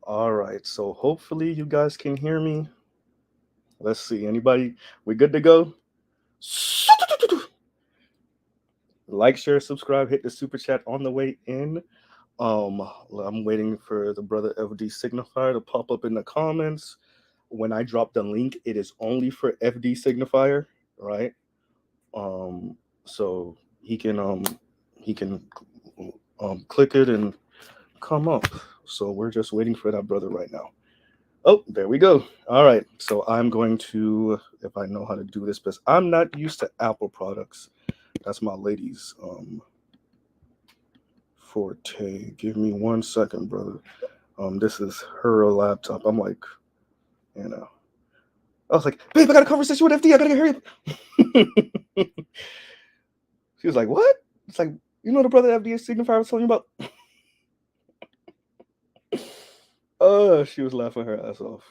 All right, so hopefully you guys can hear me. Let's see. Anybody? We good to go? Like, share, subscribe, hit the super chat on the way in. I'm waiting for the brother F.D Signifier to pop up in the comments. When I drop the link, it is only for F.D Signifier, right? Um, so he can click it and come up. So we're just waiting for that brother right now. Oh, there we go. All right. So I'm going to, if I know how to do this, because I'm not used to Apple products. That's my lady's forte. Give me 1 second, brother. This is her laptop. I'm like, you know, I was like, babe, I got a conversation with FD. I gotta hurry up. She was like, what? It's like, you know the brother FD Signifier was telling you about? She was laughing her ass off.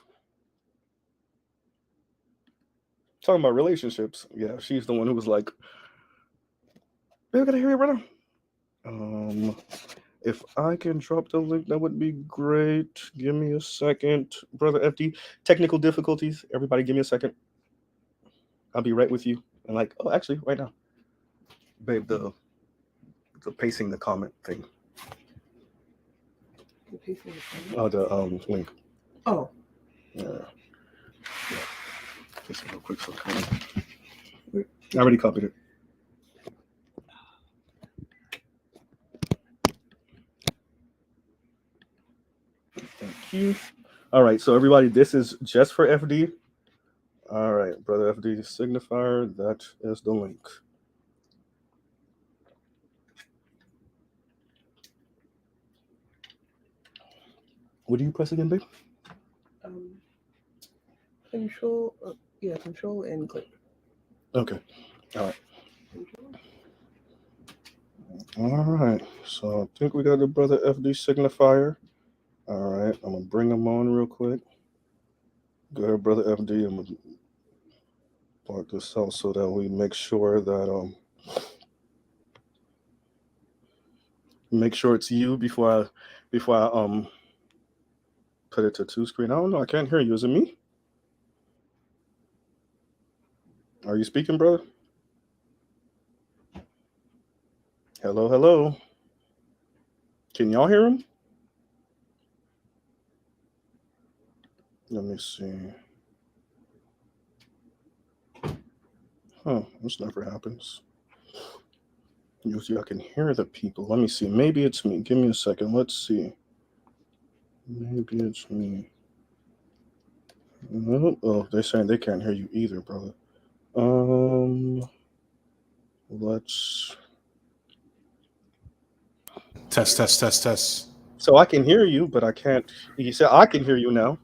Talking about relationships. Yeah, she's the one who was like, babe, I gotta hurry up right now. If I can drop the link, that would be great. Give me a second, brother FD. Technical difficulties. Everybody, give me a second. I'll be right with you. And like, oh, actually, right now, babe, the pasting the comment thing. The pasting the comment? Oh, the link. Oh. Yeah. Just real quick, so I already copied it. Thank you. All right, so everybody, this is just for FD. All right, brother FD Signifier, that is the link. What do you press again, babe? Control, control and click. Okay, all right. All right, so I think we got the brother FD Signifier. All right, I'm gonna bring him on real quick. Go ahead, brother FD. I'm gonna point this out so that we make sure that make sure it's you before I put it to two screen. I don't know. I can't hear you. Is it me? Are you speaking, brother? Hello, hello. Can y'all hear him? Let me see. Huh, this never happens. Usually I can hear the people. Let me see. Maybe it's me. Give me a second. Let's see. Maybe it's me. Oh, they're saying they can't hear you either, brother. Let's. Test. So I can hear you, but I can't. You said I can hear you now.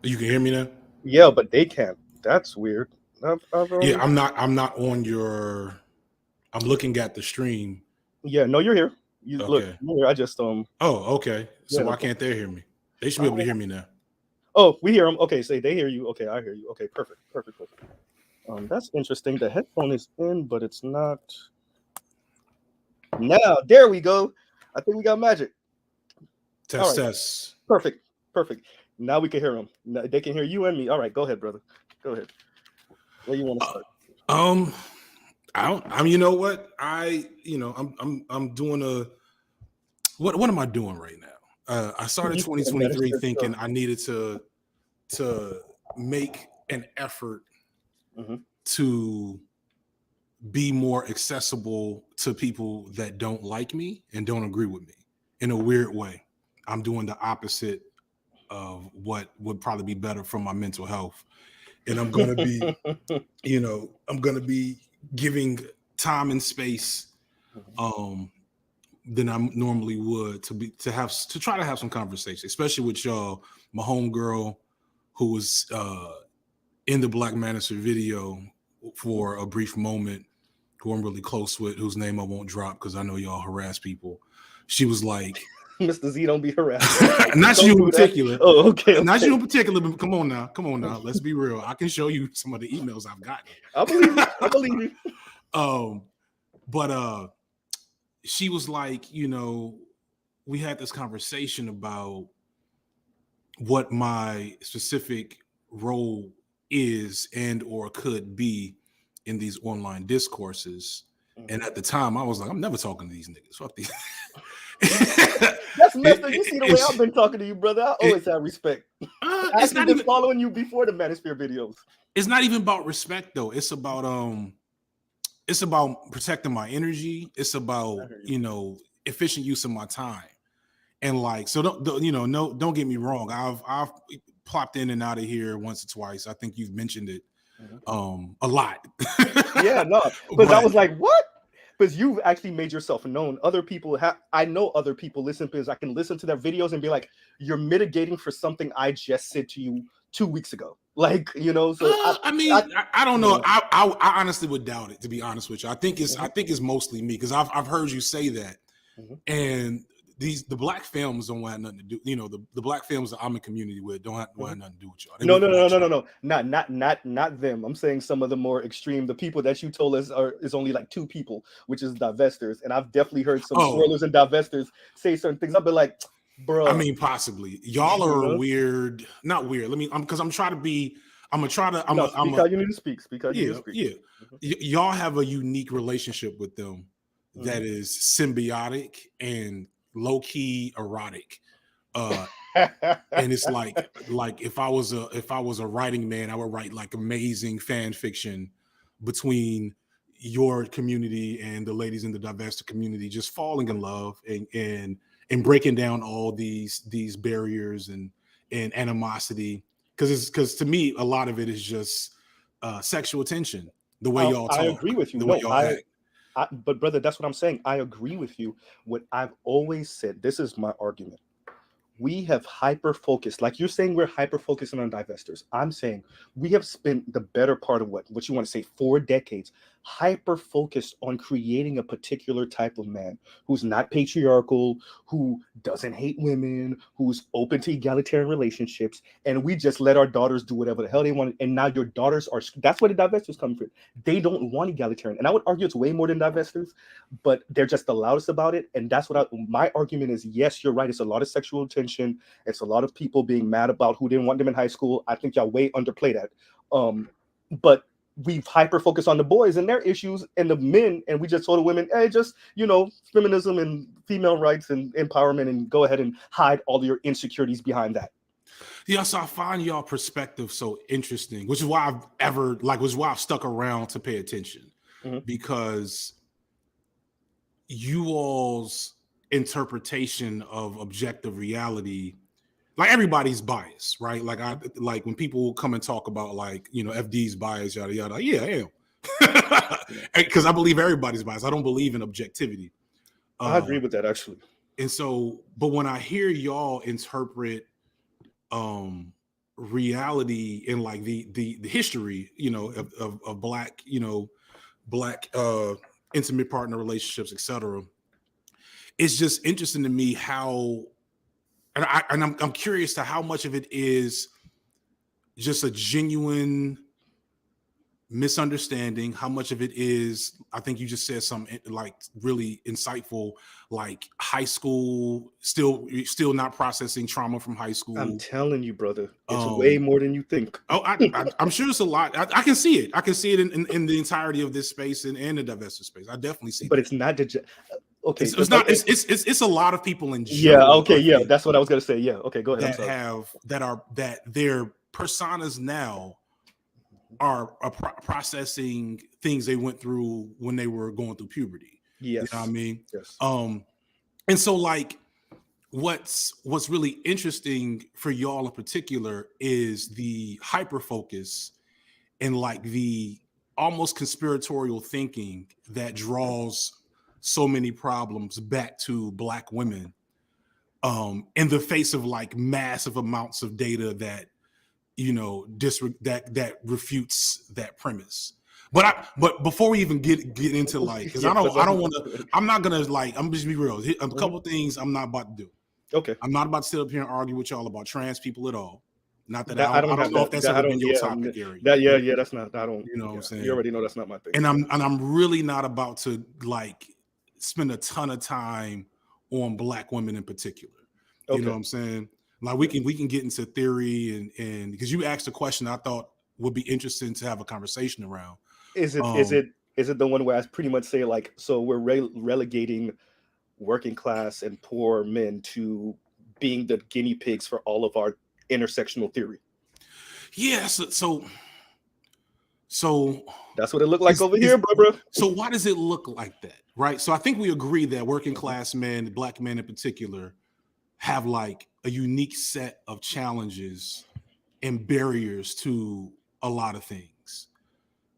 You can hear me now? Yeah, but they can't. That's weird. Yeah, I'm not on your. I'm looking at the stream. Yeah, no, you're here. You look. Okay. You're here. I just Oh, okay. So yeah, why can't they hear me? They should be able to hear me now. Oh, we hear them. Okay, say they hear you. Okay, I hear you. Okay, perfect. That's interesting. The headphone is in, but it's not. Now, there we go. I think we got magic. Test. Perfect. Now we can hear them. Now they can hear you and me. All right, go ahead, brother. Go ahead. Where you want to start? You know what? I'm doing a. What am I doing right now? I started 2023 thinking I needed to make an effort to be more accessible to people that don't like me and don't agree with me in a weird way. I'm doing the opposite of what would probably be better for my mental health. And I'm going to be, I'm going to be giving time and space than I normally would to try to have some conversation, especially with y'all. My homegirl who was in the Black Manosphere video for a brief moment, who I'm really close with, whose name I won't drop because I know y'all harass people. She was like, Mr. Z, don't be harassed. Not you in particular. Oh, okay. Not you in particular, but come on now. Let's be real. I can show you some of the emails I've gotten. I believe you. But she was like, we had this conversation about what my specific role is and or could be in these online discourses. And at the time, I was like, I'm never talking to these niggas. Fuck these. That's messed up. You see the way I've been talking to you, brother. I always have respect. It's not been even following you before the Manosphere videos. It's not even about respect, though. It's about protecting my energy. It's about efficient use of my time. And like, so don't get me wrong. I've plopped in and out of here once or twice. I think you've mentioned it a lot. Yeah, no, but I was like, what? Because you've actually made yourself known. Other people I know other people listen because I can listen to their videos and be like, you're mitigating for something I just said to you 2 weeks ago. Like, so I don't know. I honestly would doubt it, to be honest with you. I think it's mostly me because I've heard you say that. And the black films don't have nothing to do. The black films that I'm in community with don't have nothing to do with y'all. No. Not them. I'm saying some of the more extreme. The people that you told us is only like 2 people, which is divesters. And I've definitely heard some swirlers and divesters say certain things. I've been like, bro. I mean, possibly. Y'all are weird. Not weird. Because I'm trying to be. I'm gonna try to. Speak how you need to speak. Speak how you need to speak. Yeah. Y'all have a unique relationship with them that is symbiotic and low-key erotic. And it's like if I was a writing man, I would write like amazing fan fiction between your community and the ladies in the Divester community, just falling in love and breaking down all these barriers and animosity. Because to me, a lot of it is just sexual tension. The way y'all talk. I agree with you. The way y'all act. But brother, that's what I'm saying. I agree with you. What I've always said, this is my argument. We have hyper-focused, like you're saying we're hyper-focusing on divestors. I'm saying we have spent the better part of what you want to say 4 decades hyper-focused on creating a particular type of man who's not patriarchal, who doesn't hate women, who's open to egalitarian relationships, and we just let our daughters do whatever the hell they want. And now your daughters that's where the divestors come from. They don't want egalitarian. And I would argue it's way more than divestors, but they're just the loudest about it. And that's what my argument is. Yes, you're right. It's a lot of sexual tension. It's a lot of people being mad about who didn't want them in high school. I think y'all way underplay that. But we've hyper focused on the boys and their issues and the men, and we just told the women, hey, just feminism and female rights and empowerment, and go ahead and hide all your insecurities behind that. Yeah, so I find y'all perspective so interesting, which is why I've stuck around to pay attention, because you all's interpretation of objective reality, like everybody's biased, right? Like when people come and talk about F.D.'s bias, yada yada. Yeah, I am, because I believe everybody's biased. I don't believe in objectivity. I agree with that, actually. And so, but when I hear y'all interpret reality in like the history, of black, black intimate partner relationships, etc., it's just interesting to me how. And I'm curious to how much of it is just a genuine misunderstanding, how much of it is, I think you just said something like really insightful, like high school, still not processing trauma from high school. I'm telling you, brother, it's way more than you think. I'm sure it's a lot. I can see it. I can see it in the entirety of this space and the divested space. I definitely see but that. It's not okay, it's not. It's a lot of people in general. Yeah. Okay. Yeah. That's what I was gonna say. Yeah. Okay. Go ahead. That their personas now are processing things they went through when they were going through puberty. Yes. You know what I mean? Yes. And so like, what's really interesting for y'all in particular is the hyper focus and like the almost conspiratorial thinking that draws so many problems back to Black women in the face of like massive amounts of data that that refutes that premise. But before we even get into like, because I don't want to, I'm not gonna like, I'm just be real. A couple things I'm not about to do. Okay. I'm not about to sit up here and argue with y'all about trans people at all. Not that I don't know if that's ever been your topic area. Yeah, that's not. I don't. You know what I'm saying? You already know that's not my thing. And I'm really not about to like spend a ton of time on Black women in particular. You know what I'm saying? Like we can get into theory and because you asked a question I thought would be interesting to have a conversation around. Is it the one where I pretty much say like, so we're relegating working class and poor men to being the guinea pigs for all of our intersectional theory? Yeah, so that's what it looked like over here, bro. So why does it look like that, right? So I think we agree that working class men, Black men in particular, have like a unique set of challenges and barriers to a lot of things.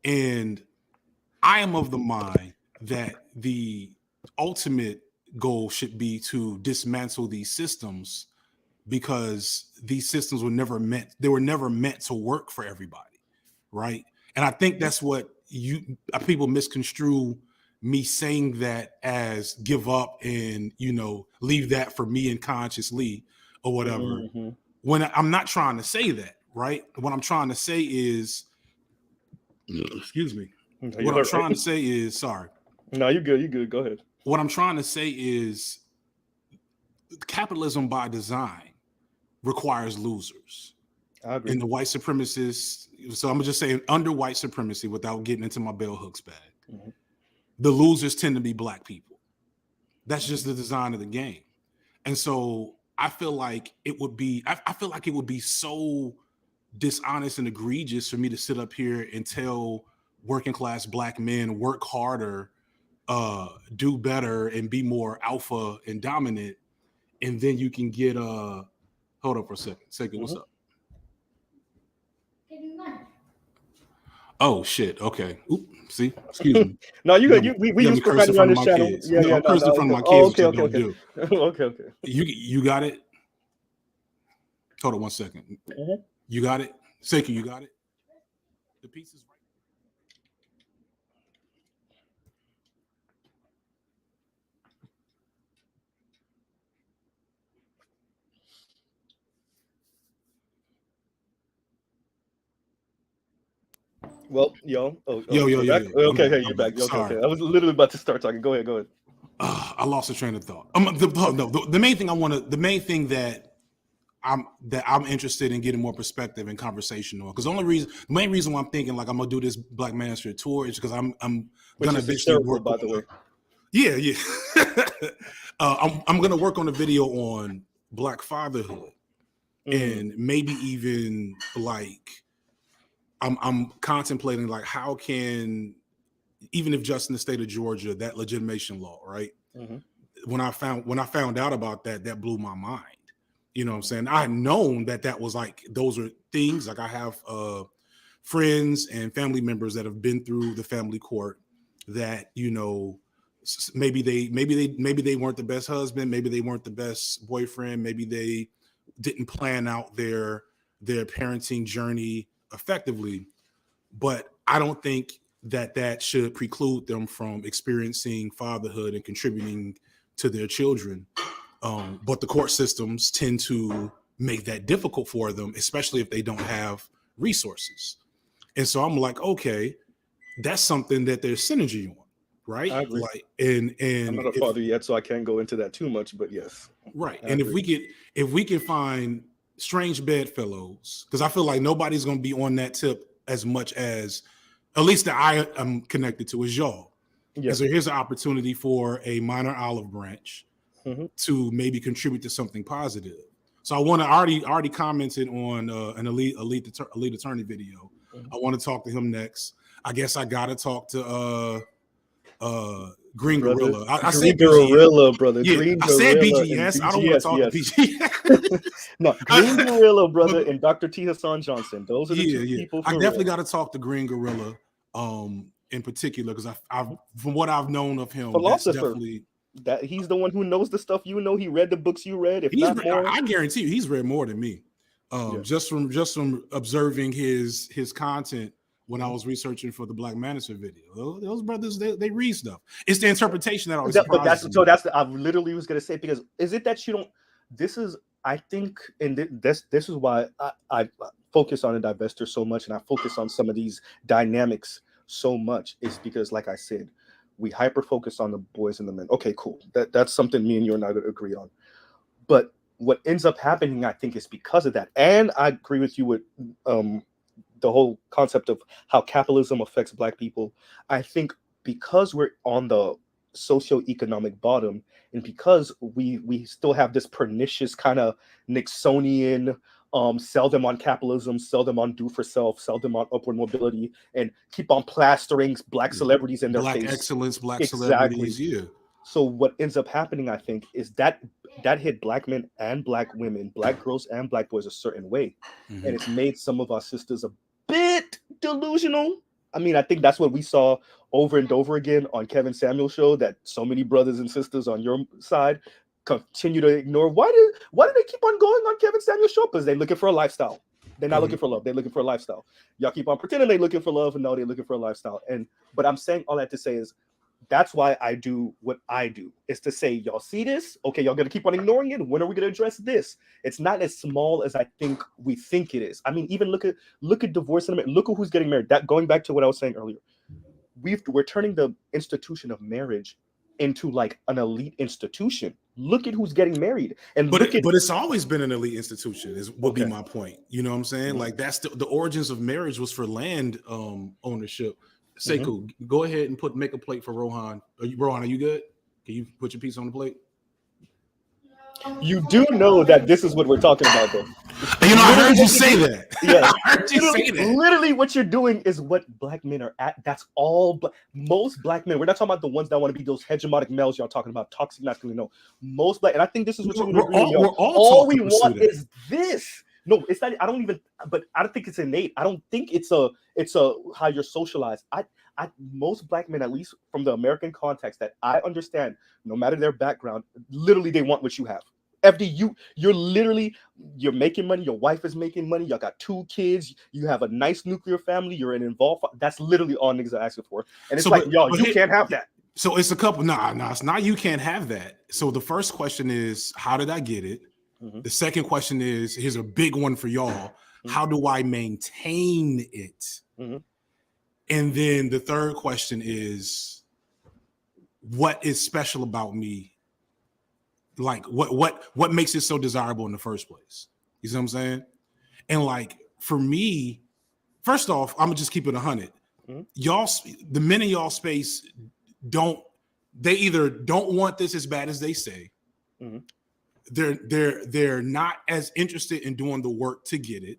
And I am of the mind that the ultimate goal should be to dismantle these systems, because these systems were never meant to work for everybody, right? And I think that's what people misconstrue me saying that as give up and leave that for me unconsciously or whatever. Mm-hmm. When I'm not trying to say that, right? What I'm trying to say is, excuse me. What I'm trying to say is, sorry. No, you're good. You're good. Go ahead. What I'm trying to say is, capitalism by design requires losers. I agree. And the white supremacists, so I'm just saying under white supremacy without getting into my bell hooks bag, mm-hmm. the losers tend to be Black people. That's just the design of the game. And so I feel like it would be so dishonest and egregious for me to sit up here and tell working class Black men work harder, do better, and be more alpha and dominant. And then you can get hold up for a second. Mm-hmm. What's up? Oh shit! Okay. Oop, see, excuse me. No, you got we use profanity on this channel. Kids. I'm cursing in front of my kids. Okay. You got it. Hold on 1 second. Mm-hmm. You got it, Seiki. You got it. The piece is right. Well, yo. Okay, you're back. Okay. I was literally about to start talking. Go ahead. I lost the train of thought. The main thing that I'm interested in getting more perspective and conversation on, because the main reason why I'm thinking like I'm gonna do this Black Manosphere tour is because I'm gonna eventually work. By the way, yeah. I'm gonna work on a video on Black fatherhood, and maybe even like. I'm contemplating like how can, even if just in the state of Georgia, that legitimation law, right? Mm-hmm. When I found out about that blew my mind. You know what I'm saying? I had known that was like, those are things like I have friends and family members that have been through the family court that, maybe they weren't the best husband, maybe they weren't the best boyfriend, maybe they didn't plan out their parenting journey effectively, but I don't think that should preclude them from experiencing fatherhood and contributing to their children. But the court systems tend to make that difficult for them, especially if they don't have resources. And so I'm like, okay, that's something that there's synergy on, right? I agree. Like, and I'm not a father yet, so I can't go into that too much, but yes. Right. And if we can find strange bedfellows, because I feel like nobody's going to be on that tip as much as, at least that I am connected to, as y'all. Yeah. So here's an opportunity for a minor olive branch to maybe contribute to something positive. So I already commented on an elite attorney video. I want to talk to him next. I guess I got to talk to Green Gorilla. I said Gorilla, brother. Yeah, Green I said Gorilla BGS. I don't want to talk to BGS. No, Green Gorilla, brother, and Dr. T. Hassan Johnson. Those are the two people. I definitely got to talk to Green Gorilla, in particular, because I've from what I've known of him, philosopher. That's definitely that he's the one who knows the stuff you know. He read the books you read. If not more, I guarantee you, he's read more than me. Just from observing his content. When I was researching for the Black Manosphere video, those brothers, they read stuff. It's the interpretation that always surprises me. I literally was going to say, because is it that you don't, this is, I think, and this is why I focus on a Divester so much, and I focus on some of these dynamics so much, is because, like I said, we hyper focus on the boys and the men. Okay, cool. That's something me and you are not going to agree on. But what ends up happening, I think, is because of that. And I agree with you with the whole concept of how capitalism affects Black people. I think because we're on the socio-economic bottom, and because we still have this pernicious kind of Nixonian sell them on capitalism, sell them on do for self, sell them on upward mobility, and keep on plastering Black celebrities in their Black face. excellence, Black Exactly. celebrities, yeah. So what ends up happening, I think, is that hit Black men and Black women, Black girls and Black boys a certain way. Mm-hmm. And it's made some of our sisters a bit delusional. I mean, I think that's what we saw over and over again on Kevin Samuel's show, that so many brothers and sisters on your side continue to ignore. Why do they keep on going on Kevin Samuel's show? Because they're looking for a lifestyle. They're not looking for love. They're looking for a lifestyle. Y'all keep on pretending they're looking for love, and no, they're looking for a lifestyle. But I'm saying all that to say is, that's why I do what I do, is to say, y'all see this? Okay, y'all gonna keep on ignoring it. When are we gonna address this? It's not as small as I think we think it is. I mean, even look at divorce and look at who's getting married. That, going back to what I was saying earlier, we're turning the institution of marriage into like an elite institution. Look at who's getting married, and but it's always been an elite institution. Would be my point. You know what I'm saying? Mm-hmm. Like that's the origins of marriage was for land ownership. Sekou, go ahead and make a plate for Rohan. Rohan, are you good? Can you put your piece on the plate? You do know that this is what we're talking about, though. You know, I heard you say that. Yeah, I heard you say that. Literally, what you're doing is what Black men are at. That's all. Most Black men. We're not talking about the ones that want to be those hegemonic males y'all talking about, toxic masculinity. No, most Black, and I think this is what you're agree with. All we want is this. No, it's not. I don't even. But I don't think it's innate. I don't think it's a how you're socialized. Most Black men, at least from the American context that I understand, no matter their background, literally they want what you have. FD, you're making money. Your wife is making money. Y'all got 2 kids. You have a nice nuclear family. You're an involved. That's literally all niggas are asking for. And it's you can't have that. So it's a couple. Nah, it's not. You can't have that. So the first question is, how did I get it? Mm-hmm. The second question is, here's a big one for y'all. Mm-hmm. How do I maintain it? Mm-hmm. And then the third question is, what is special about me? Like what makes it so desirable in the first place? You see what I'm saying? And like for me, first off, I'm gonna just keep it 100. Mm-hmm. Y'all, the men in y'all space they either don't want this as bad as they say. Mm-hmm. They're not as interested in doing the work to get it,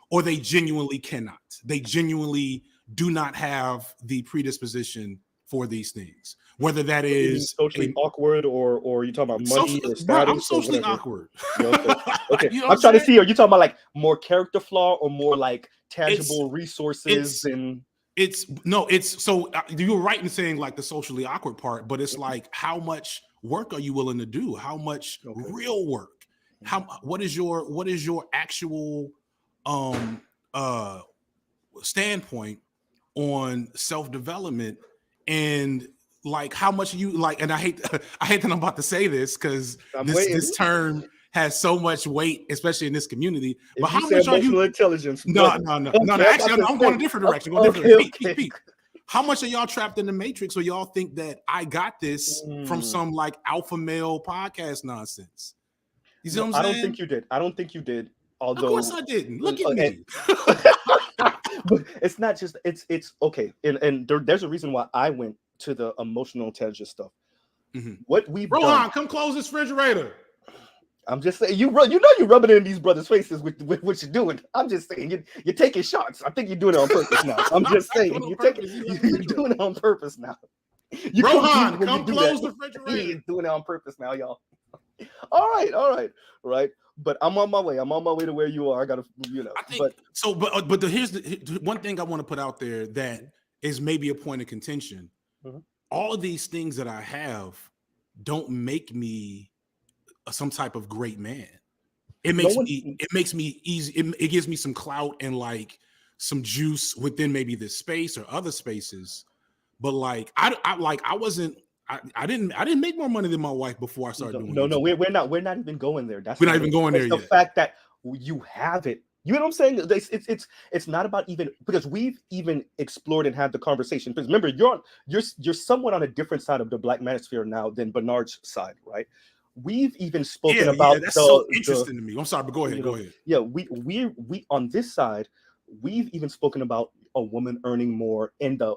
or they genuinely cannot. They genuinely do not have the predisposition for these things. Whether that is socially awkward or you talking about money or status. I'm socially awkward. Okay. You know I'm trying to see, are you talking about like more character flaw or more like tangible resources? So you were right in saying like the socially awkward part, but it's like, how much work are you willing to do? How much real work? What is your actual standpoint on self-development, and like how much you like, and I hate that I'm about to say this because this term has so much weight, especially in this community. But how much are you intelligence? No. Actually, I'm going a different direction. How much are y'all trapped in the matrix where y'all think that I got this from some like alpha male podcast nonsense? You see what I'm saying? I don't think you did. Although, of course I didn't. Look at me. But it's not just it's okay, and there's a reason why I went to the emotional intelligence stuff. Mm-hmm. What we've done, come close this refrigerator. I'm just saying, you rubbing it in these brothers' faces with what you're doing. I'm just saying, you're taking shots. I think you're doing it on purpose now. I'm just saying, you're doing it on purpose now. Rohan, come close the refrigerator. You're doing it on purpose now, y'all. All right. But I'm on my way. I'm on my way to where you are. I gotta, I think, but here's the one thing I want to put out there that is maybe a point of contention. Mm-hmm. All of these things that I have don't make me some type of great man. It makes me easy. It gives me some clout and like some juice within maybe this space or other spaces. But like I didn't make more money than my wife before I started doing it. No, we're not even going there. We're not even going there yet. The fact that you have it. You know what I'm saying? It's not about even, because we've even explored and had the conversation. Because remember, you're somewhat on a different side of the Black Manosphere now than Bernard's side, right? we've even spoken about yeah, that's so interesting to me. I'm sorry, but go ahead, you know, go ahead. Yeah, we on this side, we've even spoken about a woman earning more, and the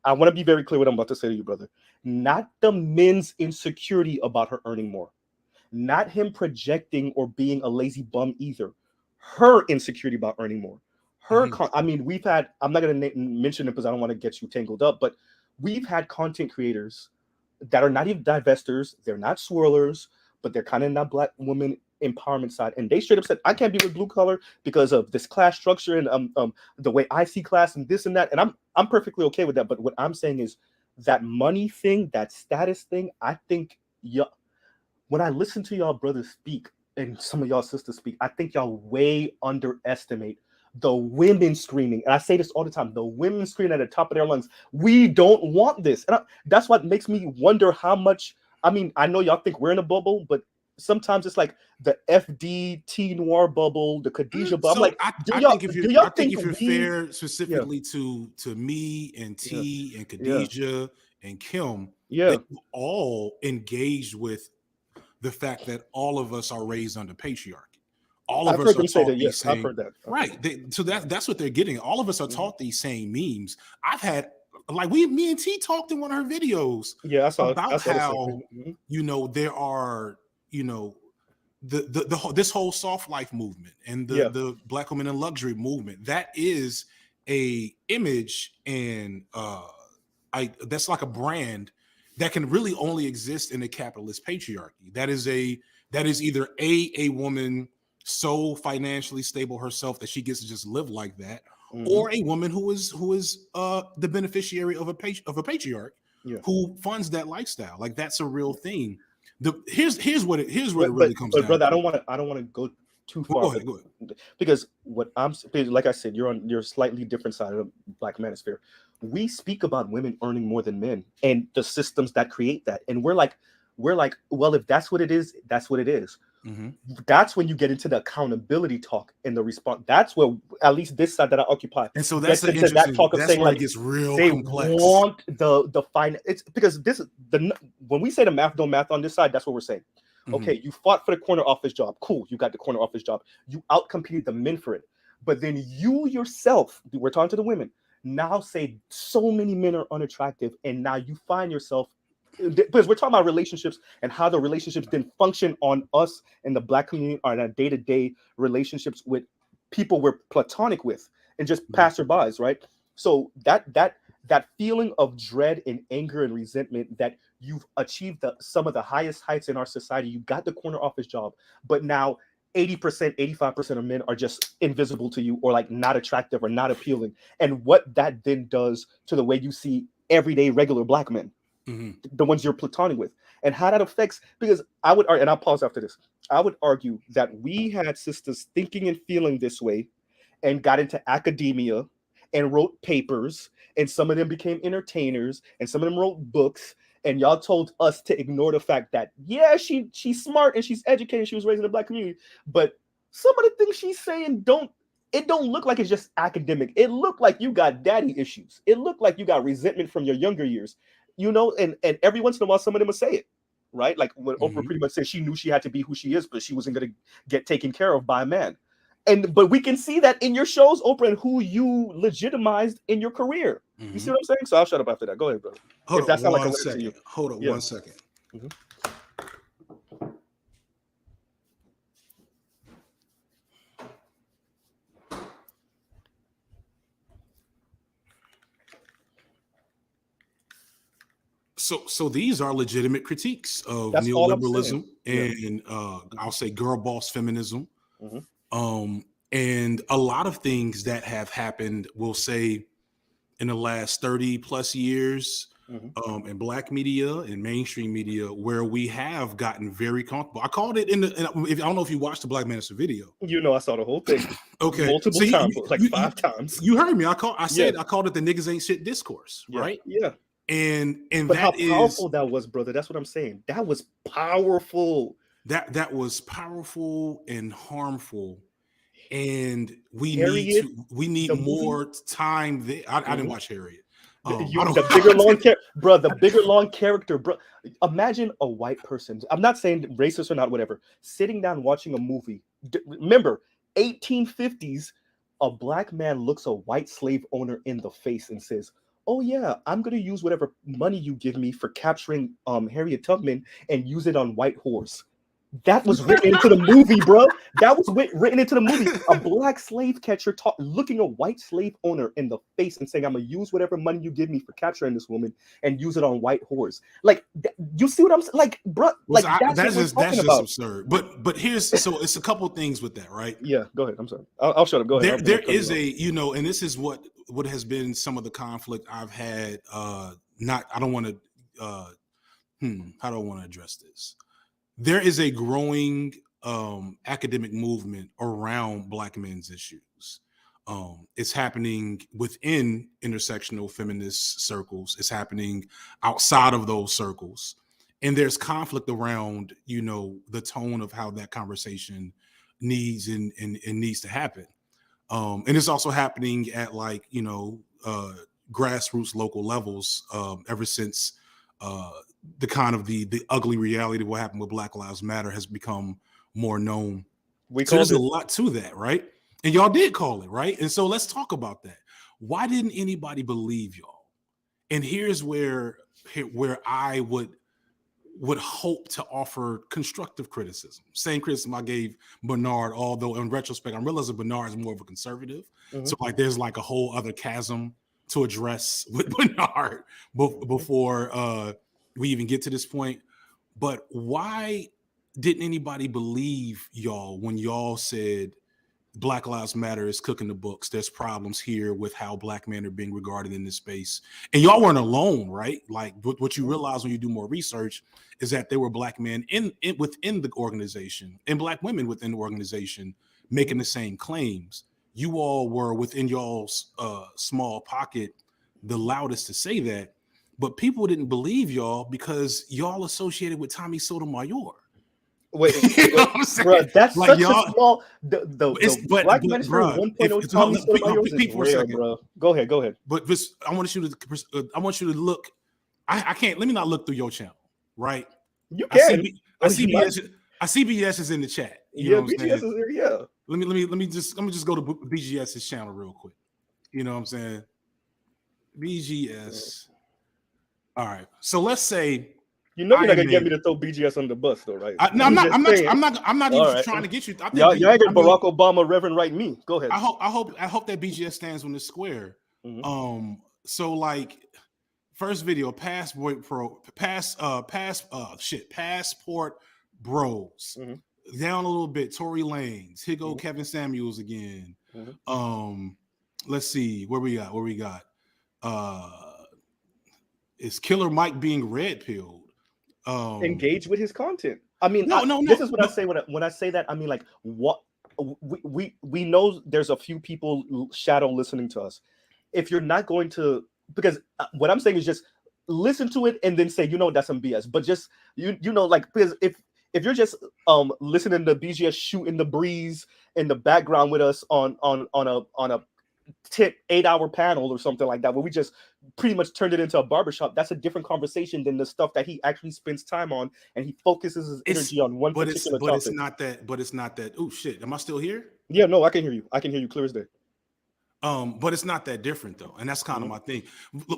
I want to be very clear what I'm about to say to you, brother. Not the men's insecurity about her earning more, not him projecting or being a lazy bum either. Her insecurity about earning more. I mean, we've had. I'm not going to mention it because I don't want to get you tangled up, but we've had content creators that are not even divesters. They're not swirlers, but they're kind of not Black women empowerment side, and they straight up said, "I can't be with blue collar because of this class structure and the way I see class and this and that." And I'm perfectly okay with that. But what I'm saying is that money thing, that status thing, I think when I listen to y'all brothers speak and some of y'all sisters speak, I think y'all way underestimate the women screaming. And I say this all the time: the women screaming at the top of their lungs, "We don't want this." And that's what makes me wonder how much. I mean, I know y'all think we're in a bubble, but sometimes it's like the F.D. T Noir bubble, the Khadijah bubble. So I'm like, I think if you're fair specifically to me and T and Khadijah and Kim, they've all engaged with the fact that all of us are raised under patriarchy. All of us are taught these same. I've heard that. Right. So that's what they're getting. All of us are taught these same memes. I've had me and T talked in one of her videos. Yeah, I saw how there are this whole soft life movement and the Black women in luxury movement. That is a image and that's like a brand that can really only exist in a capitalist patriarchy. That is either a woman so financially stable herself that she gets to just live like that, or a woman who is the beneficiary of a patriarch who funds that lifestyle. Like, that's a real thing. Here's what it really comes down. Brother, I don't want to go too far. Go ahead. Because like I said, you're on your slightly different side of the Black Manosphere. We speak about women earning more than men and the systems that create that, and we're like, well, if that's what it is, that's what it is. That's when you get into the accountability talk and the response. That's where, at least this side that I occupy, and so that's into that talk of saying, like, it gets real they complex. Want the fine. It's because this is when we say the math don't math on this side, that's what we're saying. Okay, you fought for the corner office job. Cool, you got the corner office job. You outcompeted the men for it. But then you yourself, we're talking to the women, now say so many men are unattractive, and now you find yourself, because we're talking about relationships and how the relationships didn't function on us in the Black community or in our day-to-day relationships with people we're platonic with and just passerbys, right? So that feeling of dread and anger and resentment that you've achieved some of the highest heights in our society, you got the corner office job, but now 80%, 85% of men are just invisible to you, or like not attractive or not appealing. And what that then does to the way you see everyday regular Black men, the ones you're platonic with, and how that affects, because I would argue, and I'll pause after this, I would argue that we had sisters thinking and feeling this way and got into academia and wrote papers, and some of them became entertainers, and some of them wrote books, and y'all told us to ignore the fact that, yeah, she's smart and she's educated, she was raised in the Black community, but some of the things she's saying don't look like it's just academic. It looked like you got daddy issues. It looked like you got resentment from your younger years. And every once in a while, some of them will say it, right? Like when Oprah pretty much said she knew she had to be who she is, but she wasn't going to get taken care of by a man. But we can see that in your shows, Oprah, and who you legitimized in your career. You see what I'm saying? So I'll shut up after that. Go ahead, brother. Hold on one second. Hold on 1 second. So these are legitimate critiques of neoliberalism and I'll say girl boss feminism, and a lot of things that have happened, we'll say, in the last 30 plus years in Black media and mainstream media, where we have gotten very comfortable. I called it I don't know if you watched the Black Manosphere video. I saw the whole thing. Okay, multiple times, like 5 times. You heard me. I called it the niggas ain't shit discourse, right? Yeah. And but how powerful that was, brother. That's what I'm saying. That was powerful. That was powerful and harmful. And we Harriet, need more time there. I didn't watch Harriet, The bigger long bro, the bigger long character, bro. Imagine a white person. I'm not saying racist or not, whatever. Sitting down watching a movie. Remember, 1850s. A black man looks a white slave owner in the face and says, "Oh yeah, I'm gonna use whatever money you give me for capturing Harriet Tubman and use it on white whores." That was written into the movie, bro. That was written into the movie. A black slave catcher looking a white slave owner in the face and saying, "I'm gonna use whatever money you give me for capturing this woman and use it on white whores." Like, you see what I'm saying? Like, bro, like that's just absurd. But here's it's a couple things with that, right? Yeah, go ahead. I'm sorry. I'll shut up. Go ahead. There is and this is what has been some of the conflict I've had. I don't want to. How do I want to address this? There is a growing academic movement around Black men's issues. It's happening within intersectional feminist circles. It's happening outside of those circles. And there's conflict around, the tone of how that conversation needs and needs to happen. And it's also happening at grassroots local levels ever since the kind of the ugly reality of what happened with Black Lives Matter has become more known. So there's a lot to that, right? And y'all did call it, right? And so let's talk about that. Why didn't anybody believe y'all? And here's where I would hope to offer constructive criticism. Same criticism I gave Bernard, although in retrospect, I'm realizing Bernard is more of a conservative. Mm-hmm. So there's a whole other chasm to address with Bernard before we even get to this point. But why didn't anybody believe y'all when y'all said Black Lives Matter is cooking the books? There's problems here with how Black men are being regarded in this space. And y'all weren't alone, right? Like what you realize when you do more research is that there were Black men within the organization and Black women within the organization making the same claims. You all were within y'all's small pocket the loudest to say that. But people didn't believe y'all because y'all associated with Tommy Sotomayor. Wait, bro, that's such a small. Black Manosphere 1.0 Tommy Sotomayor is rare, bro. Go ahead. But I want you to look. I can't. Let me not look through your channel, right? You can. I see BGS is in the chat. You know what I'm saying? BGS is there. Yeah. Let me just go to BGS's channel real quick. You know what I'm saying? BGS. All right. So let's say you're not gonna get me to throw BGS on the bus, though, right? I'm not even trying to get you. I think y'all ain't get Barack Obama, Reverend Wright me. Go ahead. I hope that BGS stands on the square. Mm-hmm. So first video, Passport Bros. Mm-hmm. Down a little bit, Tory Lanez. Here go Kevin Samuels again. Mm-hmm. Let's see where we got. Is Killer Mike being red pilled? Engage with his content. I mean, no. This is what I say when I say that. I mean, what we know there's a few people shadow listening to us. If you're not going to, because what I'm saying is just listen to it and then say, that's some BS. But just because if you're just listening to BGS shoot in the breeze in the background with us on a 8-hour panel or something like that, where we just pretty much turned it into a barbershop, that's a different conversation than the stuff that he actually spends time on and he focuses his energy on one particular topic. But it's not that. Oh shit, am I still here? Yeah, no, I can hear you. I can hear you clear as day. But it's not that different though, and that's kind of my thing.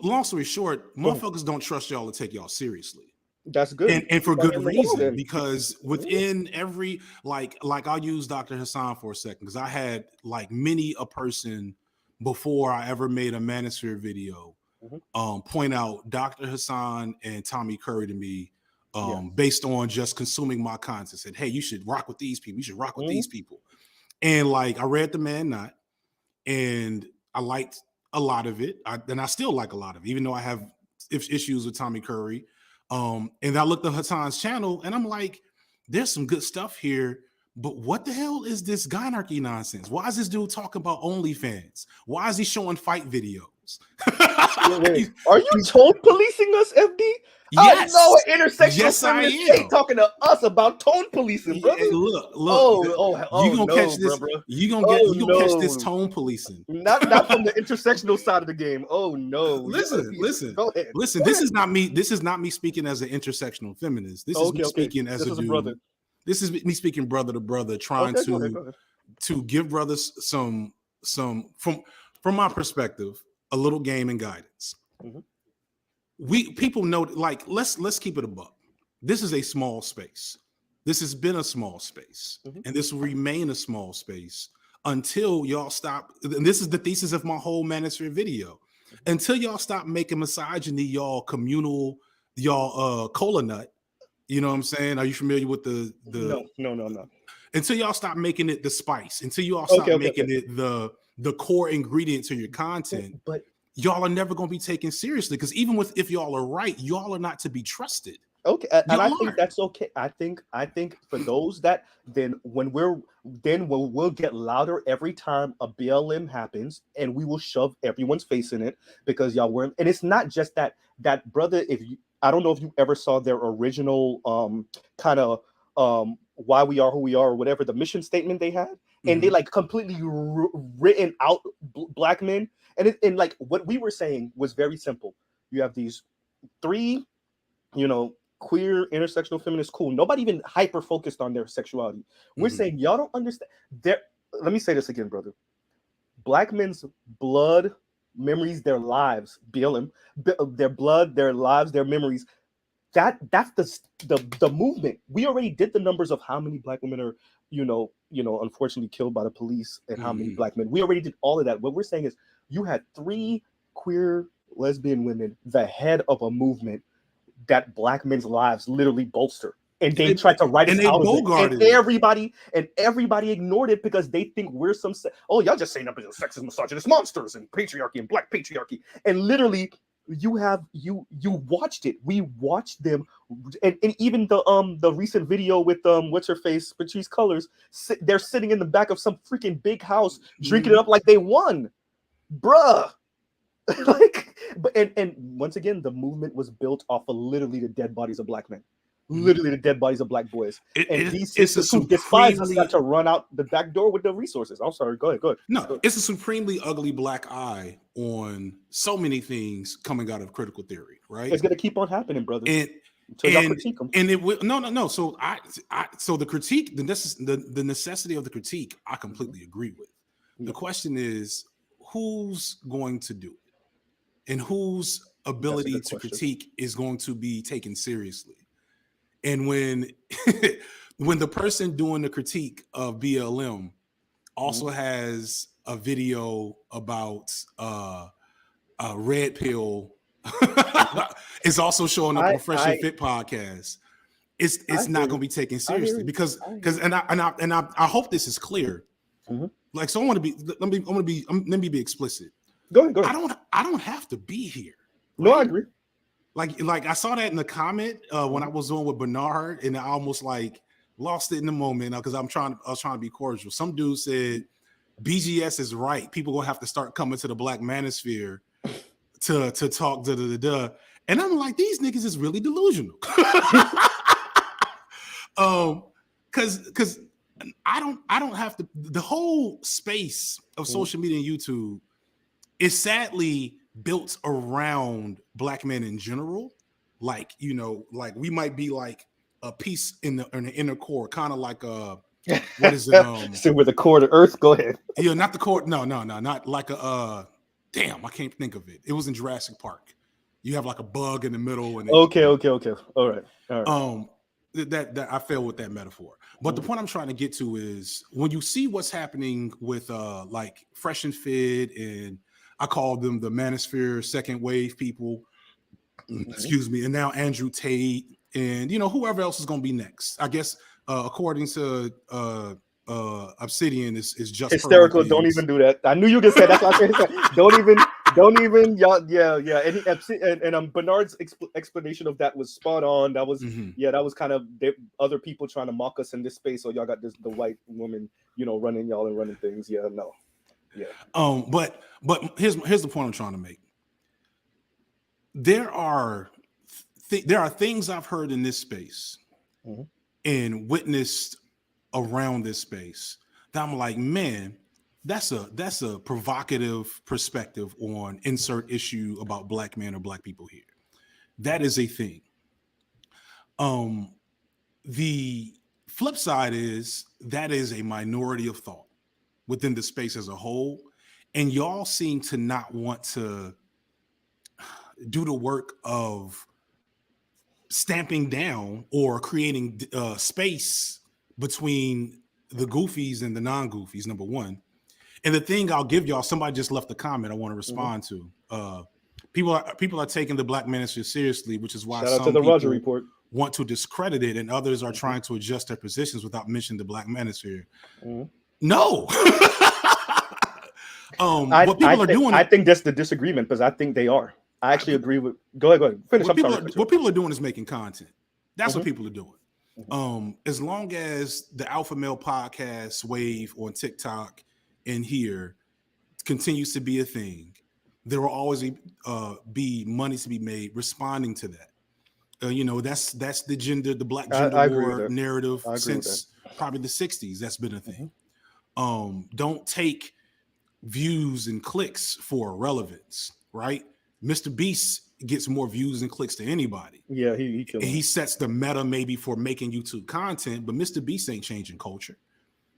Long story short, motherfuckers don't trust y'all to take y'all seriously. That's good, and for good reason, because within every like I'll use Dr. Hassan for a second, because I had many a person before I ever made a Manosphere video point out Dr. Hassan and Tommy Curry to me based on just consuming my content. Said, hey, you should rock with these people. You should rock with these people. And I read The Man Not, and I liked a lot of it. And I still like a lot of it, even though I have issues with Tommy Curry. And I looked at Hassan's channel and I'm like, there's some good stuff here. But what the hell is this gynarchy nonsense? Why is this dude talking about OnlyFans? Why is he showing fight videos? Wait. Are you tone policing us, FD? Yes. I know an intersectional Yes, I feminist am. ain't talking to us about tone policing, brother. Look. You gonna no, catch this. bro. You gonna catch this tone policing. Not from the intersectional side of the game. Oh no. Listen. Go ahead. Listen, this is not me. This is not me speaking as an intersectional feminist. This is me speaking as a dude. Brother. This is me speaking brother to brother, trying go ahead. to give brothers some from my perspective, a little game and guidance. Mm-hmm. People know, like, let's keep it a buck. This is a small space. This has been a small space, and this will remain a small space until y'all stop. And this is the thesis of my whole Manosphere video. Until y'all stop making misogyny y'all communal, y'all cola nut. You know what I'm saying? Are you familiar with the No. Until y'all stop making it the spice, until y'all stop making it the core ingredient to your content, but y'all are never going to be taken seriously, because even if y'all are right, y'all are not to be trusted. Okay, and I think that's okay. I think for those that we'll get louder every time a BLM happens, and we will shove everyone's face in it because y'all weren't. And it's not just that brother. I don't know if you ever saw their original kind of why we are who we are, or whatever, the mission statement they had, and they like completely written out black men, and like what we were saying was very simple. You have these three, queer intersectional feminists, cool. Nobody even hyper focused on their sexuality. We're saying y'all don't understand. Let me say this again, brother. Black men's blood, memories, their lives, BLM, their blood, their lives, their memories. That's the movement. We already did the numbers of how many black women are, unfortunately killed by the police, and how many black men. We already did all of that. What we're saying is, you had 3 queer lesbian women, the head of a movement that black men's lives literally bolster, and they tried to write us out of it, and everybody ignored it because they think we're some y'all just saying up as sexist, misogynist monsters and patriarchy and black patriarchy, and literally you watched it. We watched them, and even the recent video with what's her face, Patrice Colors, they're sitting in the back of some freaking big house drinking it up like they won, bruh. And once again, the movement was built off of literally the dead bodies of black men, literally the dead bodies of black boys. These sisters who despise us got to run out the back door with the resources. I'm sorry, go ahead. No, it's a supremely ugly black eye on so many things coming out of critical theory, right? It's gonna keep on happening, brother. Until y'all critique them. And it will no. So so the critique, the necessity of the critique, I completely agree with. The question is, who's going to do it? And whose ability to critique is going to be taken seriously? And when the person doing the critique of BLM also has a video about red pill, it's also showing up on Fresh and Fit podcast. It's not going to be taken seriously because I hope this is clear. Like, so let me be explicit. Go ahead. I don't have to be here. Right? No, I agree. Like I saw that in the comment when I was on with Bernard, and I almost like lost it in the moment because I was trying to be cordial. Some dude said BGS is right. People gonna have to start coming to the Black Manosphere to talk and I'm like, these niggas is really delusional. Because I don't have to. The whole space of social media and YouTube is sadly built around black men in general. Like, like we might be like a piece in the inner core, kind of like what is it? So with the core to Earth, go ahead. Yeah, not the core. No, not like a damn, I can't think of it. It was in Jurassic Park. You have like a bug in the middle, and okay. All right. That I fail with that metaphor. But the point I'm trying to get to is when you see what's happening with like Fresh and Fit, and I call them the Manosphere second wave people, excuse me, and now Andrew Tate, and whoever else is going to be next. I guess according to Obsidian is just hysterical. Don't even do that. I knew you were gonna say that's what I said. Don't even y'all. Yeah. And Bernard's explanation of that was spot on. That was that was kind of other people trying to mock us in this space. So y'all got the white woman, running y'all and running things. Yeah. But here's the point I'm trying to make. There are there are things I've heard in this space and witnessed around this space that I'm like, man, that's a provocative perspective on insert issue about black men or black people here. That is a thing. The flip side is that is a minority of thought within the space as a whole, and y'all seem to not want to do the work of stamping down or creating space between the goofies and the non-goofies, number one. And the thing I'll give y'all, somebody just left a comment I want to respond to. People are taking the Black Manosphere seriously, which is why Shout out some to the people Roger Report want to discredit it, and others are trying to adjust their positions without mentioning the Black Manosphere. No. What people are doing, I think that's the disagreement, because I think they are. I actually agree with. Go ahead. Finish. What people are doing is making content. That's what people are doing. As long as the Alpha Male Podcast wave on TikTok and here continues to be a thing, there will always be money to be made responding to that. That's the Black gender war narrative since probably the 60s. That's been a thing. Don't take views and clicks for relevance, right? Mr. Beast gets more views and clicks than anybody. Yeah, he sets the meta maybe for making YouTube content, but Mr. Beast ain't changing culture.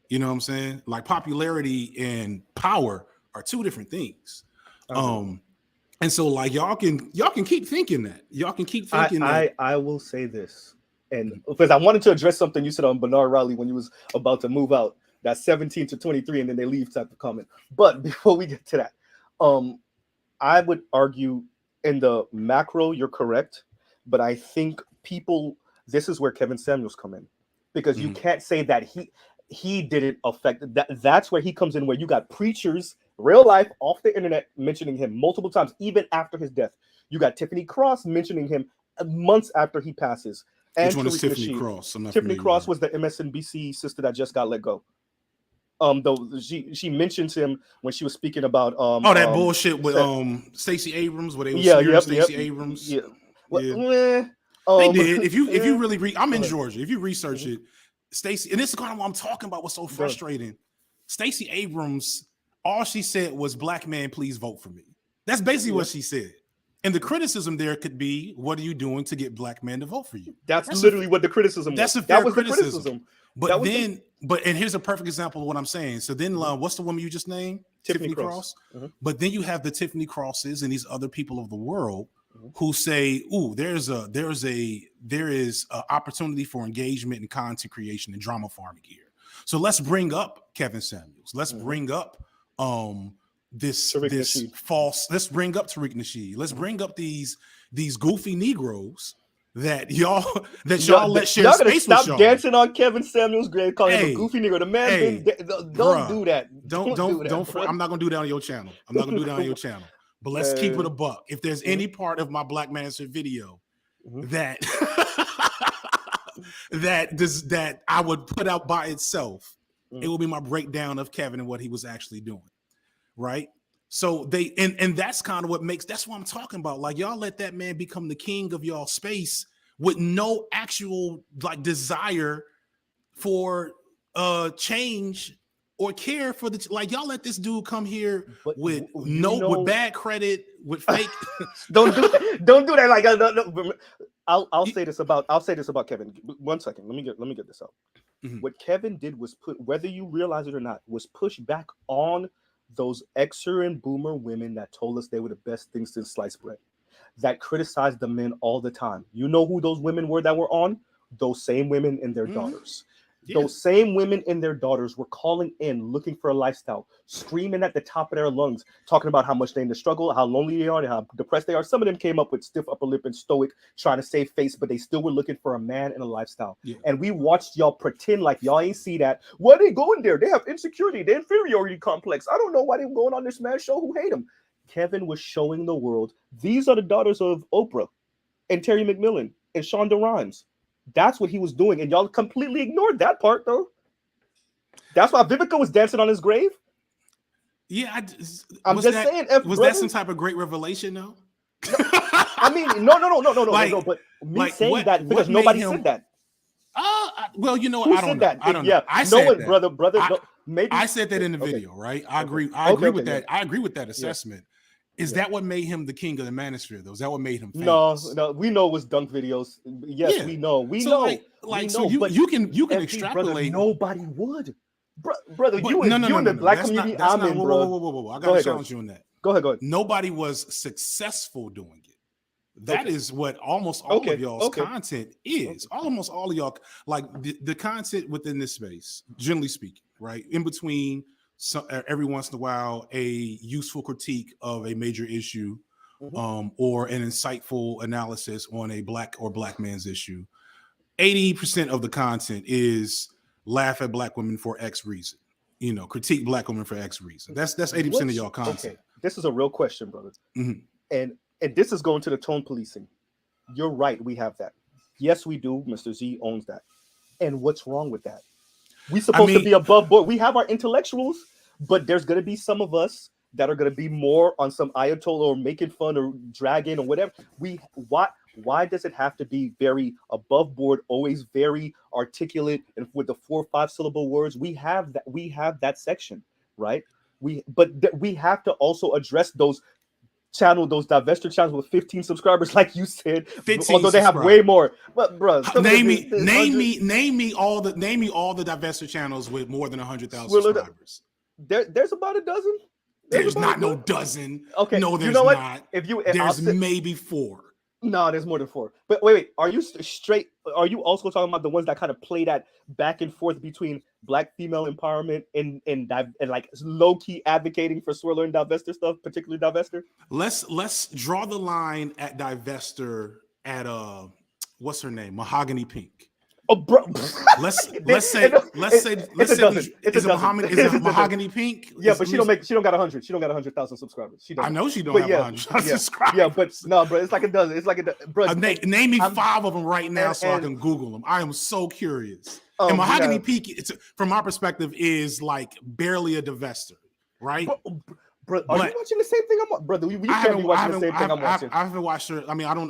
You know what I'm saying? Like, popularity and power are two different things. And so, like, y'all can keep thinking that. Y'all can keep thinking that. I will say this, and because I wanted to address something you said on Bernard Raleigh when you was about to move out, that 17 to 23, and then they leave type of comment. But before we get to that, I would argue in the macro, you're correct, but I think this is where Kevin Samuels come in, because you can't say that he didn't affect that. That's where he comes in, where you got preachers, real life, off the internet, mentioning him multiple times, even after his death. You got Tiffany Cross mentioning him months after he passes. And which one is Tiffany Cross? Tiffany Cross was the MSNBC sister that just got let go. Though she mentions him when she was speaking about that bullshit with Stacey Abrams, where they were Stacey Abrams. Yeah. They did. If you really read, I'm in Georgia. If you research it, Stacey, and this is kind of what I'm talking about. What's so frustrating? Stacey Abrams, all she said was, "Black man, please vote for me." That's basically what she said. And the criticism there could be, "What are you doing to get black men to vote for you?" That's literally what the criticism was. That was criticism. The criticism. But here's a perfect example of what I'm saying. So then, what's the woman you just named? Tiffany Cross. But then you have the Tiffany Crosses and these other people of the world who say, "Ooh, there is opportunity for engagement and content creation and drama farming here." So let's bring up Kevin Samuels. Let's bring up this false. Let's bring up Tariq Nasheed. Let's bring up these goofy Negroes that y'all let share space with y'all. Stop dancing on Kevin Samuels' grave, calling him a goofy Negro. The man, don't do that. Don't. I'm not gonna do that on your channel. But let's keep it a buck. If there's any part of my Black Manosphere video that that I would put out by itself, it will be my breakdown of Kevin and what he was actually doing. Right. So and that's kind of what that's what I'm talking about. Like, y'all let that man become the king of y'all space with no actual desire for change or care for y'all let this dude come here with bad credit, with fake. Don't do that. Like, I'll say this about Kevin. 1 second. Let me get this out. What Kevin did was whether you realize it or not, was push back on those Xer and boomer women that told us they were the best things since sliced bread, that criticized the men all the time. You know who those women were that were on? Those same women and their daughters. Yeah. Those same women and their daughters were calling in, looking for a lifestyle, screaming at the top of their lungs, talking about how much they're in the struggle, how lonely they are, and how depressed they are. Some of them came up with stiff upper lip and stoic, trying to save face, but they still were looking for a man and a lifestyle. Yeah. And we watched y'all pretend like y'all ain't see that. Why they going there? They have insecurity, the inferiority complex. I don't know why they were going on this man's show. Who hate him? Kevin was showing the world, these are the daughters of Oprah and Terry McMillan and Shonda Rhimes. That's what he was doing, and y'all completely ignored that part, though. That's why Vivica was dancing on his grave. Yeah, I'm just saying. Was that some type of great revelation, though? I mean, no. Like- But me like, saying what- that because what made nobody him- said that. Well, you know what? Who I don't said know. that? I don't know. Yeah, I no said one, that. brother. I- No, maybe I said that in the Okay. video, right? I Okay. agree. Okay, I agree okay, with yeah. that. I agree with that assessment. Is Yeah. that what made him the king of the manosphere, though? Is that what made him No, famous? we know it was dunk videos. Yes, Yeah. we know. We So, know. like we so know, but you can FD, extrapolate. Brother, nobody would. Brother, But you and the black That's community, not, I'm in, whoa, bro. whoa. I Go got to ahead, challenge you on that. Go ahead. Nobody was successful doing it. That Okay. is what almost all Okay, of y'all's okay. content is. Almost all of y'all, like the content within this space, generally speaking, right? In between, every once in a while, a useful critique of a major issue, or an insightful analysis on a black man's issue. 80% of the content is laugh at black women for X reason. Critique black women for X reason. That's 80% of y'all content. Okay, this is a real question, brother. Mhm. And this is going to the tone policing. You're right, we have that. Yes, we do. Mr. Z owns that. And what's wrong with that? We're supposed to be above board. We have our intellectuals, but there's going to be some of us that are going to be more on some Ayatollah or making fun or dragging or whatever. Why does it have to be very above board, always very articulate and with the 4 or 5 syllable words? We have that section, right? We have to also address those Divester channels with 15 subscribers, like you said, although they have way more. But bro, name me all the Divester channels with more than 100,000 subscribers. There's about a dozen. There's not no dozen. Okay, no, there's you know what? not. There's maybe 4. No, there's more than 4. But wait, are you straight? Are you also talking about the ones that kind of play that back and forth between black female empowerment and like low key advocating for Swirler and Divester stuff, particularly Divester? Let's draw the line at Divester at what's her name? Mahogany Pink. Oh, bro. Let's say Mahogany Pink. Yeah, but she don't got 100. She don't got 100,000 subscribers. She don't. I know she don't have 100,000 subscribers. Yeah, but no, bro, it's like it does. It's like it, bro. Name me 5 of them right now, so I can Google them. I am so curious. And Mahogany Pink, from my perspective, is like barely a Divester, right? Bro, are you watching the same thing I'm watching? Brother, we can't be watching the same thing I'm watching. I haven't watched her. I mean, I don't,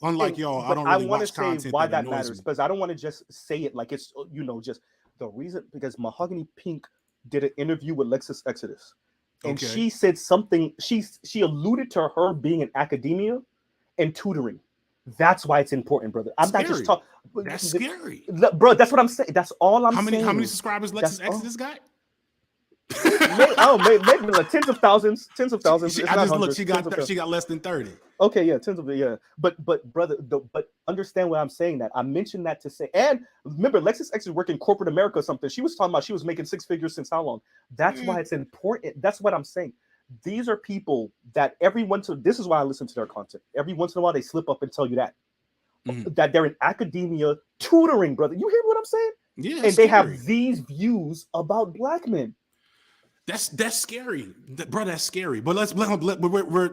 unlike y'all, I don't really watch content. Why that matters, because I don't want to just say it like it's, just the reason, because Mahogany Pink did an interview with Lexus Exodus. And she said something, she alluded to her being in academia and tutoring. That's why it's important, brother. I'm not just talking. That's scary. Bro, that's what I'm saying. That's all I'm saying. How many subscribers Lexus Exodus got? Maybe like tens of thousands. I just looked. She got less than 30. Okay, yeah, But brother, but understand what I'm saying. That I mentioned that to say, and remember, Lexus X is working corporate America or something. She was talking about she was making 6 figures since how long? That's why it's important. That's what I'm saying. These are people that this is why I listen to their content. Every once in a while, they slip up and tell you that they're in academia tutoring, brother. You hear what I'm saying? Yeah, and they have these views about black men. That's scary, bro. That's scary. But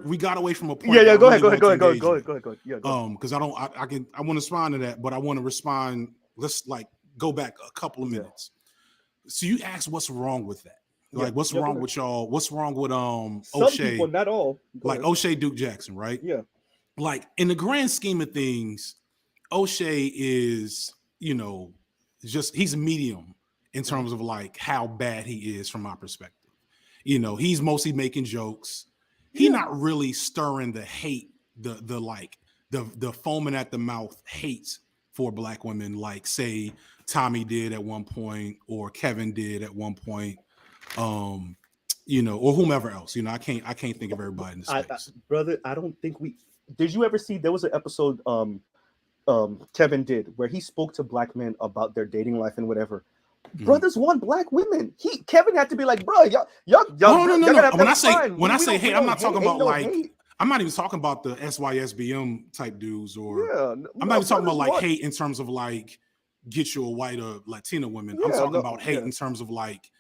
we got away from a point. Yeah. Go ahead. Yeah. Because I want to respond to that, but I want to respond. Let's go back a couple of minutes. So you asked, what's wrong with that? Like, what's wrong with y'all? What's wrong with some O'Shea? People, not all. Like O'Shea Duke Jackson, right? Yeah. Like in the grand scheme of things, O'Shea is, just he's medium in terms of like how bad he is from my perspective. He's mostly making jokes. He's not really stirring the hate, the foaming at the mouth hate for black women, like say Tommy did at one point, or Kevin did at one point, or whomever else. I can't think of everybody in the space. Brother, I don't think did you ever see there was an episode Kevin did where he spoke to black men about their dating life and whatever. Brothers want black women. Kevin had to be like, bro, y'all. No. When I say hate, I'm not talking about hate. I'm not even talking about the SYSBM type dudes, or I'm not even talking about like hate in terms of like get you a white or Latina woman. I'm talking about hate in terms of like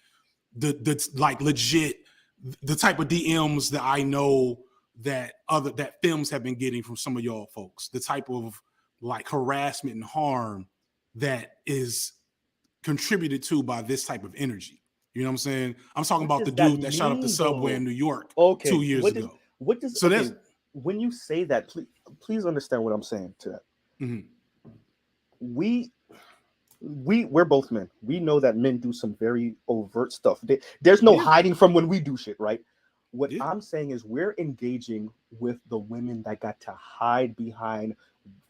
the like legit the type of DMs that I know that films have been getting from some of y'all folks. The type of like harassment and harm that is contributed to by this type of energy. You know what I'm saying? I'm talking about the dude that shot up the subway in New York 2 years ago. What does when you say that, please understand what I'm saying to that. Mhm. We're both men. We know that men do some very overt stuff. There's no Yeah. hiding from when we do shit, right? What Yeah. I'm saying is we're engaging with the women that got to hide behind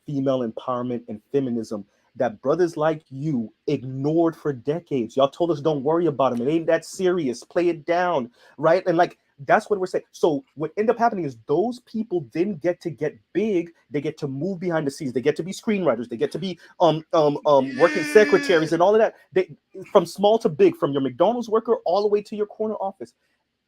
female empowerment and feminism that brothers like you ignored for decades. Y'all told us don't worry about them. It ain't that serious. Play it down, right? And like that's what we're saying. So what ended up happening is those people didn't get big. They get to move behind the scenes. They get to be screenwriters. They get to be working secretaries and all of that. They from small to big, from your McDonald's worker all the way to your corner office.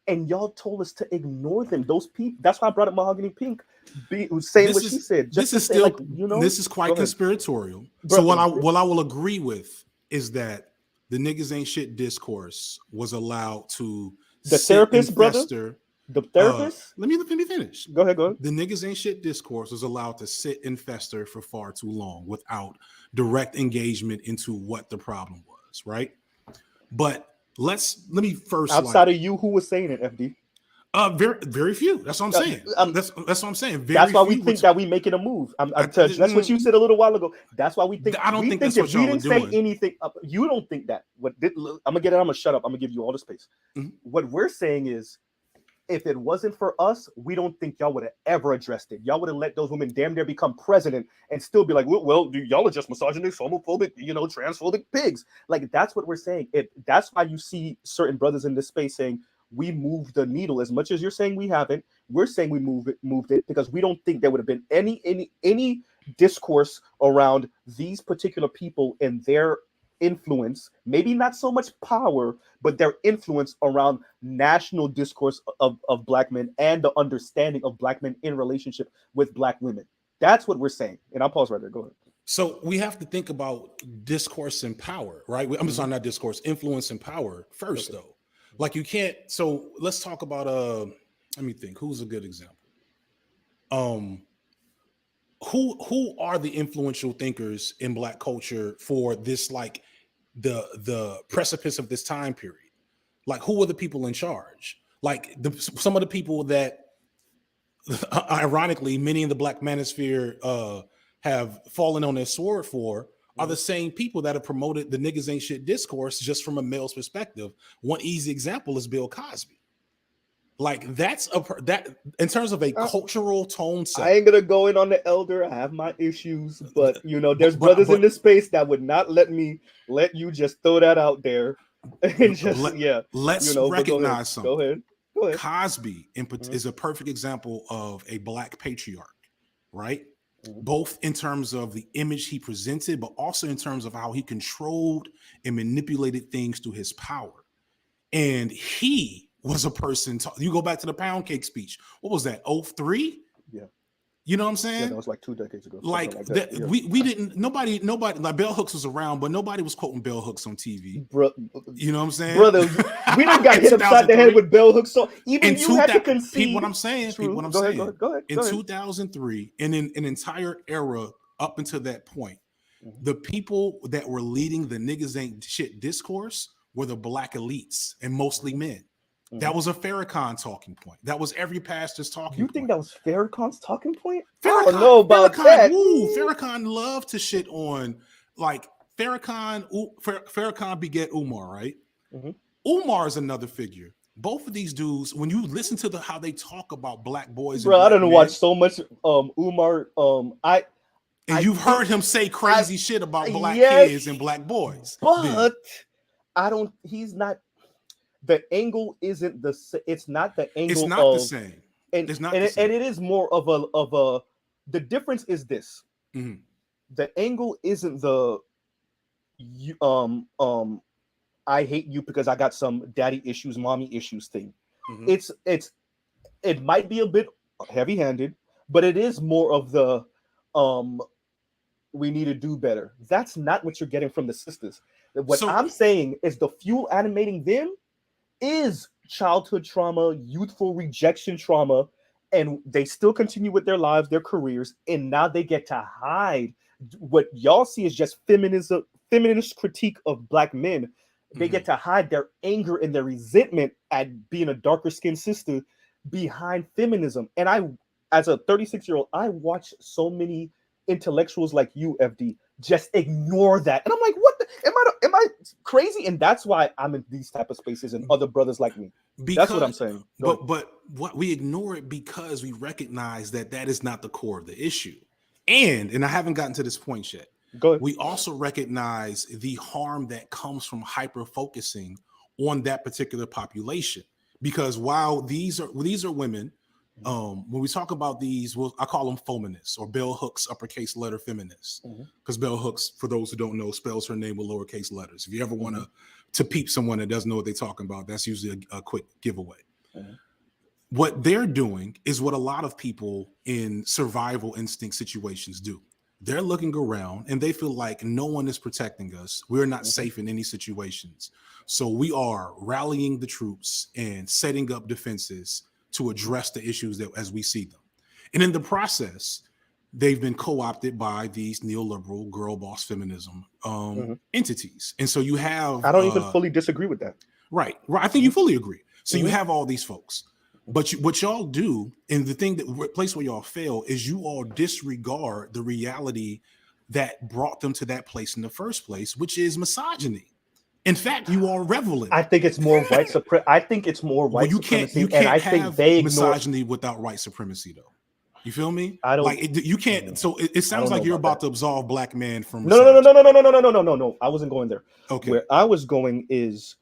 And y'all told us to ignore them. Those people. That's why I brought up Mahogany Pink, saying what she said. Just this is say, still, like, you know, this is quite conspiratorial. Bro, So what I will agree with is that the niggas ain't shit discourse was allowed to the therapist, brother. The therapist. Let me finish. Go ahead. The niggas ain't shit discourse was allowed to sit and fester for far too long without direct engagement into what the problem was, right? But let me first, outside of you, who was saying it, FD? Very few. That's what I'm saying. That's what I'm saying. That's why we think that we making a move. To address what you said a little while ago. That's why we think. I don't think that's if what we y'all didn't are say doing. anything. You don't think that. I'm gonna shut up. I'm gonna give you all the space. Mm-hmm. What we're saying is, if it wasn't for us, we don't think y'all would have ever addressed it. Y'all would have let those women damn near become president and still be like, well, y'all are just misogynist, homophobic, transphobic pigs. Like, that's what we're saying. That's why you see certain brothers in this space saying, we moved the needle. As much as you're saying we haven't, we're saying we moved it because we don't think there would have been any discourse around these particular people and their influence, maybe not so much power, but their influence around national discourse of Black men and the understanding of Black men in relationship with Black women. That's what we're saying. And I'll pause right there. Go ahead. So we have to think about discourse and power, right? I'm sorry, not discourse, influence and power first, though. Like, you can't. So let's talk about let me think. Who's a good example? Who are the influential thinkers in Black culture for this, like the precipice of this time period? Like, who are the people in charge? Like some of the people that, ironically, many in the Black Manosphere have fallen on their sword for are the same people that have promoted the niggas ain't shit discourse just from a male's perspective. One easy example is Bill Cosby. Like, that in terms of a cultural tone set. I ain't gonna go in on the elder. I have my issues, but there's brothers in this space that would not let you just throw that out there and just let's recognize something. Go ahead. Cosby is a perfect example of a Black patriarch, right? Both in terms of the image he presented, but also in terms of how he controlled and manipulated things through his power. And he was a person. You go back to the pound cake speech. What was that? 03? Yeah. You know what I'm saying? Yeah, that was like 2 decades ago. Like that, yeah. we didn't. Nobody. Like, Bell Hooks was around, but nobody was quoting Bell Hooks on TV. You know what I'm saying, brother? We didn't got hit upside the head with Bell Hooks. So even you had to concede. What I'm saying. What I'm saying. Go ahead. In 2003, and in an entire era up until that point, the people that were leading the niggas ain't shit discourse were the Black elites, and mostly men. That was a Farrakhan talking point. That was every pastor's talking point. You think that was Farrakhan's talking point? Farrakhan, I don't know about that. Farrakhan loved to shit on, like, Farrakhan beget Umar, right? Umar is another figure. Both of these dudes, when you listen to how they talk about Black boys, bro, I don't watch so much Umar. You've heard him say crazy shit about Black kids and Black boys, but I don't. He's not. The angle isn't the. It's not the angle. It's not the same. And it's not. And it is more of a. The difference is this. The angle isn't the. I hate you because I got some daddy issues, mommy issues thing. It might be a bit heavy-handed, but it is more of the. We need to do better. That's not what you're getting from the sisters. What I'm saying is the fuel animating them is childhood trauma, youthful rejection trauma, and they still continue with their lives, their careers, and now they get to hide. What y'all see is just feminist critique of Black men. They get to hide their anger and their resentment at being a darker skinned sister behind feminism. And as a 36-year-old, I watch so many intellectuals like you, FD, just ignore that, and I'm like, what? Am I crazy? And that's why I'm in these type of spaces and other brothers like me. That's what I'm saying. But what we ignore it because we recognize that is not the core of the issue, and I haven't gotten to this point yet. Go ahead. We also recognize the harm that comes from hyper focusing on that particular population, because while these are women, when we talk about these, I call them feminists, or bell hooks uppercase letter feminists, because bell hooks, for those who don't know, spells her name with lowercase letters. If you ever want to peep someone that doesn't know what they're talking about, that's usually a quick giveaway. What they're doing is what a lot of people in survival instinct situations do. They're looking around and they feel like no one is protecting us. We're not safe in any situations. So we are rallying the troops and setting up defenses to address the issues that as we see them. And in the process, they've been co-opted by these neoliberal girl boss feminism entities. And so you have... I don't even fully disagree with that. Right. I think you fully agree. So you have all these folks. But what y'all do, and the place where y'all fail, is you all disregard the reality that brought them to that place in the first place, which is misogyny. In fact, you are revel in. I think it's more white supremacy. I think it's more white supremacy. You can't and I have think they misogyny without white supremacy, though. You feel me? I don't. You can't. So it sounds like you're about to absolve black men from. No. I wasn't going there. Okay. Where I was going is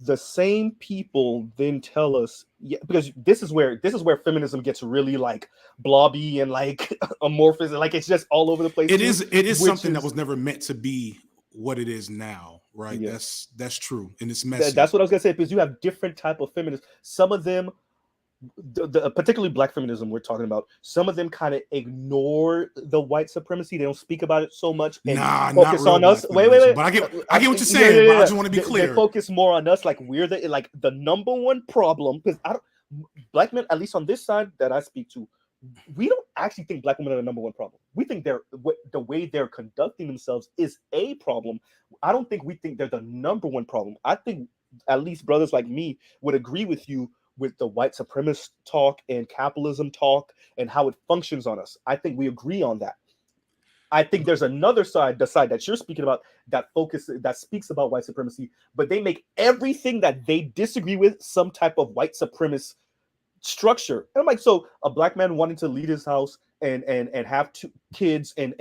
the same people then tell us, because this is where feminism gets really like blobby and like amorphous, and like it's just all over the place. It is something that was never meant to be what it is now, right? Yeah. That's true, and it's messy. That's what I was gonna say, because you have different type of feminists. Some of them, particularly black feminism we're talking about, some of them kind of ignore the white supremacy. They don't speak about it so much and focus on us. Wait. But I get what you're saying, but I just want to be clear. They focus more on us, like we're the number one problem, because black men, at least on this side that I speak to, we don't actually think black women are the number one problem. We think the way they're conducting themselves is a problem. I don't think we think they're the number one problem. I think at least brothers like me would agree with you with the white supremacist talk and capitalism talk and how it functions on us. I think we agree on that. I think there's another side, the side that you're speaking about, that speaks about white supremacy, but they make everything that they disagree with some type of white supremacist structure. And I'm like, so a black man wanting to lead his house and have 2 kids and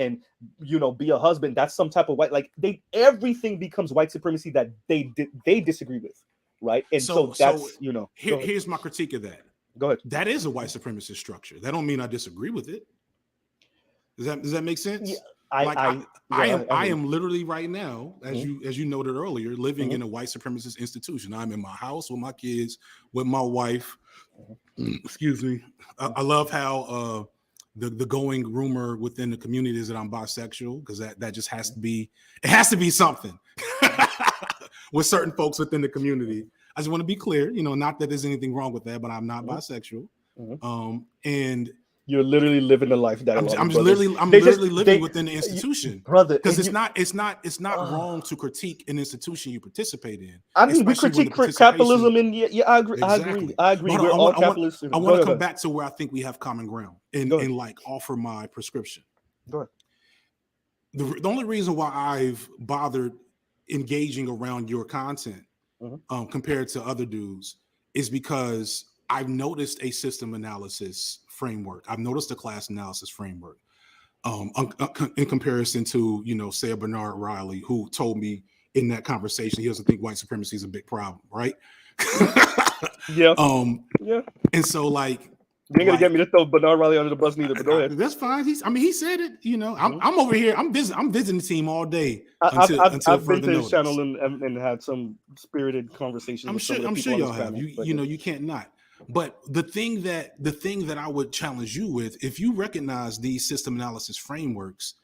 be a husband, that's some type of white, like everything becomes white supremacy that they disagree with. Right. And so that's, here's my critique of that. Go ahead. That is a white supremacist structure. That don't mean I disagree with it. Does that make sense? Yeah, I am literally right now, as you noted earlier, living in a white supremacist institution. I'm in my house with my kids, with my wife. Excuse me. I love how the going rumor within the community is that I'm bisexual, because that just has to be, it has to be something. With certain folks within the community. I just want to be clear, not that there's anything wrong with that, but I'm not bisexual. And you're literally living the life that I'm literally living within the institution, brother. Because it's not wrong to critique an institution you participate in. I mean, we critique capitalism, and I agree. Exactly. I agree. We're all capitalists. I want to come back to where I think we have common ground and like offer my prescription. Go ahead. The only reason why I've bothered engaging around your content compared to other dudes is because I've noticed a system analysis framework. I've noticed a class analysis framework in comparison to, say a Bernard Riley, who told me in that conversation he doesn't think white supremacy is a big problem, right? Yeah. And so like, you ain't gonna get me to throw Bernard Riley under the bus neither, but go ahead. That's fine. He said it. I'm over here. I'm visiting the team all day. I've been to his channel and had some spirited conversations. I'm sure y'all have. You can't not. But the thing that I would challenge you with, if you recognize these system analysis frameworks,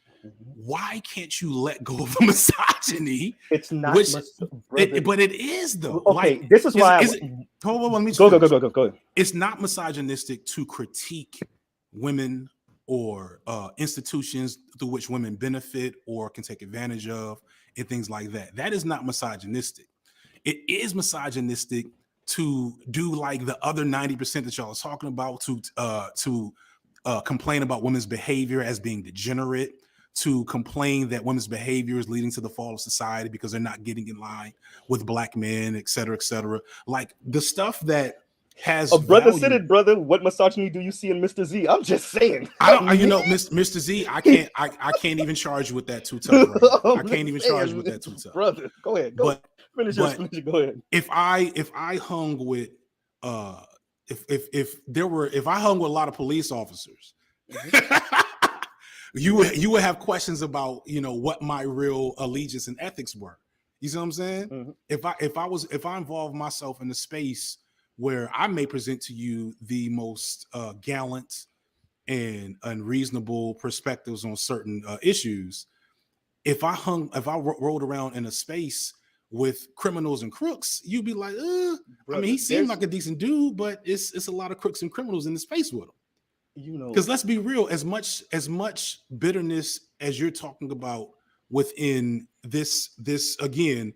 why can't you let go of the misogyny? It's not, but it is though. Okay, this is why. Hold on, let me go ahead. It's not misogynistic to critique women or institutions through which women benefit or can take advantage of and things like that. That is not misogynistic. It is misogynistic to do like the other 90% that y'all are talking about, to complain about women's behavior as being degenerate, to complain that women's behavior is leading to the fall of society because they're not getting in line with black men, et cetera, et cetera. Like the stuff that has a brother value. said it, brother. What misogyny do you see in Mr. Z? I'm just saying. I don't, you know, Mr. Z, I can't even charge you with that too tough right now. I can't even charge you with that too tough. Brother, go ahead. Finish. Go ahead. If I hung with if I hung with a lot of police officers, you would have questions about, you know, what my real allegiance and ethics were. You see what I'm saying? Mm-hmm. If I involve myself in a space where I may present to you the most gallant and unreasonable perspectives on certain issues, if I rolled around in a space with criminals and crooks, you'd be like, Brother, I mean, he seemed like a decent dude, but it's a lot of crooks and criminals in the space with him. You know, because let's be real, as much bitterness as you're talking about within this again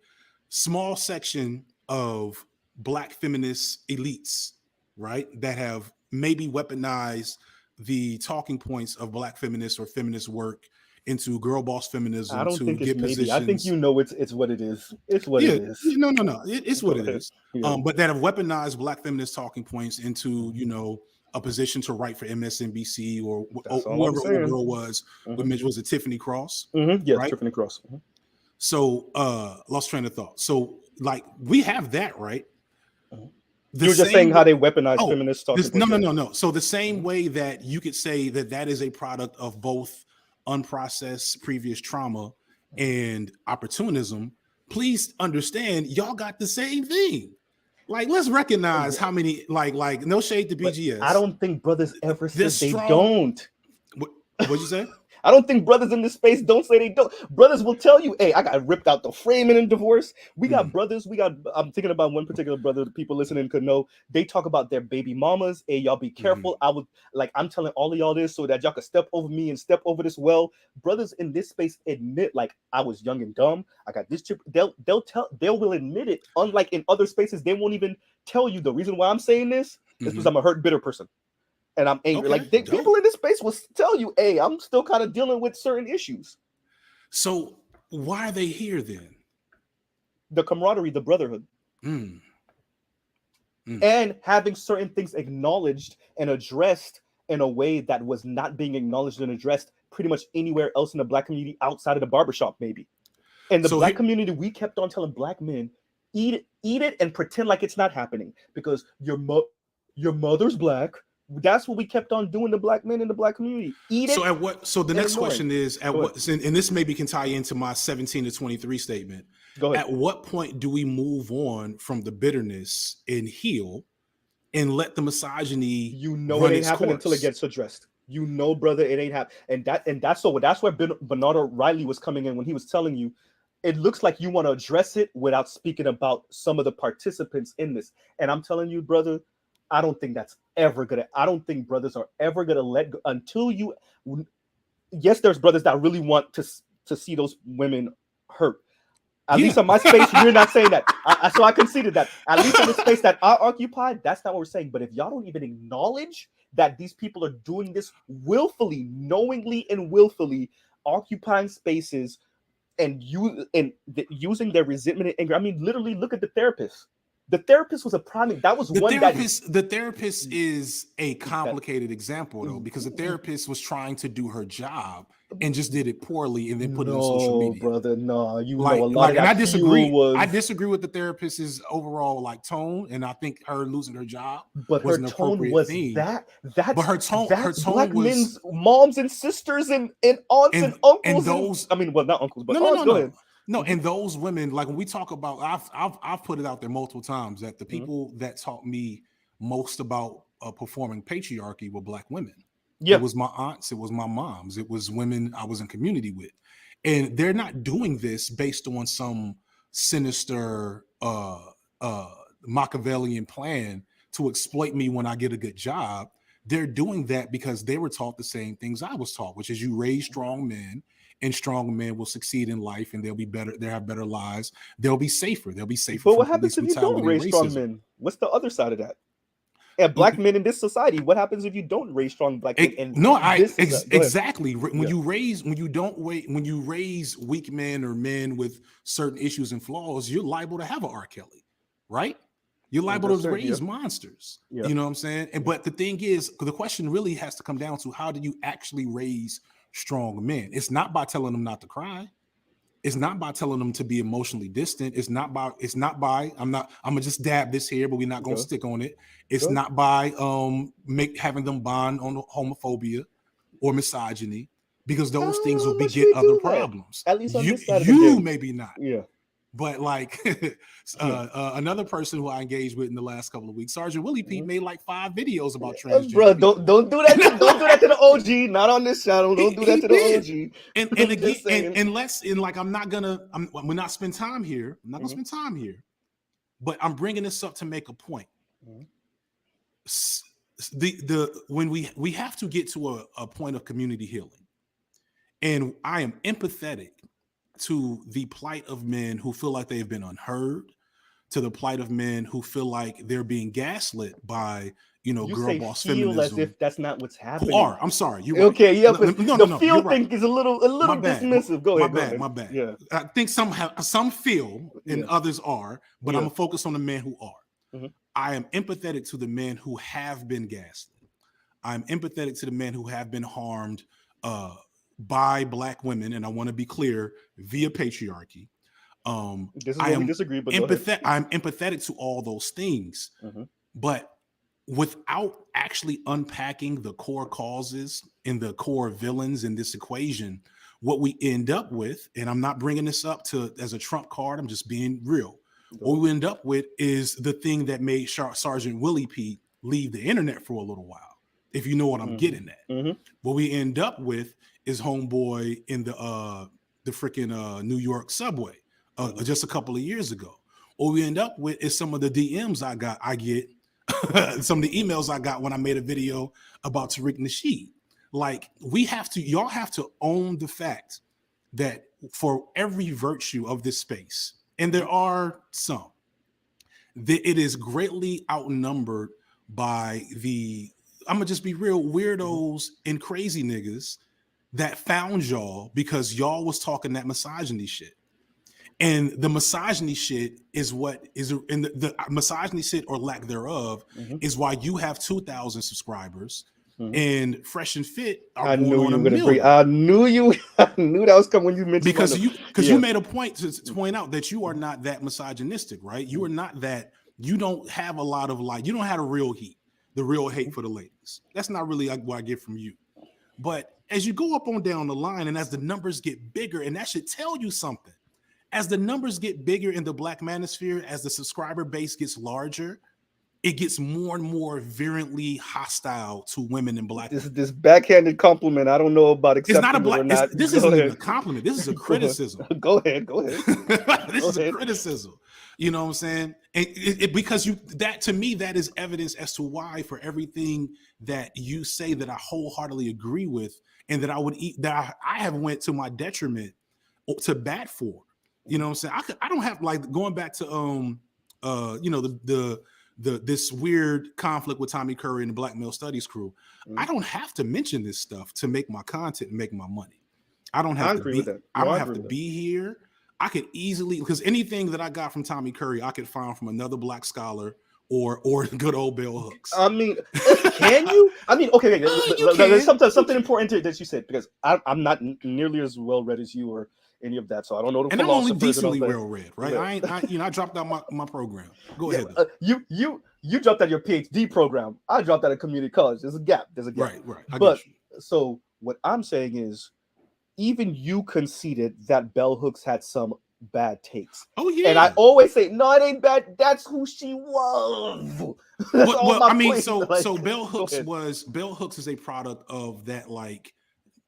small section of Black feminist elites, right, that have maybe weaponized the talking points of Black feminists or feminist work into girl boss feminism. I don't think it's maybe. I think, you know, it's what it is. It's what it is. No. It's what it is. Yeah. But that have weaponized Black feminist talking points into, you know, a position to write for MSNBC or whoever the girl was. Mm-hmm. Was it Tiffany Cross? Mm-hmm. Yes, right? Tiffany Cross. Mm-hmm. So lost train of thought. So like we have that, right? You're just saying how they weaponize feminist talking points. No. So the same way that you could say that is a product of both unprocessed previous trauma and opportunism, please understand y'all got the same thing. Like, let's recognize how many, like no shade to BGS. But I don't think brothers ever say they don't. What'd you say? I don't think brothers in this space don't say they don't. Brothers will tell you, hey, I got ripped out the frame in a divorce. We got brothers. I'm thinking about one particular brother, the people listening could know. They talk about their baby mamas. Hey, y'all be careful. I'm telling all of y'all this so that y'all can step over me and step over this well. Brothers in this space admit, like, I was young and dumb. I got this chip. They will admit it. Unlike in other spaces, they won't even tell you the reason why I'm saying this is because I'm a hurt, bitter person. And I'm angry. Okay, people in this space will tell you, hey, I'm still kind of dealing with certain issues. So why are they here then? The camaraderie, the brotherhood. And having certain things acknowledged and addressed in a way that was not being acknowledged and addressed pretty much anywhere else in the Black community outside of the barbershop, maybe. In the Black community, we kept on telling Black men, eat it and pretend like it's not happening because your mother's Black. That's what we kept on doing to Black men in the Black community. Eat it. So the next question is, and this maybe can tie into my 17 to 23 statement. Go ahead. At what point do we move on from the bitterness and heal and let the misogyny? You know it ain't happening until it gets addressed. You know, brother, it ain't happening. And that's where Bernard Riley was coming in when he was telling you, it looks like you want to address it without speaking about some of the participants in this. And I'm telling you, brother, I don't think that's ever gonna. I don't think brothers are ever gonna let go until you. Yes, there's brothers that really want to see those women hurt. At least on my space, you're not saying that. So I conceded that. At least in the space that I occupied, that's not what we're saying. But if y'all don't even acknowledge that these people are doing this willfully, knowingly, and willfully occupying spaces and using their resentment and anger. I mean, literally, look at the therapist. The therapist was a prime. That was the therapist is a complicated example though, because the therapist was trying to do her job and just did it poorly and then put it on social media. Brother, no, you know a lot of that. And I disagree. I disagree with the therapist's overall tone, and I think her losing her job. But her tone was thing. That's her tone Black was men's moms and sisters and aunts and uncles. And those, not uncles, but aunts. Go ahead. No, and those women, like when we talk about, I've put it out there multiple times that the people that taught me most about performing patriarchy were Black women. Yeah, it was my aunts, it was my moms, it was women I was in community with, and they're not doing this based on some sinister Machiavellian plan to exploit me when I get a good job. They're doing that because they were taught the same things I was taught, which is you raise strong men. And strong men will succeed in life, and they'll be better. They'll have better lives. They'll be safer. They'll be safer. But what happens if you don't raise strong men? What's the other side of that? And black men in this society, what happens if you don't raise strong black men? And no, exactly. When you raise weak men or men with certain issues and flaws, you're liable to have an R. Kelly, right? You're liable to raise monsters. Yeah. You know what I'm saying? And but the thing is, the question really has to come down to, how do you actually raise strong men? It's not by telling them not to cry. It's not by telling them to be emotionally distant. I'm gonna just dab this here, but we're not gonna stick on it. It's not by having them bond on homophobia or misogyny, because those things will beget other problems. At least on you, this side you of the maybe not. Yeah. But like another person who I engaged with in the last couple of weeks, Sergeant Willie Pete, made like 5 videos about transgender. Bro, don't do that. Don't do that to the OG. Not on this channel. Don't do that to the OG. And again, we're not spend time here. I'm not gonna spend time here. But I'm bringing this up to make a point. When we have to get to a point of community healing, and I am empathetic to the plight of men who feel like they've been unheard, to the plight of men who feel like they're being gaslit by, girl boss feminism. As if that's not what's happening. I'm sorry. You're okay. Right. Yeah. No. The feel thing is a little dismissive. Go ahead. My bad. Yeah. I think some feel and others are, but I'm gonna focus on the men who are. I am empathetic to the men who have been gaslit. I'm empathetic to the men who have been harmed by Black women, and I want to be clear, via patriarchy. This is where we disagree, but I'm empathetic to all those things, but without actually unpacking the core causes and the core villains in this equation, what we end up with, and I'm not bringing this up as a trump card, I'm just being real. What we end up with is the thing that made Sergeant Willie Pete leave the internet for a little while, if you know what I'm getting at. What we end up with is homeboy in the freaking New York subway just a couple of years ago. What we end up with is some of the DMs I get, some of the emails I got when I made a video about Tariq Nasheed. Like, y'all have to own the fact that for every virtue of this space, and there are some, that it is greatly outnumbered by I'm gonna just be real, weirdos and crazy niggas that found y'all because y'all was talking that misogyny shit. And the misogyny shit is what is in the misogyny shit, or lack thereof, is why you have 2,000 subscribers and Fresh and Fit are going on 1 million. I knew that was coming when you mentioned, because you made a point to point out that you are not that misogynistic, right? You are not that. You don't have a lot of you don't have a real heat, the real hate for the ladies. That's not really what I get from you. But as you go up on down the line, and as the numbers get bigger, and that should tell you something. As the numbers get bigger in the Black Manosphere, as the subscriber base gets larger, it gets more and more virulently hostile to women and Black women. This backhanded compliment, I don't know about accepting. It's not this isn't even a compliment. This is a criticism. Go ahead. This is a criticism. You know what I'm saying? And because that to me, that is evidence as to why, for everything that you say that I wholeheartedly agree with, and that I have went to my detriment to bat for. You know what I'm saying? I don't have, like, going back to this weird conflict with Tommy Curry and the Black Male Studies crew. I don't have to mention this stuff to make my content and make my money. I don't have to be here. I could easily, because anything that I got from Tommy Curry, I could find from another Black scholar or good old bell hooks. I mean, can you? I mean, okay, there's something important that you said, because I'm not nearly as well read as you or any of that, so I don't know the and I'm only decently well read, right? Yeah. I dropped out my program. Go ahead. You dropped out your PhD program. I dropped out of community college. There's a gap. Right. But so what I'm saying is, even you conceded that bell hooks had some bad takes. Oh yeah. And I always say, no, it ain't bad. That's who she was. Well, I mean, so bell hooks is a product of that, like,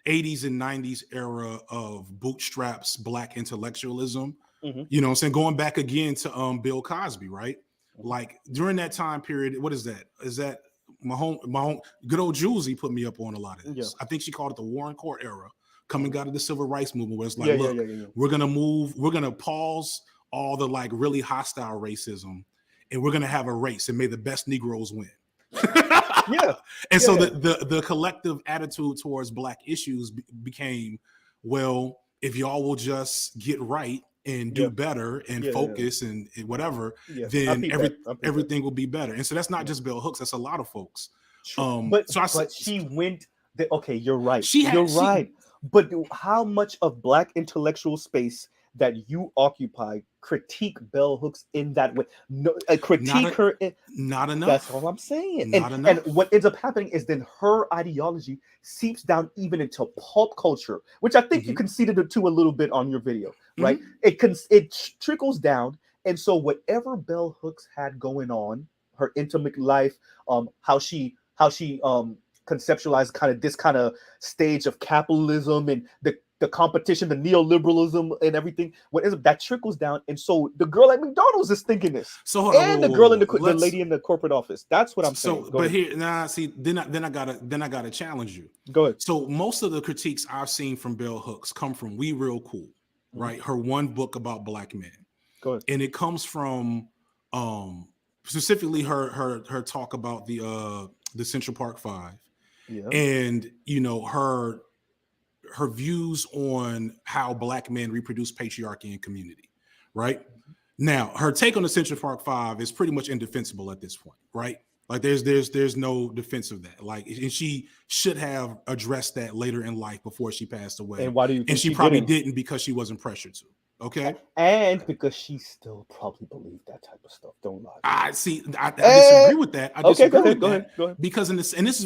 80s and 90s era of bootstraps Black intellectualism. You know what I'm saying? Going back again to Bill Cosby, right? Like, during that time period, what is that? Is that my home good old Julesy put me up on a lot of this. I think she called it the Warren Court era, coming out of the civil rights movement, where it's like, we're gonna pause all the, like, really hostile racism, and we're gonna have a race, and may the best Negroes win. Yeah. And so Yeah. the collective attitude towards Black issues became, well, if y'all will just get right and do Yeah. better and Yeah. focus and whatever, Yeah. I then peep that. I peep that. everything will be better. And so that's not Yeah. just Bell Hooks, that's a lot of folks. But she went. Okay, you're right. You're right. But how much of Black intellectual space that you occupy critique Bell Hooks in that way? No, critique her. Not enough. That's all I'm saying. Not enough. And what ends up happening is then her ideology seeps down even into pulp culture, which I think you conceded to a little bit on your video, right? It trickles down, and so whatever Bell Hooks had going on, her intimate life, how she conceptualized kind of this kind of stage of capitalism and the competition, the neoliberalism and everything, that trickles down. And so the girl at McDonald's is thinking this. So the girl in the lady in the corporate office. That's what I'm saying. But here, see, then I gotta challenge you. Go ahead. So most of the critiques I've seen from Bell Hooks come from We Real Cool, right? Her one book about Black men. Go ahead. And it comes from specifically her talk about the Central Park Five. Yeah. And her views on how Black men reproduce patriarchy in community, right? Now, her take on the Central Park Five is pretty much indefensible at this point, right? Like there's no defense of that. Like, and she should have addressed that later in life before she passed away. And why do you think and she probably didn't because she wasn't pressured to. Okay. And because she still probably believed that type of stuff. Don't lie. I disagree with that. I disagree with that. Go ahead. Because this is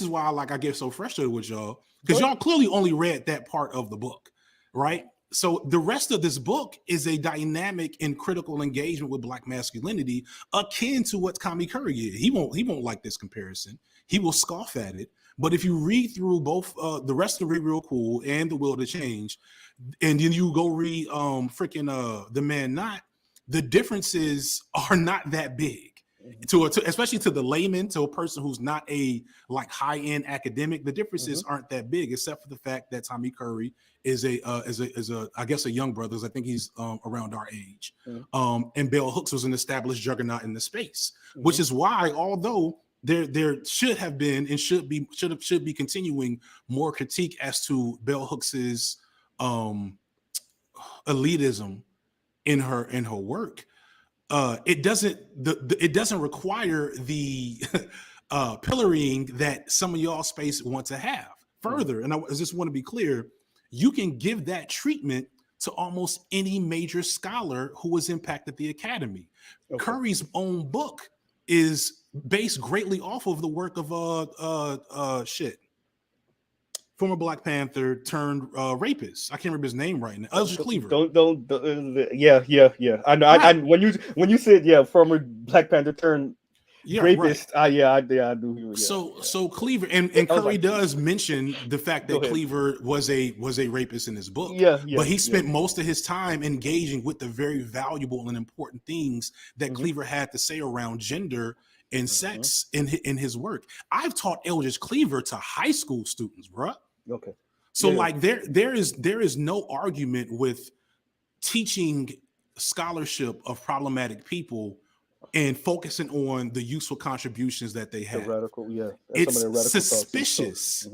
why like I get so frustrated with y'all, because y'all clearly only read that part of the book, right? So the rest of this book is a dynamic and critical engagement with Black masculinity, akin to what Kami Curry is. He won't like this comparison. He will scoff at it. But if you read through both the rest of Read Real Cool and The Will to Change, and then you go read The Man Not, the differences are not that big. To especially to the layman, to a person who's not a like high-end academic, the differences aren't that big, except for the fact that Tommy Curry is a I guess a young brother. I think he's around our age. And Bell Hooks was an established juggernaut in the space, which is why, although there should have been and should be continuing more critique as to Bell Hooks's elitism in her work. It doesn't require the pillorying that some of y'all space want to have. Further, and I just want to be clear, you can give that treatment to almost any major scholar who has impacted the academy. Curry's own book is based greatly off of the work of former Black Panther turned rapist. I can't remember his name right now. Eldridge Cleaver. Yeah. I know. Right. When you said former Black Panther turned rapist. Right. I do. So Cleaver and Curry does mention the fact that Cleaver was a rapist in his book. But he spent most of his time engaging with the very valuable and important things that Cleaver had to say around gender and sex in his work. I've taught Eldridge Cleaver to high school students, bro. Okay. So like there is no argument with teaching scholarship of problematic people and focusing on the useful contributions that they have. It's suspicious.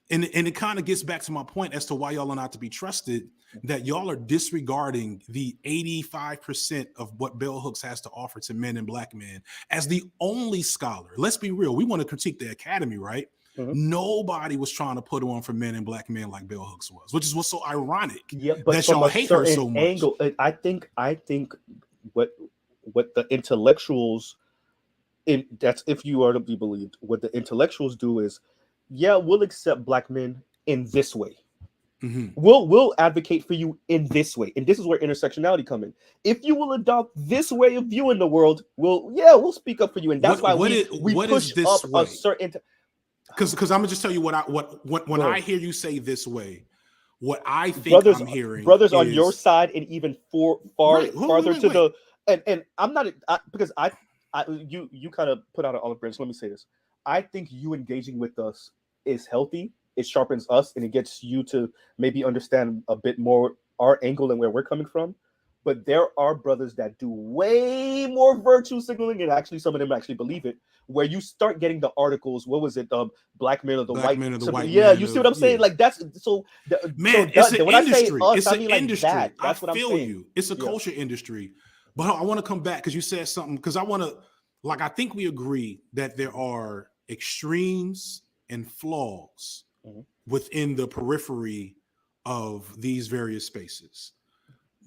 And it kind of gets back to my point as to why y'all are not to be trusted, that y'all are disregarding the 85% of what Bell Hooks has to offer to men and Black men as the only scholar. Let's be real. We want to critique the academy, right? Nobody was trying to put on for men and Black men like Bell Hooks was, which is what's so ironic. But that y'all hate her so much. Angle, I think what the intellectuals, that's if you are to be believed, what the intellectuals do is, we'll accept Black men in this way. We'll advocate for you in this way, and this is where intersectionality come in. If you will adopt this way of viewing the world, we'll speak up for you, and that's why we push up a certain. Because I'm gonna just tell you when I hear you say this way, what I think I'm hearing, brothers on your side, and even farther to the and I'm not because you kind of put out an olive branch. Let me say this: I think you engaging with us is healthy. It sharpens us, and it gets you to maybe understand a bit more our angle and where we're coming from. But there are brothers that do way more virtue signaling, and actually some of them actually believe it. Where you start getting the articles, what was it? Black men or the Black white? men or the white yeah, man you see of- what I'm saying? yeah. Like that's so. Man, so it's an when industry. I say us, It's I an mean like industry. that. That's what I'm feel saying. you. It's a culture industry. But I want to come back because you said something. Because I want to, like, I think we agree that there are extremes and flaws within the periphery of these various spaces.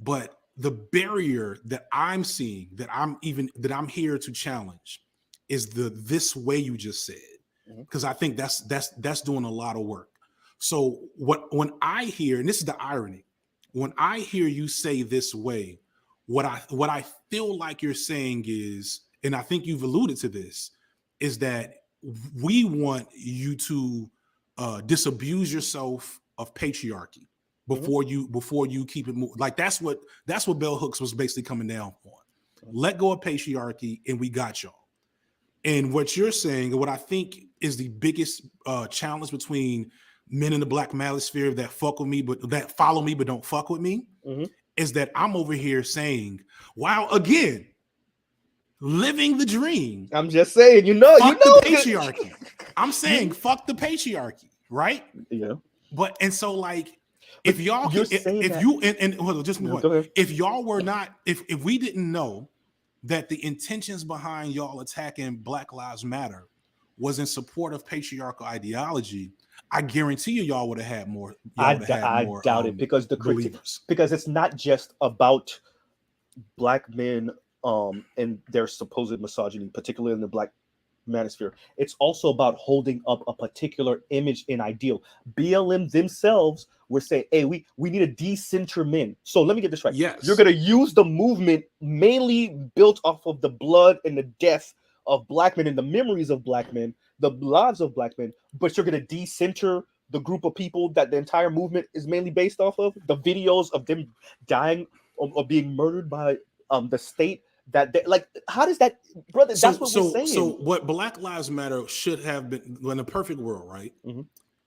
But the barrier that I'm seeing, that I'm here to challenge, is this way you just said, because I think that's doing a lot of work. So when I hear, and this is the irony, when I hear you say this way, what I feel like you're saying is, and I think you've alluded to this, is that we want you to disabuse yourself of patriarchy before you keep it moving. Like that's what Bell Hooks was basically coming down on. Let go of patriarchy and we got y'all. And what you're saying, and what I think is the biggest challenge between men in the Black Manosphere that fuck with me, but that follow me but don't fuck with me, is that I'm over here saying, wow, again, living the dream. I'm just saying, fuck the patriarchy. I'm saying fuck the patriarchy, right? Yeah. But and so like if y'all you're if saying you and hold on, just No, one. go ahead. If y'all were not, if we didn't know that the intentions behind y'all attacking Black Lives Matter was in support of patriarchal ideology, I guarantee y'all would have had more. I doubt it, because the believers. Because it's not just about Black men and their supposed misogyny, particularly in the Black Manosphere. It's also about holding up a particular image and ideal. BLM themselves were saying, hey, we need to decenter men. So let me get this right. Yes. You're going to use the movement mainly built off of the blood and the death of Black men and the memories of Black men, the lives of Black men, but you're going to decenter the group of people that the entire movement is mainly based off of, the videos of them dying or being murdered by the state. That they, like, how does that, brother? That's what we're saying. So what Black Lives Matter should have been, in a perfect world, right?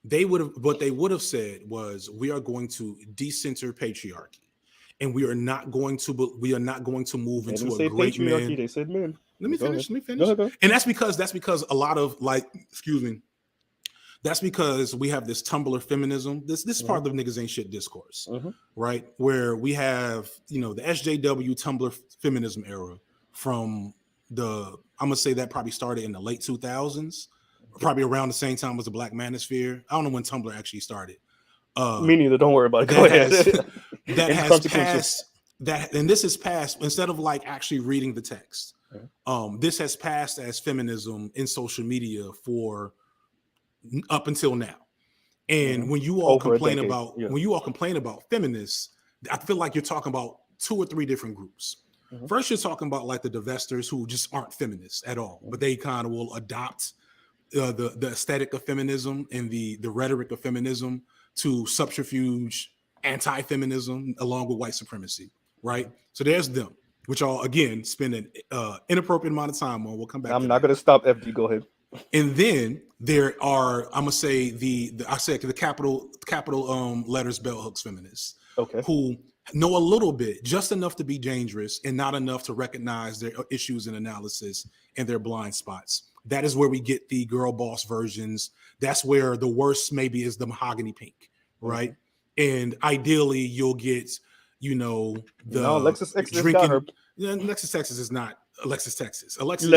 They would have, what they would have said was, we are going to decenter patriarchy, and we are not going to move They into didn't a say great patriarchy, man. they said men. Let me Go finish. ahead. Let me finish. Go ahead. And that's because a lot of that's because we have this Tumblr feminism. This is part of the niggas ain't shit discourse, right? Where we have, the SJW Tumblr feminism era from I'm gonna say that probably started in the late 2000s, probably around the same time as the Black Manosphere. I don't know when Tumblr actually started. Me neither. Don't worry about it. Go ahead. That has passed. And this is passed instead of like actually reading the text. This has passed as feminism in social media for up until now. And when you all complain about feminists, I feel like you're talking about two or three different groups. First, you're talking about like the divesters who just aren't feminists at all, but they kind of will adopt the aesthetic of feminism and the rhetoric of feminism to subterfuge anti-feminism along with white supremacy, right? So there's them, which all again spend an inappropriate amount of time on. We'll come back. I'm not going to stop. FD, go ahead. And then there are, I'm gonna say the capital letters bell hooks feminists, who know a little bit, just enough to be dangerous and not enough to recognize their issues and analysis and their blind spots. That is where we get the girl boss versions. That's where the worst maybe is the mahogany pink, right? And ideally you'll get, Alexis X drinking. Got her. Alexis Texas is not Alexis Texas. Alexis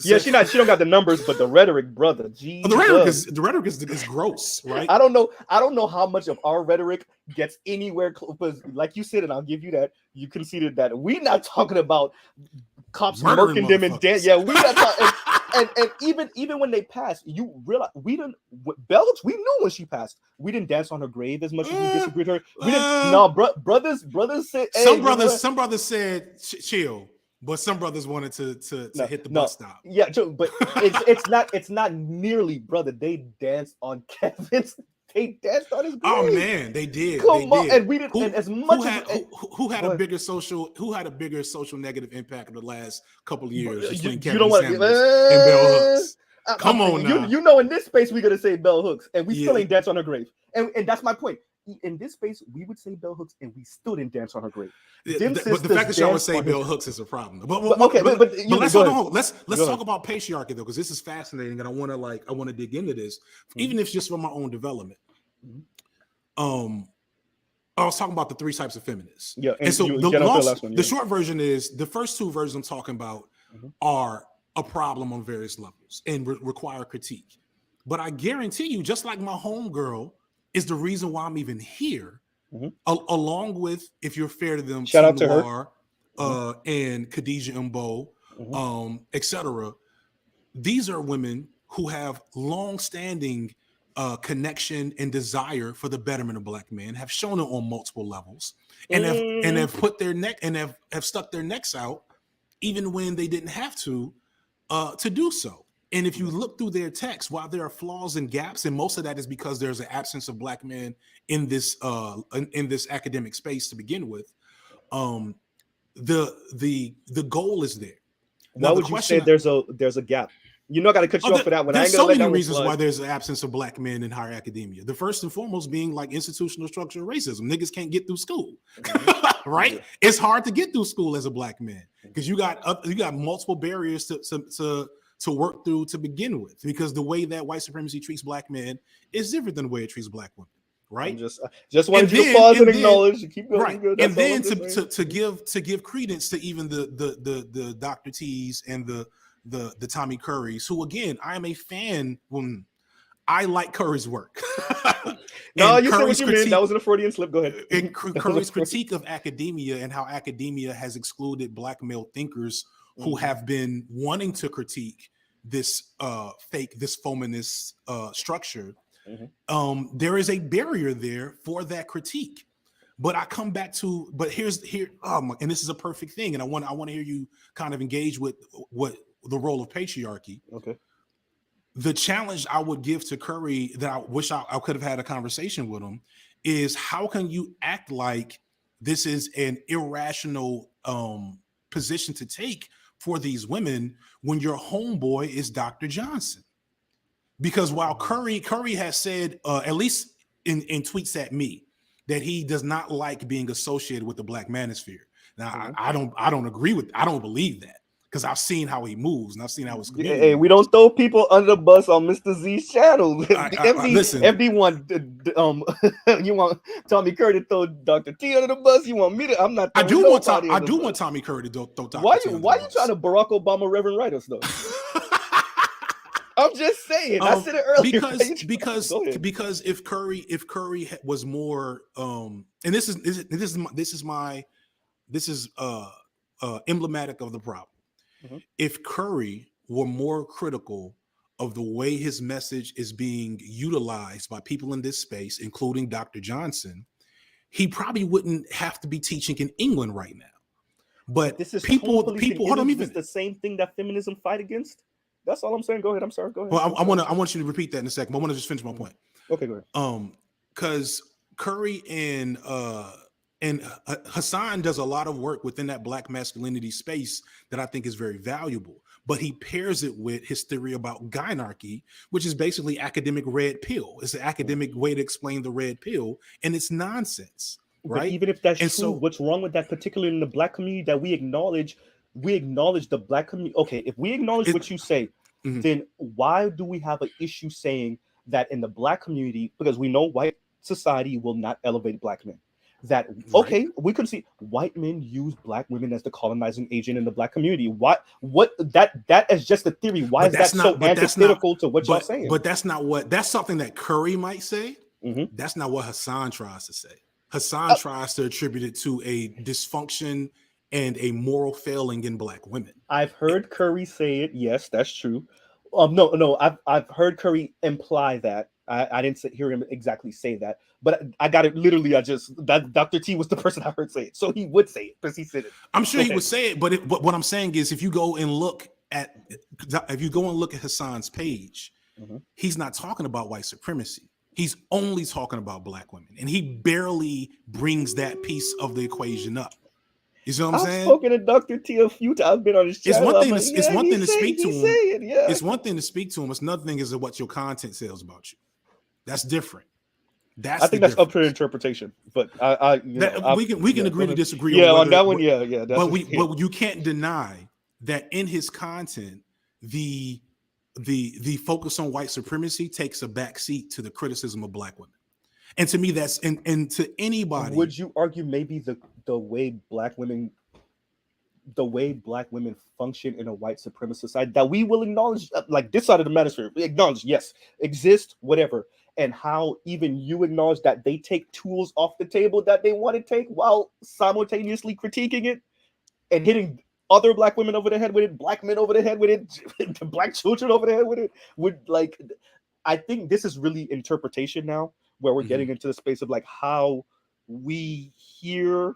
yeah, she don't got the numbers, but the rhetoric, brother. Jesus. The rhetoric is gross, right? I don't know how much of our rhetoric gets anywhere close. Like you said, and I'll give you that. You conceded that we're not talking about cops murking them and dead. Yeah, we're not talking. And even when they passed, you realize we didn't. Bell Hooks, we knew when she passed. We didn't dance on her grave as much as we disagreed with her. We didn't. No, brothers said. Some brothers said chill. But some brothers wanted to hit the bus stop. Yeah, but it's not nearly, brother. They danced on Kevin's. They danced on his grave. Oh man, they did. Come on, and we didn't. And as much who had a bigger social negative impact in the last couple of years between Kevin Samuels and Bell Hooks? Come on now. You know, in this space we're gonna say Bell Hooks, and we still ain't dance on her grave. And that's my point. in this space, we would say bell hooks, and we still didn't dance on her grave. But the fact that y'all would say bell hooks is a problem. But let's talk about patriarchy though, because this is fascinating, and I want to dig into this, even if it's just for my own development. I was talking about the 3 types of feminists. Yeah, and so the short version is the first 2 versions I'm talking about are a problem on various levels and require critique. But I guarantee you, just like my homegirl is the reason why I'm even here, along with, if you're fair to them, shout out to her, and Khadijah Mbo, etc. These are women who have long-standing connection and desire for the betterment of Black men, have shown it on multiple levels, and have put their neck and have stuck their necks out, even when they didn't have to do so. And if you look through their text, while there are flaws and gaps, and most of that is because there's an absence of Black men in this academic space to begin with, the goal is there. Why would you say there's a gap? You know, I got to cut you off for that one. There's so many reasons why there's an absence of Black men in higher academia. The first and foremost being like institutional structural racism. Niggas can't get through school, right? Yeah. It's hard to get through school as a Black man because you got multiple barriers to work through to begin with, because the way that white supremacy treats Black men is different than the way it treats Black women, right? Just wanted you to pause and acknowledge. Keep going. Right. And then to give credence to even the Dr. T's and the Tommy Currys, who again, I am a fan when I like Curry's work. No, you said what you meant. That was a Freudian slip. Go ahead. And Curry's critique of academia and how academia has excluded Black male thinkers who have been wanting to critique this this feminist structure. There is a barrier there for that critique. But I come back to, and this is a perfect thing, and I want to hear you kind of engage with what the role of patriarchy. Okay. The challenge I would give to Curry, that I wish I could have had a conversation with him, is how can you act like this is an irrational position to take for these women when your homeboy is Dr. Johnson? Because while Curry has said, at least in tweets at me, that he does not like being associated with the Black Manosphere. Now, I don't believe that, because I've seen how he moves and I've seen how it's. Hey, we don't throw people under the bus on Mr. Z's channel. Listen, MD you want Tommy Curry to throw Dr. T under the bus? You want me to? I'm not. I do want Tommy Curry to throw Dr. Why you trying to Barack Obama Reverend write us though? I'm just saying. I said it earlier. Because if Curry was more and this is emblematic of the problem. If Curry were more critical of the way his message is being utilized by people in this space, including Dr. Johnson, he probably wouldn't have to be teaching in England right now. But this is people. Hold on, even the same thing that feminism fight against. That's all I'm saying. Go ahead. I'm sorry. Go ahead. Well, I want you to repeat that in a second. But I want to just finish my point. Okay, go ahead. Because Curry and Hassan does a lot of work within that Black masculinity space that I think is very valuable. But he pairs it with his theory about gynarchy, which is basically academic red pill. It's an academic way to explain the red pill, and it's nonsense, right? But even if that's true, so what's wrong with that, particularly in the Black community that we acknowledge? We acknowledge the Black community. Okay, if we acknowledge what you say, then why do we have an issue saying that in the Black community? Because we know white society will not elevate Black men. That okay, we could see white men use Black women as the colonizing agent in the Black community. What that is just a theory. Why is that so antithetical to what you're saying? But that's something that Curry might say. That's not what Hassan tries to say. Hassan tries to attribute it to a dysfunction and a moral failing in Black women. I've heard Curry say it. Yes, that's true. No, I've heard Curry imply that. I didn't hear him exactly say that, but I got it literally. That Dr. T was the person I heard say it, so he would say it because he said it. I'm sure he would say it, but what I'm saying is, if you go and look at Hassan's page, he's not talking about white supremacy. He's only talking about Black women, and he barely brings that piece of the equation up. You see what I'm saying? I've spoken to Dr. T a few times. I've been on his channel. It's one thing to speak to him. It's one thing to speak to him. It's another thing is what your content says about you. That's different. That's I think the that's up to difference. interpretation. But we can agree to disagree. Yeah, on on that one, yeah. That's but you can't deny that in his content, the focus on white supremacy takes a backseat to the criticism of Black women. And to me, that's and to anybody. Would you argue maybe the way Black women function in a white supremacist society that we will acknowledge, like this side of the manosphere, we acknowledge, yes, exist, whatever, and how even you acknowledge that they take tools off the table that they want to take while simultaneously critiquing it and hitting other Black women over the head with it, Black men over the head with it, Black children over the head with it? I think this is really interpretation now, where we're getting into the space of like how we hear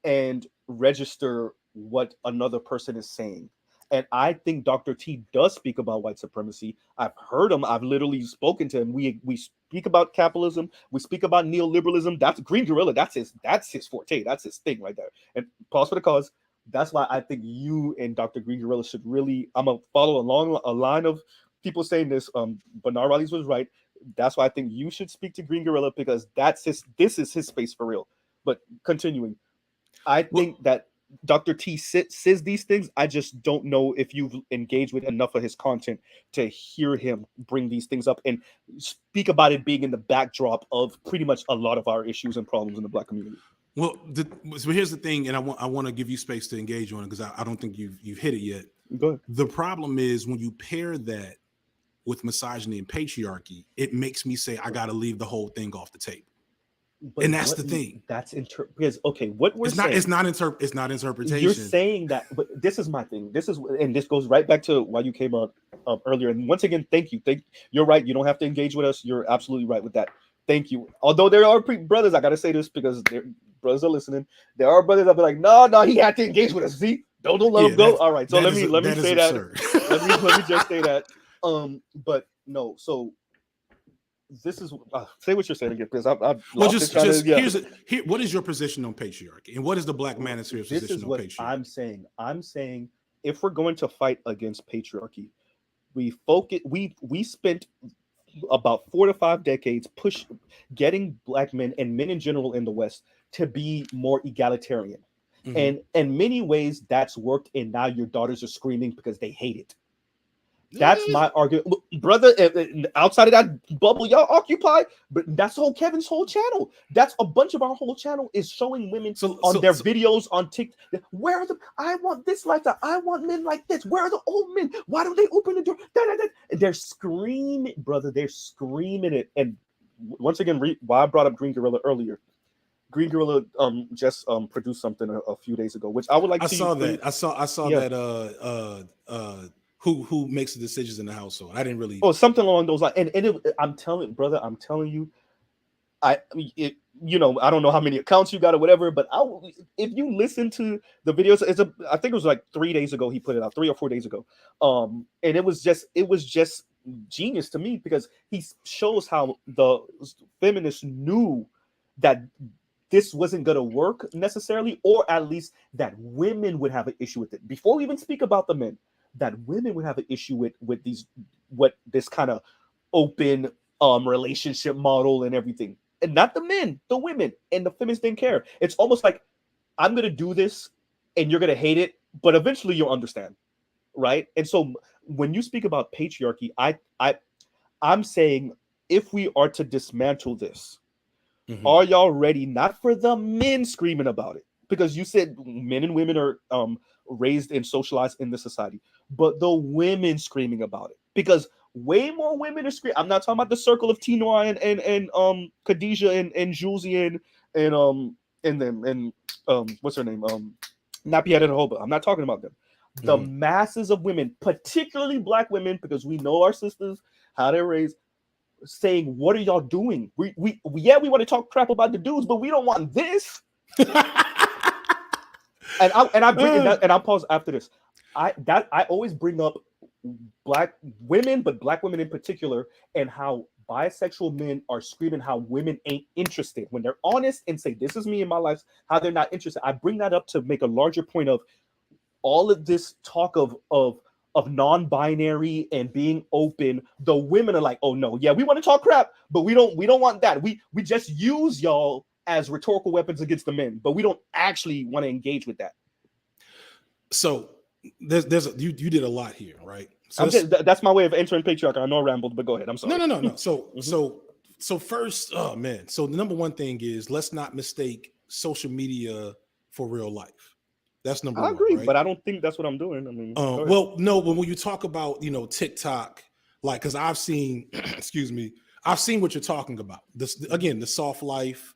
and register what another person is saying. And I think Dr. T does speak about white supremacy. I've heard him. I've literally spoken to him. We speak about capitalism. We speak about neoliberalism. That's Green Gorilla. That's his forte. That's his thing right there. And pause for the cause. That's why I think you and Dr. Green Gorilla should really. I'm gonna follow along a line of people saying this. Bernard Riley's was right. That's why I think you should speak to Green Gorilla, because this is his space for real. But continuing, I think that Dr. T says these things. I just don't know if you've engaged with enough of his content to hear him bring these things up and speak about it being in the backdrop of pretty much a lot of our issues and problems in the Black community. Well, so here's the thing, and I want to give you space to engage on it because I don't think you've hit it yet. Go ahead. The problem is when you pair that with misogyny and patriarchy, it makes me say I got to leave the whole thing off the table. But and that's the thing. That's because okay, what we're it's saying, not interpretation. You're saying that, but this is my thing. This goes right back to why you came up earlier. And once again, thank you. You're right. You don't have to engage with us. You're absolutely right with that. Thank you. Although there are brothers, I gotta say this because brothers are listening. There are brothers that be like, no, he had to engage with us. See, don't let him go. All right, so let me say that. let me just say that. But no, so. This is say what you're saying again, because what is your position on patriarchy, and what is the Black Manosphere's position on patriarchy? I'm saying if we're going to fight against patriarchy, we spent about 4 to 5 decades getting Black men and men in general in the West to be more egalitarian, and in many ways that's worked. And now your daughters are screaming because they hate it. That's my argument, brother. Outside of that bubble y'all occupy, but that's Kevin's whole channel. That's a bunch of our whole channel is showing women on their videos on TikTok. Where are I want this lifestyle. I want men like this. Where are the old men? Why don't they open the door? They're screaming, brother. They're screaming it. And once again, why I brought up Green Gorilla earlier. Green Gorilla just produced something a few days ago, which I would like to see. I saw that who makes the decisions in the household. I didn't really something along those lines. And I'm telling you, I don't know how many accounts you got or whatever, but if you listen to the videos, I think it was like 3 days ago he put it out, 3 or 4 days ago. And it was just genius to me because he shows how the feminists knew that this wasn't going to work necessarily, or at least that women would have an issue with it. Before we even speak about the men, that women would have an issue with this kind of open relationship model and everything. And not the men, the women. And the feminists didn't care. It's almost like, I'm going to do this and you're going to hate it, but eventually you'll understand, right? And so when you speak about patriarchy, I'm saying if we are to dismantle this, are y'all ready? Not for the men screaming about it, because you said men and women are raised and socialized in the society, but the women screaming about it, because way more women are screaming. I'm not talking about the circle of T Noir and Khadijah and Julesy and what's her name, Napier and Hoba. I'm not talking about them. The masses of women, particularly Black women, because we know our sisters, how they're raised, saying, what are y'all doing? We want to talk crap about the dudes, but we don't want this. And I bring that, and I'll pause after this. I always bring up Black women, but Black women in particular, and how bisexual men are screaming how women ain't interested when they're honest and say, this is me in my life, how they're not interested. I bring that up to make a larger point of all of this talk of of non-binary and being open, the women are like, oh no, yeah, we want to talk crap, but we don't want that. We just use y'all as rhetorical weapons against the men, but we don't actually want to engage with that. So there's you did a lot here, right? So that's my way of entering patriarchy. I know I rambled, but go ahead. I'm sorry. No. So first, oh man. So the number one thing is, let's not mistake social media for real life. That's number one. I agree, right? But I don't think that's what I'm doing. I mean, well, no, but when you talk about, TikTok, like, because I've seen, excuse me, I've seen what you're talking about. This again, the soft life,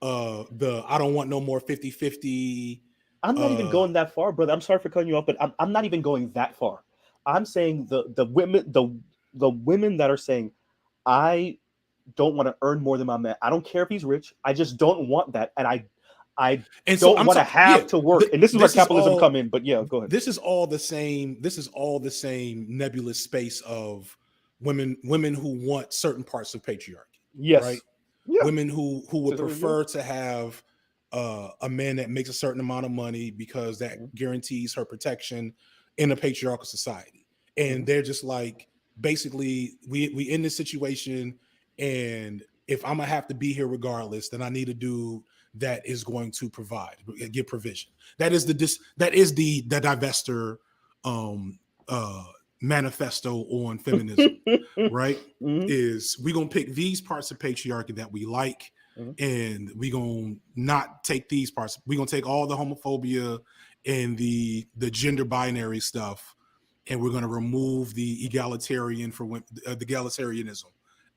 the I don't want no more 50-50. I'm not even going that far, brother. I'm sorry for cutting you off, but I'm not even going that far. I'm saying the women that are saying, I don't want to earn more than my man. I don't care if he's rich. I just don't want that, and I don't want to have to work. And this is where capitalism come in. But yeah, go ahead. This is all the same. This is all the same nebulous space of women who want certain parts of patriarchy. Yes, right. Yeah. Women who would prefer to have a man that makes a certain amount of money because that guarantees her protection in a patriarchal society. And they're just like, basically, we in this situation, and if I'm gonna have to be here regardless, then I need a dude that is going to give provision. That is the Divester manifesto on feminism, right? Is we gonna pick these parts of patriarchy that we like, and we gonna not take these parts. We gonna take all the homophobia and the gender binary stuff, and we're gonna remove the egalitarian for women, the egalitarianism,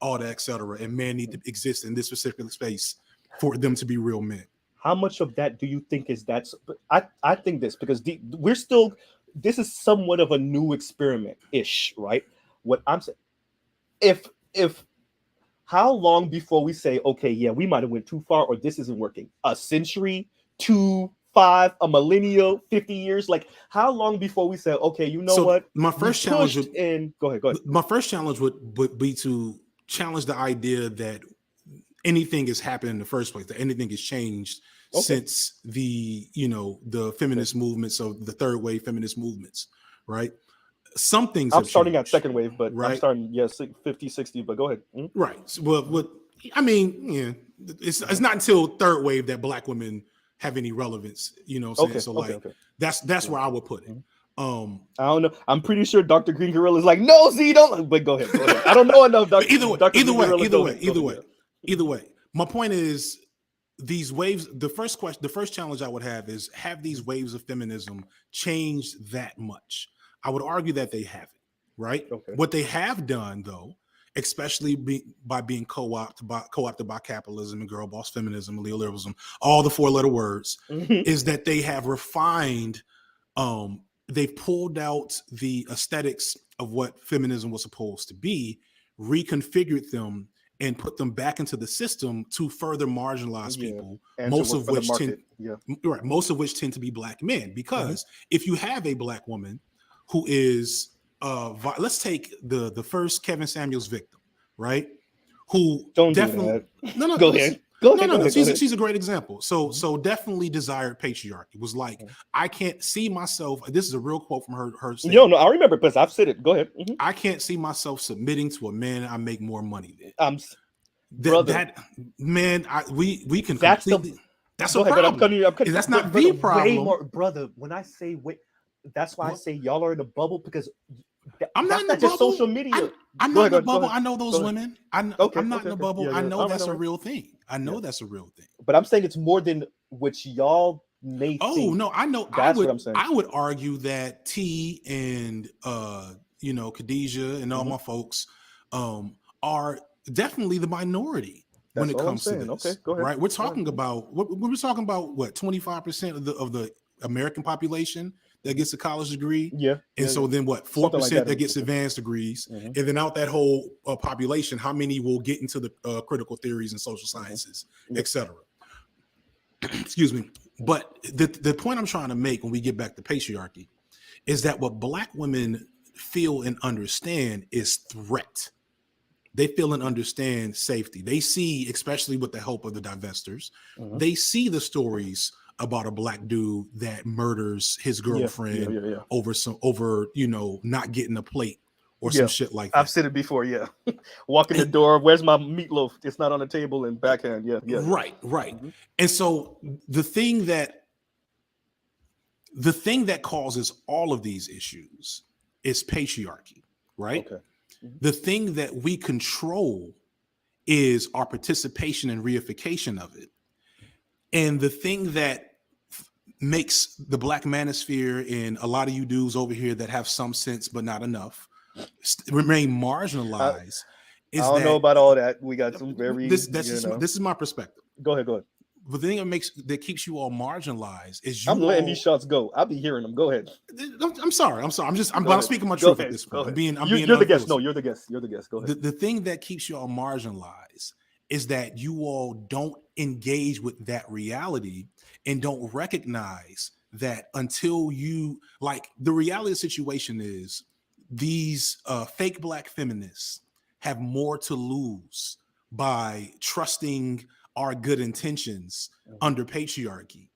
all that, etc. And men need to exist in this specific space for them to be real men. How much of that do you think is that? I think this, because this is somewhat of a new experiment-ish, right? What I'm saying, if how long before we say, okay, yeah, we might have went too far, or this isn't working? A century, 2, 5, a millennial, 50 years? Like, how long before we say, okay, you know what? My first challenge go ahead. My first challenge would be to challenge the idea that anything has happened in the first place, that anything has changed since the feminist movements, of the third wave feminist movements, right? Some things I'm starting changed, at second wave, but right? I'm starting 50, 60, but go ahead. Right. Well, I mean, yeah, it's not until third wave that Black women have any relevance, you know what I'm saying? That's where I would put it. I don't know. I'm pretty sure Dr. Green Gorilla is like, no, Z, don't. But go ahead. I don't know enough. Either way. My point is, these waves. The first challenge I would have is, have these waves of feminism changed that much? I would argue that they haven't. Right. Okay. What they have done, though, especially by being co-opted by capitalism and girl boss feminism, neoliberalism, all the 4-letter words, is that they have refined. They've pulled out the aesthetics of what feminism was supposed to be, reconfigured them, and put them back into the system to further marginalize people, most of which tend to be Black men. Because if you have a Black woman who is, let's take the first Kevin Samuels victim, right? Who don't definitely do that. No, go ahead. No. She's a great example. So definitely desired patriarchy. Was like, I can't see myself. This is a real quote from her. No, I remember because I've said it. Go ahead. I can't see myself submitting to a man I make more money than. We can that's completely. That's a problem. I'm cutting that's not the problem, way more, brother. When I say wait, that's why I say y'all are in the bubble, because I'm not in the bubble. Social media. I'm not in the bubble. I know those women. I'm not in the bubble. I know that's a real thing. I know that's a real thing. But I'm saying it's more than which y'all may think. Oh no, I know. That's what I'm saying. I would argue that T and Khadijah and all my folks are definitely the minority when it comes to this. Okay, go ahead. Right? We're talking about what 25% of the American population that gets a college degree. So then what, 4% that gets advanced degrees. And then out that whole population, how many will get into the critical theories and social sciences, etc. Excuse me. But the point I'm trying to make when we get back to patriarchy is that what Black women feel and understand is threat. They feel and understand safety. They see, especially with the help of the divestors, they see the stories about a black dude that murders his girlfriend yeah. over not getting a plate or some shit like that. I've said it before. Yeah, walk in the door. Where's my meatloaf? It's not on the table. And backhand. Yeah. Right. And so the thing that causes all of these issues is patriarchy, right? Okay. The thing that we control is our participation and reification of it. And the thing that makes the Black Manosphere and a lot of you dudes over here that have some sense but not enough remain marginalized. I don't know about all that. We got some very. This is my perspective. Go ahead. The thing that keeps you all marginalized is I'm letting these shots go. I'll be hearing them. Go ahead. I'm sorry. I'm speaking my truth at this point. You're the guest. No, you're the guest. Go ahead. The thing that keeps you all marginalized is that you all don't engage with that reality and don't recognize that until you the reality of the situation is these fake black feminists have more to lose by trusting our good intentions under patriarchy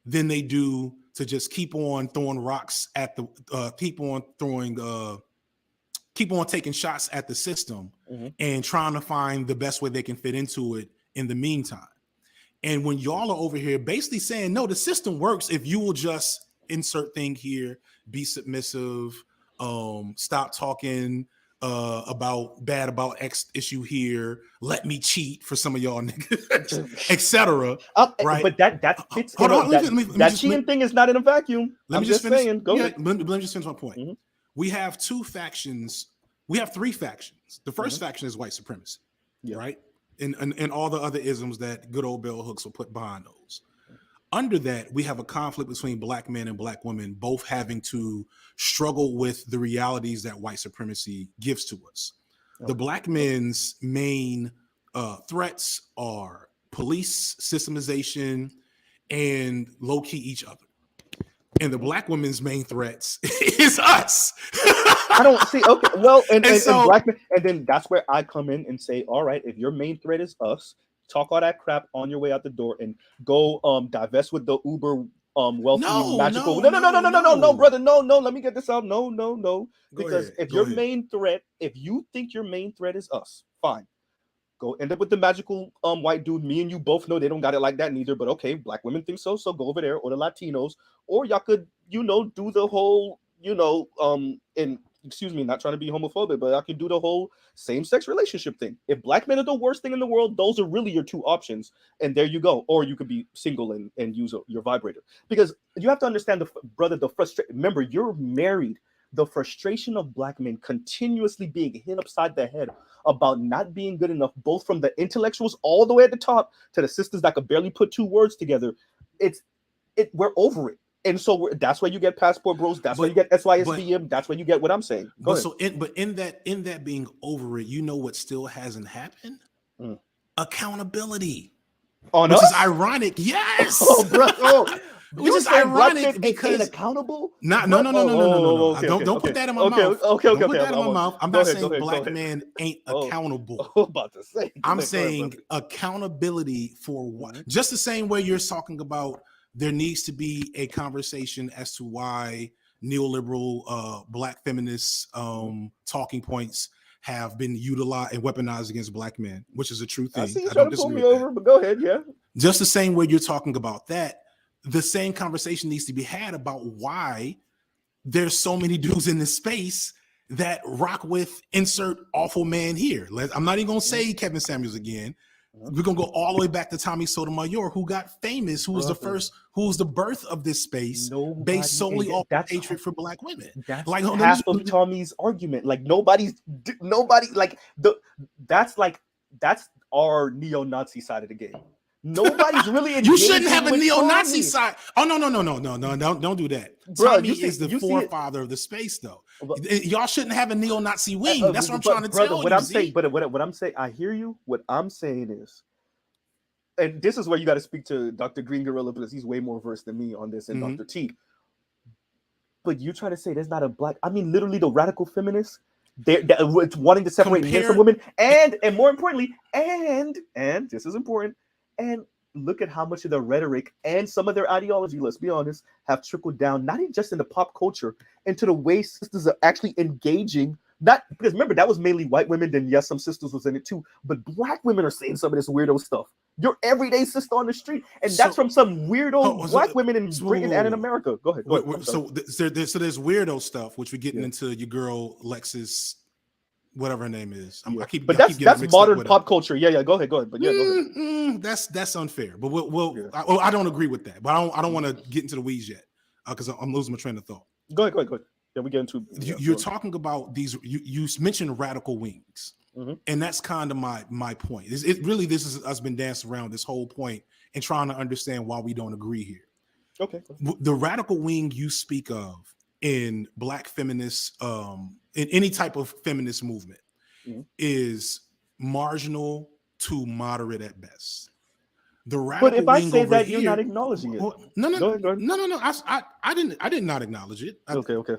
than they do to just keep on throwing rocks at the keep on taking shots at the system and trying to find the best way they can fit into it in the meantime. And when y'all are over here basically saying, no, the system works if you will just insert thing here, be submissive, stop talking about X issue here, let me cheat for some of y'all niggas, etc. Right? But that fits. That cheating thing is not in a vacuum. Let me just finish. Go ahead. Let me just finish my point. We have two factions. We have three factions. The first faction is white supremacy, right? And all the other isms that good old bell hooks will put behind those. Under that, we have a conflict between black men and black women, both having to struggle with the realities that white supremacy gives to us. The black men's main threats are police, systemization, and low-key each other. And the black women's main threats is us. I don't see. Okay, well, and black men, and then that's where I come in and say, all right, if your main threat is us, talk all that crap on your way out the door and go divest with the uber wealthy magical. No, brother, no. Let me get this out. No. Because if your main threat, if you think your main threat is us, fine. Go end up with the magical white dude. Me and you both know they don't got it like that neither. But okay, black women think so. So go over there, or the Latinos, or y'all could, do the whole, and excuse me, not trying to be homophobic, but I could do the whole same-sex relationship thing. If black men are the worst thing in the world, those are really your two options. And there you go. Or you could be single and use your vibrator. Because you have to understand, the frustration. Remember, you're married. The frustration of black men continuously being hit upside the head about not being good enough, both from the intellectuals all the way at the top to the sisters that could barely put two words together. We're over it. And so that's why you get passport bros. That's why you get SYSBM. That's why you get what I'm saying. In that being over it, what still hasn't happened? Accountability. Which is ironic. Yes. Oh, bro. Which is ironic because accountable. No. Don't put that in my mouth. Okay. Don't put that in my mouth. I'm not saying black men ain't accountable. About to say. I'm saying accountability for what? Just the same way you're talking about. There needs to be a conversation as to why neoliberal black feminists talking points have been utilized and weaponized against black men, which is a true thing. I see you trying to pull me over, but go ahead, yeah. Just the same way you're talking about that, the same conversation needs to be had about why there's so many dudes in this space that rock with insert awful man here. I'm not even going to say Kevin Samuels again. We're gonna go all the way back to Tommy Sotomayor, who got famous, who was the first, who was the birth of this space, based solely off hatred for black women. That's like half of Tommy's argument. Like that's our neo-Nazi side of the game. Nobody's really. You shouldn't have a neo-Nazi side. Oh no! Don't do that. Bro, Tommy is the forefather of the space, though. Y'all shouldn't have a neo-Nazi wing. That's what I'm trying to tell you. What I'm saying, I hear you. What I'm saying is, and this is where you got to speak to Dr. Green Gorilla because he's way more versed than me on this, and Dr. T. But you try to say there's not a black. I mean, literally, the radical feminists. They're wanting to separate men from women, and more importantly, and this is important. And look at how much of their rhetoric and some of their ideology, let's be honest, have trickled down, not even just into pop culture, into the way sisters are actually engaging. Not because remember, that was mainly white women, then yes, some sisters was in it too, but black women are saying some of this weirdo stuff. Your everyday sister on the street, and that's from some weirdo black women in Britain and in America. Go ahead. So there's weirdo stuff, which we're getting into your girl Lexis, whatever her name is. But that's modern pop culture. Yeah. Go ahead. But yeah, go ahead. That's unfair. But I don't agree with that. But I don't want to get into the weeds yet because I'm losing my train of thought. Go ahead. Yeah, we get into. You're talking about these. You mentioned radical wings, and that's kind of my point. It really this is us been dancing around this whole point and trying to understand why we don't agree here. Okay. The radical wing you speak of in Black feminists, in any type of feminist movement, is marginal to moderate at best. The radical but if I say that, here, you're not acknowledging it. No. I did not acknowledge it. Okay.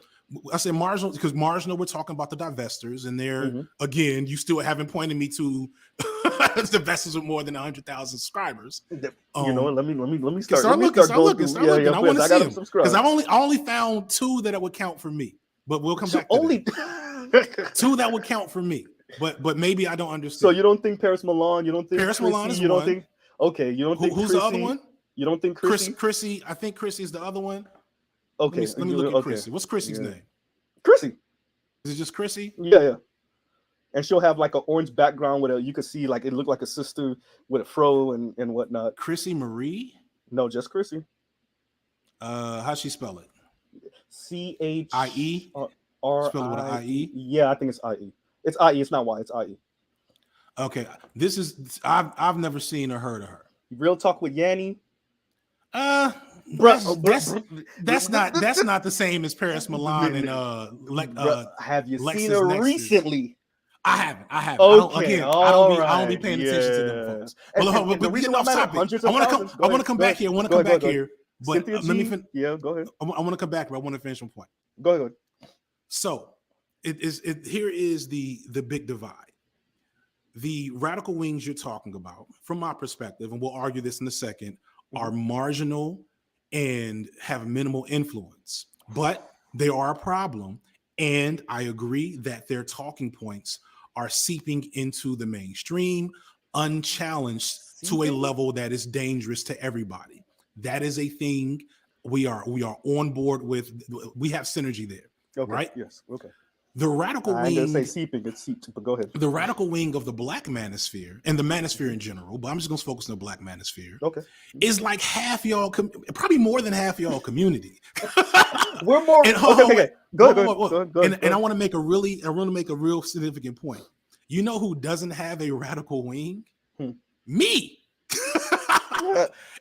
I said marginal because marginal. We're talking about the divesters, and they're again. You still haven't pointed me to divesters with more than 100,000 subscribers. Let me start. Start looking. I want to see them because I only found 2 that would count for me. But we'll come back to only that. 2 that would count for me. But maybe I don't understand. So you don't think Paris Milan? You don't think Paris Milan is you one? Don't think okay? You don't think who's Chrissy, the other one? You don't think Chrissy? Chrissy. I think Chrissy is the other one. Okay, let me look at Chrissy. What's Chrissy's name? Chrissy. Is it just Chrissy? Yeah. And she'll have like an orange background with you could see like it looked like a sister with a fro and whatnot. Chrissy Marie? No, just Chrissy. How'd she spell it? CHIE. Spell it with an IE? Yeah, I think it's IE. It's IE. It's not Y. It's IE. Okay, this is I've never seen or heard of her. Real talk with Yanni. That's not the same as Paris Milan and have you Lexus seen her Nexus. Recently? I haven't. Okay, I don't be paying attention to them folks. Well, the reason I'm stopping, I want to come back here. But let me finish. Yeah, go ahead. I want to come back, but I want to finish one point. Go ahead. So here is the big divide. The radical wings you're talking about, from my perspective, and we'll argue this in a second, are marginal and have minimal influence, but they are a problem. And I agree that their talking points are seeping into the mainstream, unchallenged to a level that is dangerous to everybody. That is a thing we are on board with. We have synergy there, right? Yes. Okay. The radical wing. I didn't say seeping, it's seeped, but go ahead. The radical wing of the Black Manosphere and the Manosphere in general, but I'm just going to focus on the Black Manosphere. Okay. Is like half y'all, probably more than half y'all community. We're more. Okay. Go ahead. And I want to make a real significant point. You know who doesn't have a radical wing? Me.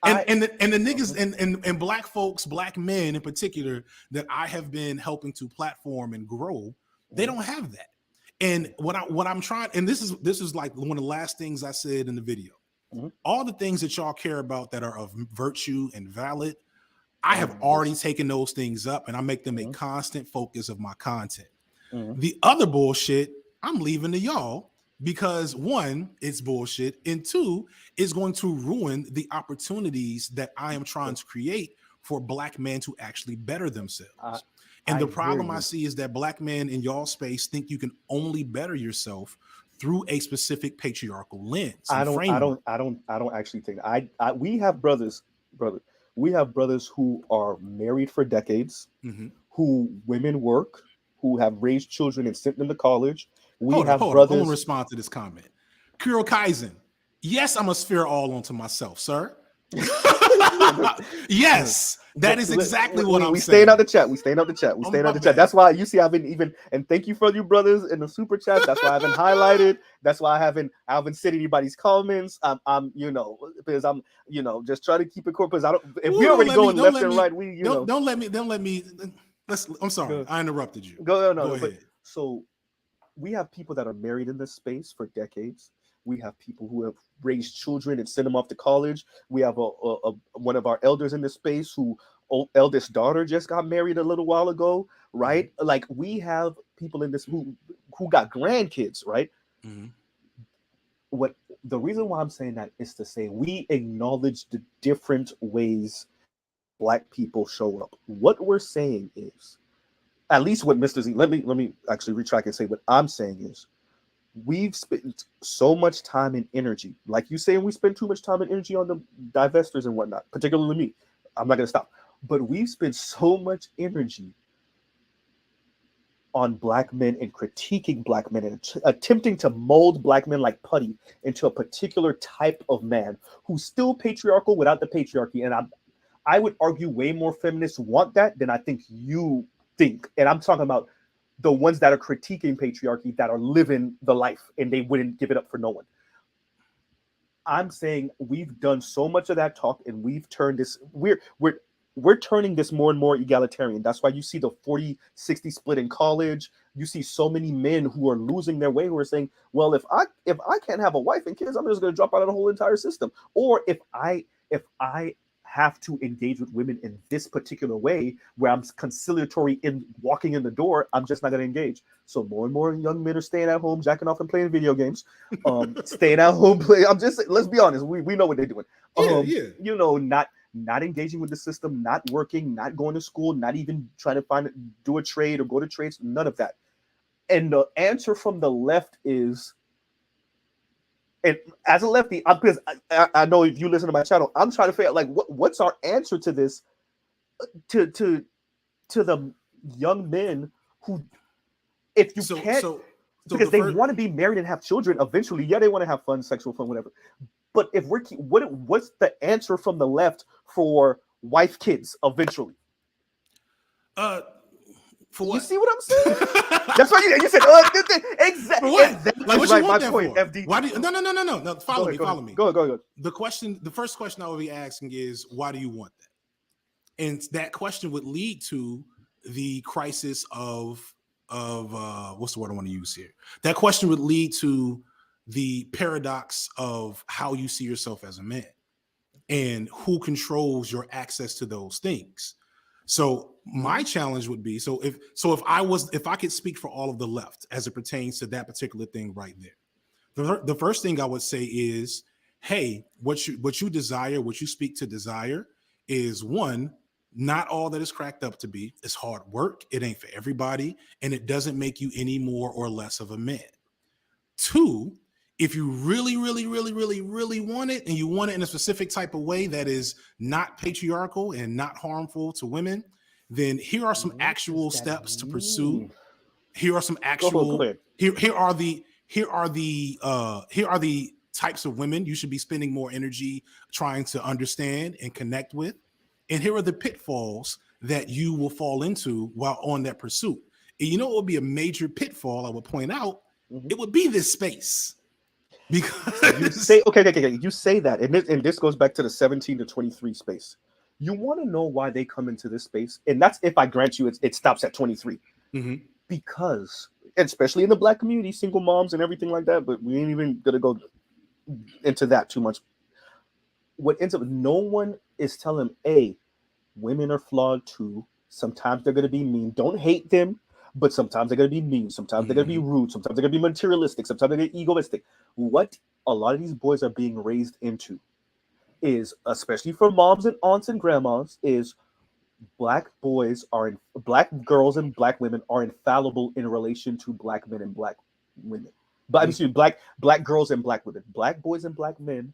And the niggas and black folks, black men in particular, that I have been helping to platform and grow, they don't have that. And what I'm trying, and this is like one of the last things I said in the video. All the things that y'all care about that are of virtue and valid, I have already taken those things up, and I make them a constant focus of my content. The other bullshit, I'm leaving to y'all. Because 1, it's bullshit, and 2, it's going to ruin the opportunities that I am trying to create for black men to actually better themselves. And the problem I see is that black men in y'all space think you can only better yourself through a specific patriarchal lens. I don't actually think we have brothers who are married for decades, who women work, who have raised children and sent them to college. Hold on. I want to respond to this comment. Kuro Kaizen. Yes, I'm a sphere all onto myself, sir. Yes, that is exactly what I'm saying. We staying out the chat. That's why you see I've been even, and thank you for you brothers in the super chat. That's why I haven't highlighted. That's why I haven't said anybody's comments. I'm because I'm just trying to keep it core. Because I don't. If we're already going left and right, don't let me. I'm sorry, I interrupted you. Go ahead. So we have people that are married in this space for decades. We have people who have raised children and sent them off to college. We have one of our elders in this space who eldest daughter just got married a little while ago, right? Like we have people in this who got grandkids, right? What the reason why I'm saying that is to say we acknowledge the different ways Black people show up. What we're saying is, at least what Mr. Z, let me actually retract and say what I'm saying is, we've spent so much time and energy, like you saying we spend too much time and energy on the divesters and whatnot, particularly me. I'm not going to stop. But we've spent so much energy on Black men and critiquing Black men and attempting to mold Black men like putty into a particular type of man who's still patriarchal without the patriarchy. And I would argue way more feminists want that than I think you think. And I'm talking about the ones that are critiquing patriarchy, that are living the life and they wouldn't give it up for no one. I'm saying we've done so much of that talk and we've turned this, we're turning this more and more egalitarian. That's why you see the 40-60 split in college. You see so many men who are losing their way, who are saying, well, if I can't have a wife and kids, I'm just going to drop out of the whole entire system. Or if I have to engage with women in this particular way where I'm conciliatory in walking in the door, I'm just not going to engage. So more and more young men are staying at home, jacking off and playing video games, staying at home, I'm just, let's be honest, we know what they're doing. You know, not engaging with the system, not working, not going to school, not even trying to do a trade or go to trades, none of that. And the answer from the left is, and as a lefty, because I know if you listen to my channel, I'm trying to figure out like what's our answer to this, to the young men who, if you because they want to be married and have children eventually. Yeah, they want to have fun, sexual fun, whatever. But if what's the answer from the left for wife, kids eventually? For what? You see what I'm saying? That's why you said exactly. What? Like what you want that point, for? FD. Why do you, no. Follow me. Go ahead. The first question I would be asking is, why do you want that? And that question would lead to the crisis of what's the word I want to use here? That question would lead to the paradox of how you see yourself as a man and who controls your access to those things. So my challenge would be, if I could speak for all of the left as it pertains to that particular thing right there, the first thing I would say is, hey, what you desire, what you speak to desire is, one, not all that is cracked up to be. It's hard work. It ain't for everybody. And it doesn't make you any more or less of a man. Two, if you really, really, really, really, really want it, and you want it in a specific type of way that is not patriarchal and not harmful to women, then here are some actual steps to pursue. Here are some actual. Here are the types of women you should be spending more energy trying to understand and connect with, and here are the pitfalls that you will fall into while on that pursuit. And you know what would be a major pitfall? I would point out. It would be this space. Because you say you say that, and this goes back to the 17 to 23 space. You want to know why they come into this space, and that's if I grant you it stops at 23, because, and especially in the Black community, single moms and everything like that. But we ain't even gonna go into that too much. What ends up, no one is telling them, women are flawed too. Sometimes they're gonna be mean. Don't hate them. But sometimes they're going to be mean. Sometimes they're going to be rude. Sometimes they're going to be materialistic. Sometimes they're going to be egoistic. What a lot of these boys are being raised into is, especially for moms and aunts and grandmas, is Black girls and Black women are infallible in relation to Black men and Black women. But excuse me, Black girls and Black women. Black boys and Black men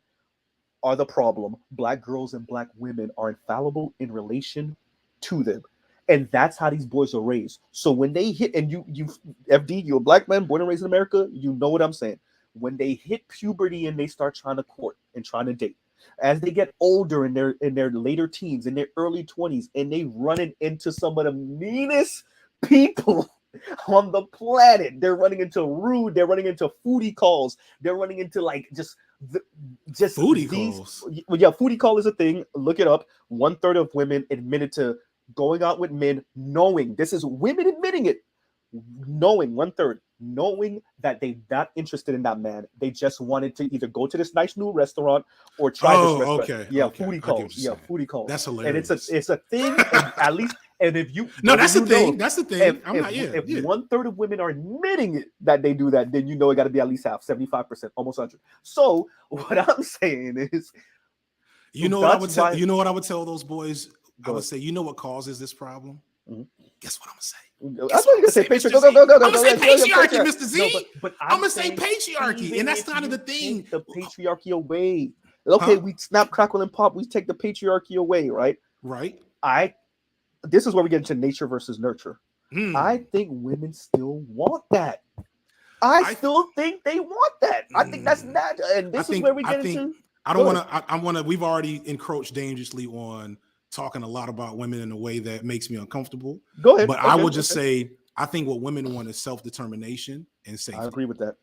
are the problem. Black girls and Black women are infallible in relation to them. And that's how these boys are raised. So when they hit, and you FD, you're a Black man born and raised in America, you know what I'm saying. When they hit puberty and they start trying to court and trying to date, as they get older in their later teens, in their early 20s, and they running into some of the meanest people on the planet. They're running into rude. They're running into foodie calls. They're running into like just foodie calls. Yeah, foodie call is a thing. Look it up. 1/3 of women admitted to going out with men, knowing, this is women admitting it, knowing 1/3, knowing that they're not interested in that man. They just wanted to either go to this nice new restaurant or try this restaurant. Okay. Yeah, okay. Foodie calls. Yeah, foodie calls. That's hilarious. And it's a thing. And And if you that's the you thing. know, That's the thing. I'm not. if Yeah. 1/3 of women are admitting it that they do that, then you know it got to be at least half, 75%, almost 100. So what I'm saying is, You know what I would tell? why- You know what I would tell those boys? I Go would ahead. say, you know what causes this problem? Mhm. Guess what I'm gonna say? I thought you were gonna say Mr. patriarchy. Z. Go. I'm gonna say patriarchy, Mr. Z. No, but I'm gonna say patriarchy, even and that's if kind of you the thing. take the patriarchy away. Okay, Huh? we snap, crackle, and pop. We take the patriarchy away, right? Right. This is where we get into nature versus nurture. Hmm. I think women still want that. I still think they want that. I think that's not, and this is where we get into. I don't want to. I want to. We've already encroached dangerously on talking a lot about women in a way that makes me uncomfortable. Go ahead. But I would just say, I think what women want is self-determination and safety. I agree with that.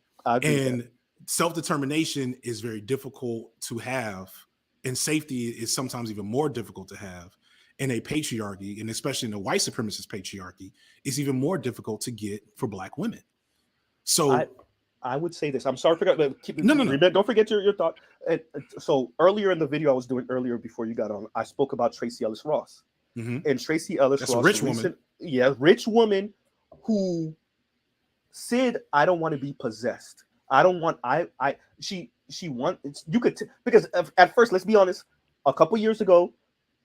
And self-determination is very difficult to have, and safety is sometimes even more difficult to have in a patriarchy, and especially in a white supremacist patriarchy, is even more difficult to get for Black women. So I would say this. I'm sorry for no. Don't forget your thought. So earlier in the video I was doing earlier before you got on, I spoke about Tracy Ellis Ross. Mm-hmm. And Tracy Ellis Ross, a rich woman. Yeah, rich woman who said, "I don't want to be possessed. I don't want. She wants. You could because at first, let's be honest. A couple years ago,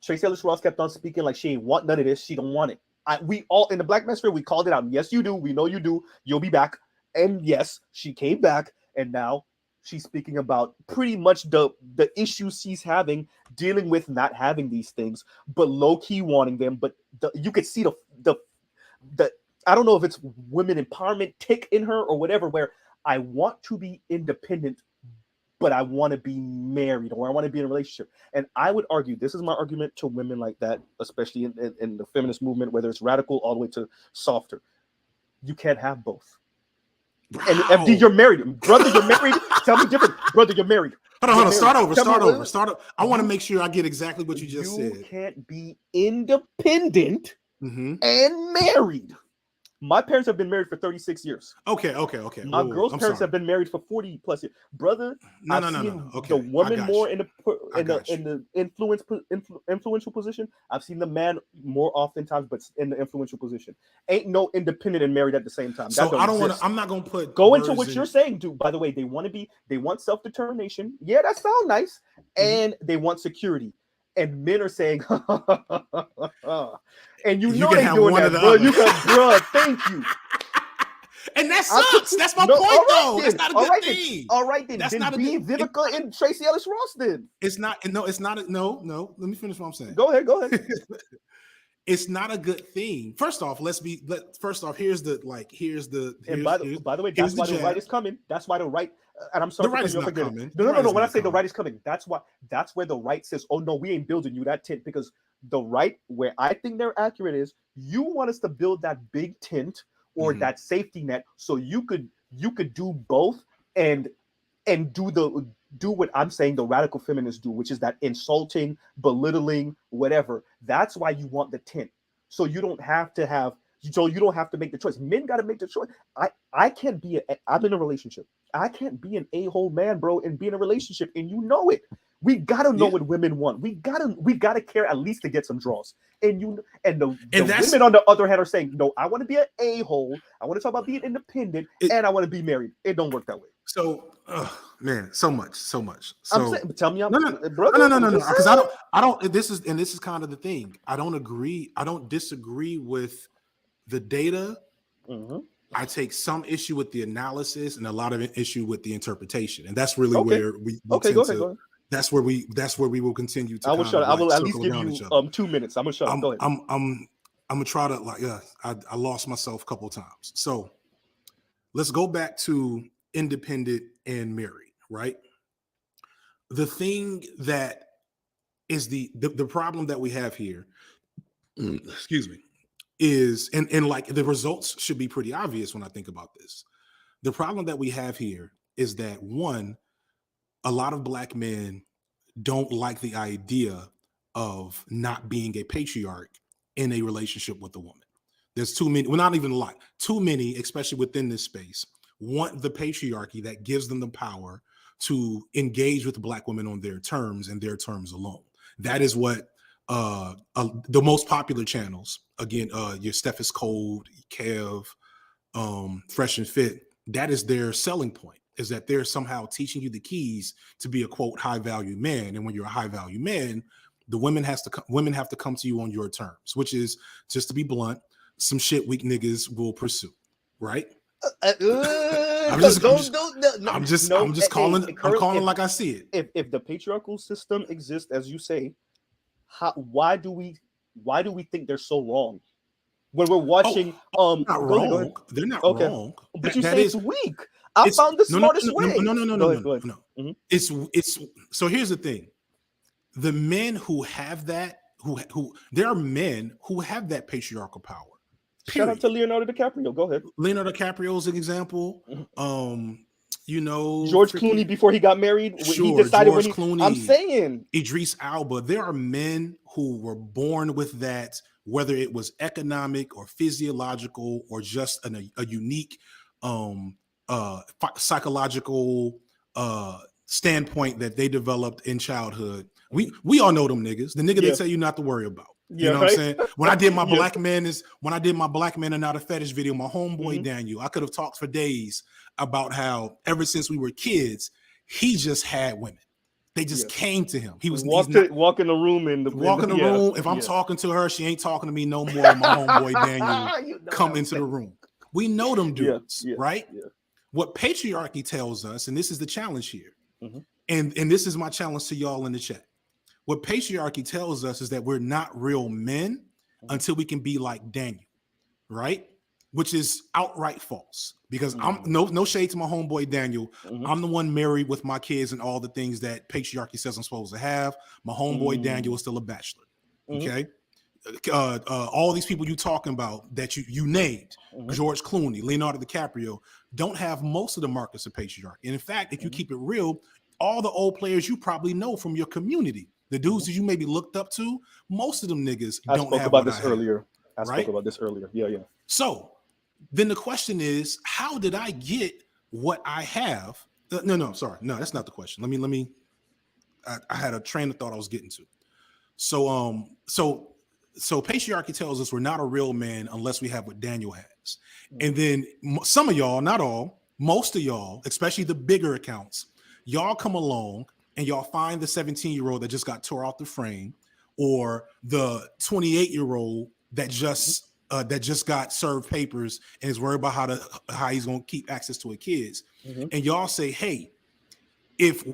Tracy Ellis Ross kept on speaking like she ain't want none of this. She don't want it. We all in the Black Manosphere, we called it out. Yes, you do. We know you do. You'll be back. And yes, she came back, and now she's speaking about pretty much the issues she's having, dealing with not having these things, but low key wanting them. But you could see the I don't know if it's women empowerment tick in her or whatever, where I want to be independent, but I want to be married or I want to be in a relationship. And I would argue, this is my argument to women like that, especially in the feminist movement, whether it's radical all the way to softer. You can't have both. Wow. And FD, you're married. Brother, you're married. Tell me different. Brother, you're married. Hold on. Start over. I want to make sure I get exactly what you just said. You can't be independent and married. My parents have been married for 36 years. Okay. My girl's parents have been married for 40 plus years. Brother, I've seen the woman more in the influential position. I've seen the man more oftentimes, but in the influential position. Ain't no independent and married at the same time. So I don't want to. I'm not going to put. Go into what you're saying, dude. By the way, they want self-determination. Yeah, that sounds nice, and they want security. And men are saying, and you know they're doing that, bro. You got, bro. Thank you. And that sucks. That's my point, though. That's not a good thing. All right, then. That's not be Vivica and Tracy Ellis Ross. Then it's not. No, it's not. No. Let me finish what I'm saying. Go ahead. It's not a good thing. First off, here's the. By the way, that's why the right is coming. That's why the right. And I'm sorry, the right is not coming. No. When I say the right is coming, that's where the right says, "Oh no, we ain't building you that tent," because the right, where I think they're accurate, is you want us to build that big tent or that safety net, so you could do both and do what I'm saying the radical feminists do, which is that insulting, belittling, whatever. That's why you want the tent, so you don't have to make the choice. Men got to make the choice. I can't be I'm in a relationship. I can't be an a-hole man, bro, and be in a relationship, and you know it. We gotta know what women want. We gotta care at least to get some draws. And the women on the other hand are saying, no, I want to be an a-hole. I want to talk about being independent, and I want to be married. It don't work that way. So, man, so much. So I'm saying, tell me, brother. No. Because I don't. This is kind of the thing. I don't agree. I don't disagree with the data. I take some issue with the analysis and a lot of issue with the interpretation, and that's really where we go ahead. That's where we will continue to. I will at least give you 2 minutes. I'm gonna shut up. Go ahead. I'm gonna try to I lost myself a couple of times. So let's go back to independent and married, right? The thing that is the problem that we have here, excuse me, is and like the results should be pretty obvious when I think about this. The problem that we have here is that one, a lot of Black men don't like the idea of not being a patriarch in a relationship with a woman. There's too many, well, not even a lot, too many, especially within this space, want the patriarchy that gives them the power to engage with Black women on their terms and their terms alone. That is what the most popular channels, again, your Steph is Cold, Kev, Fresh and Fit, that is their selling point, is that they're somehow teaching you the keys to be a quote high value man. And when you're a high value man, the women have to come to you on your terms, which is, just to be blunt, some shit weak niggas will pursue, right? I'm just calling like I see it. If the patriarchal system exists as you say, why do we think they're so wrong when we're watching? Not wrong. They're not wrong. But you say it's weak. I found the smartest way. No. It's so here's the thing. The men who have that, who there are men who have that patriarchal power. Period. Shout out to Leonardo DiCaprio. Go ahead. Leonardo DiCaprio is an example. You know, George Clooney before he got married. Sure, he decided George Clooney, I'm saying Idris Elba. There are men who were born with that, whether it was economic or physiological or just a unique psychological standpoint that they developed in childhood. We all know them niggas. The nigga they tell you not to worry about. You know what I'm saying? When I did my Black Men Are Not a Fetish video, my homeboy Daniel, I could have talked for days about how ever since we were kids, he just had women. They just came to him. He was walk in the room room. If I'm talking to her, she ain't talking to me no more. My homeboy Daniel come into the room. We know them dudes, right? Yeah. What patriarchy tells us, and this is the challenge here, and this is my challenge to y'all in the chat. What patriarchy tells us is that we're not real men until we can be like Daniel, right? Which is outright false, because I'm no shade to my homeboy Daniel. I'm the one married with my kids and all the things that patriarchy says I'm supposed to have. My homeboy Daniel is still a bachelor. Okay. All these people you talking about that you named, George Clooney, Leonardo DiCaprio, don't have most of the markers of patriarchy. And in fact, if you keep it real, all the old players you probably know from your community, the dudes that you maybe looked up to, most of them niggas don't have. I spoke about this earlier. Yeah. So then the question is, how did I get what I have? No, sorry. No, that's not the question. Let me. I had a train of thought I was getting to. So patriarchy tells us we're not a real man unless we have what Daniel has. And then some of y'all, not all, most of y'all, especially the bigger accounts, y'all come along and y'all find the 17-year-old that just got tore out the frame, or the 28-year-old that just got served papers and is worried about how he's going to keep access to his kids. And y'all say, hey, if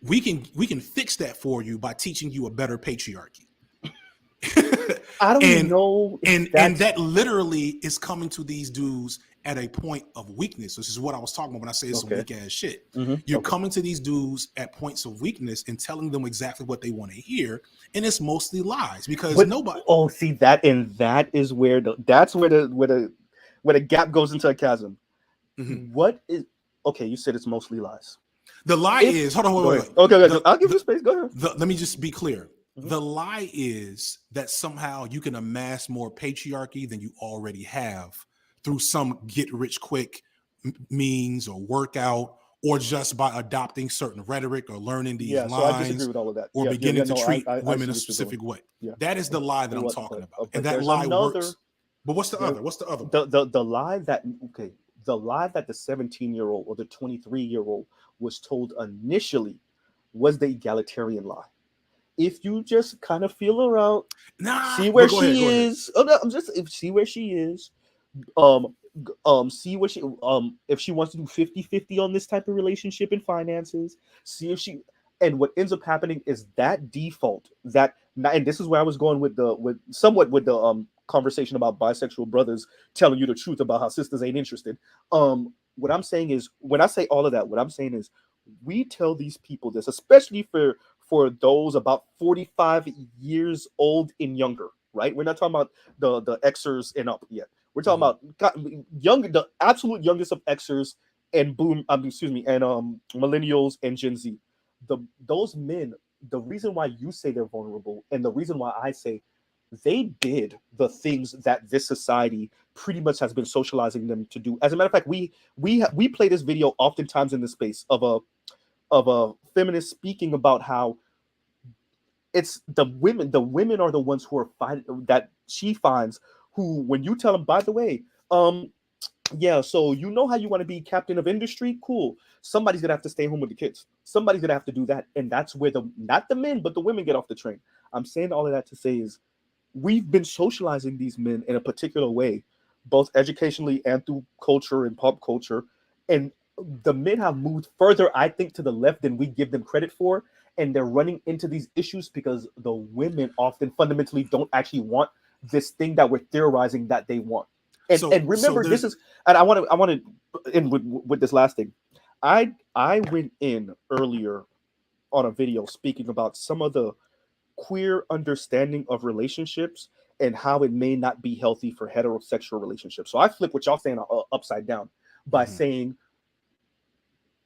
we can fix that for you by teaching you a better patriarchy. I don't know. And that literally is coming to these dudes at a point of weakness. This is what I was talking about when I say it's some weak ass shit. You're coming to these dudes at points of weakness and telling them exactly what they want to hear, and it's mostly lies because nobody. Oh, see that is where the gap goes into a chasm. What is okay? You said it's mostly lies. The lie is hold on, wait. Okay, I'll give you space. Go ahead. Let me just be clear. The lie is that somehow you can amass more patriarchy than you already have through some get-rich-quick means or workout, or just by adopting certain rhetoric or learning these lines, so I disagree with all of that. Or beginning to treat women a specific way. That is the lie that I'm talking about. And that lie works. But what's the other? What's the other? The lie that the lie that the 17-year-old or the 23-year-old was told initially was the egalitarian lie. If you just kind of feel her out, see where she is. Oh no, see where she is. See what she if she wants to do 50-50 on this type of relationship and finances. See if she, and what ends up happening is that default and this is where I was going with the conversation about bisexual brothers telling you the truth about how sisters ain't interested. What I'm saying is, when I say all of that, what I'm saying is we tell these people this, especially for those about 45 years old and younger, right? We're not talking about the Xers and up yet. We're talking about the absolute youngest of Xers and millennials and Gen Z. Those men, the reason why you say they're vulnerable, and the reason why I say they did the things that this society pretty much has been socializing them to do. As a matter of fact, we play this video oftentimes in the space of a feminist speaking about how it's the women. The women are the ones who are that she finds, who, when you tell them, by the way, yeah, so you know how you want to be captain of industry? Cool. Somebody's gonna have to stay home with the kids. Somebody's gonna have to do that. And that's where not the men, but the women get off the train. I'm saying all of that to say is we've been socializing these men in a particular way, both educationally and through culture and pop culture. And the men have moved further, I think, to the left than we give them credit for. And they're running into these issues because the women often fundamentally don't actually want this thing that we're theorizing that they want. And remember, this is, and I want to end with this last thing. I went in earlier on a video speaking about some of the queer understanding of relationships and how it may not be healthy for heterosexual relationships. So I flip what y'all saying upside down by saying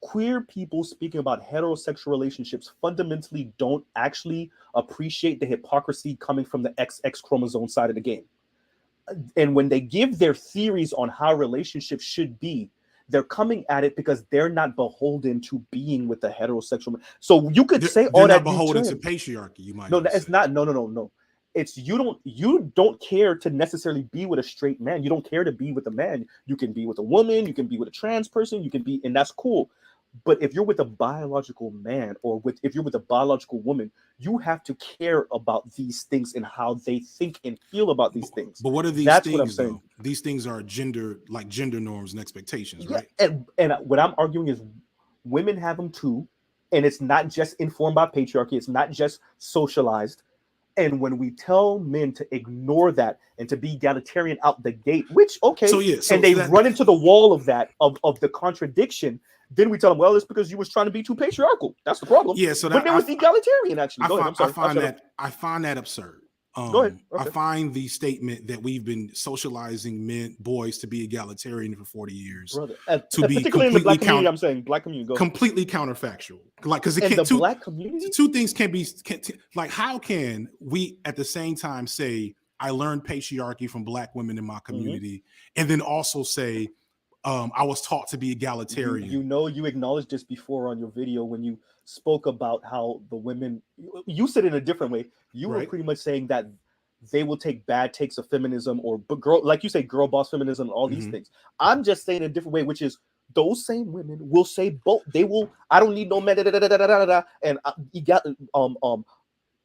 queer people speaking about heterosexual relationships fundamentally don't actually appreciate the hypocrisy coming from the XX chromosome side of the game. And when they give their theories on how relationships should be, they're coming at it because they're not beholden to being with a heterosexual. So you could say all that. They're not beholden to patriarchy. You might. No, it's not. No. It's you don't care to necessarily be with a straight man. You don't care to be with a man. You can be with a woman. You can be with a trans person. You can be, and that's cool. But if you're with a biological man, or if you're with a biological woman, you have to care about these things and how they think and feel about these things. But what are these things? What I'm saying. These things are gender norms and expectations, right? And what I'm arguing is women have them too, and it's not just informed by patriarchy. It's not just socialized. And when we tell men to ignore that and to be egalitarian out the gate, which and they run into the wall of that of the contradiction. Then we tell them, well, it's because you was trying to be too patriarchal. That's the problem. Yeah, so but there was egalitarian actually. I find that absurd. Go ahead. Okay. I find the statement that we've been socializing boys to be egalitarian for 40 years, brother, to be particularly in the black community. I'm saying black community, completely counterfactual. Like, because it can't. The black community, two things can't be like. How can we at the same time say I learned patriarchy from black women in my community, and then also say I was taught to be egalitarian? You acknowledged this before on your video when you spoke about how the women, you said it in a different way. You were pretty much saying that they will take bad takes of feminism or girl, like you say, girl boss feminism, all these things. I'm just saying a different way, which is those same women will say both. They will, I don't need no man, and you got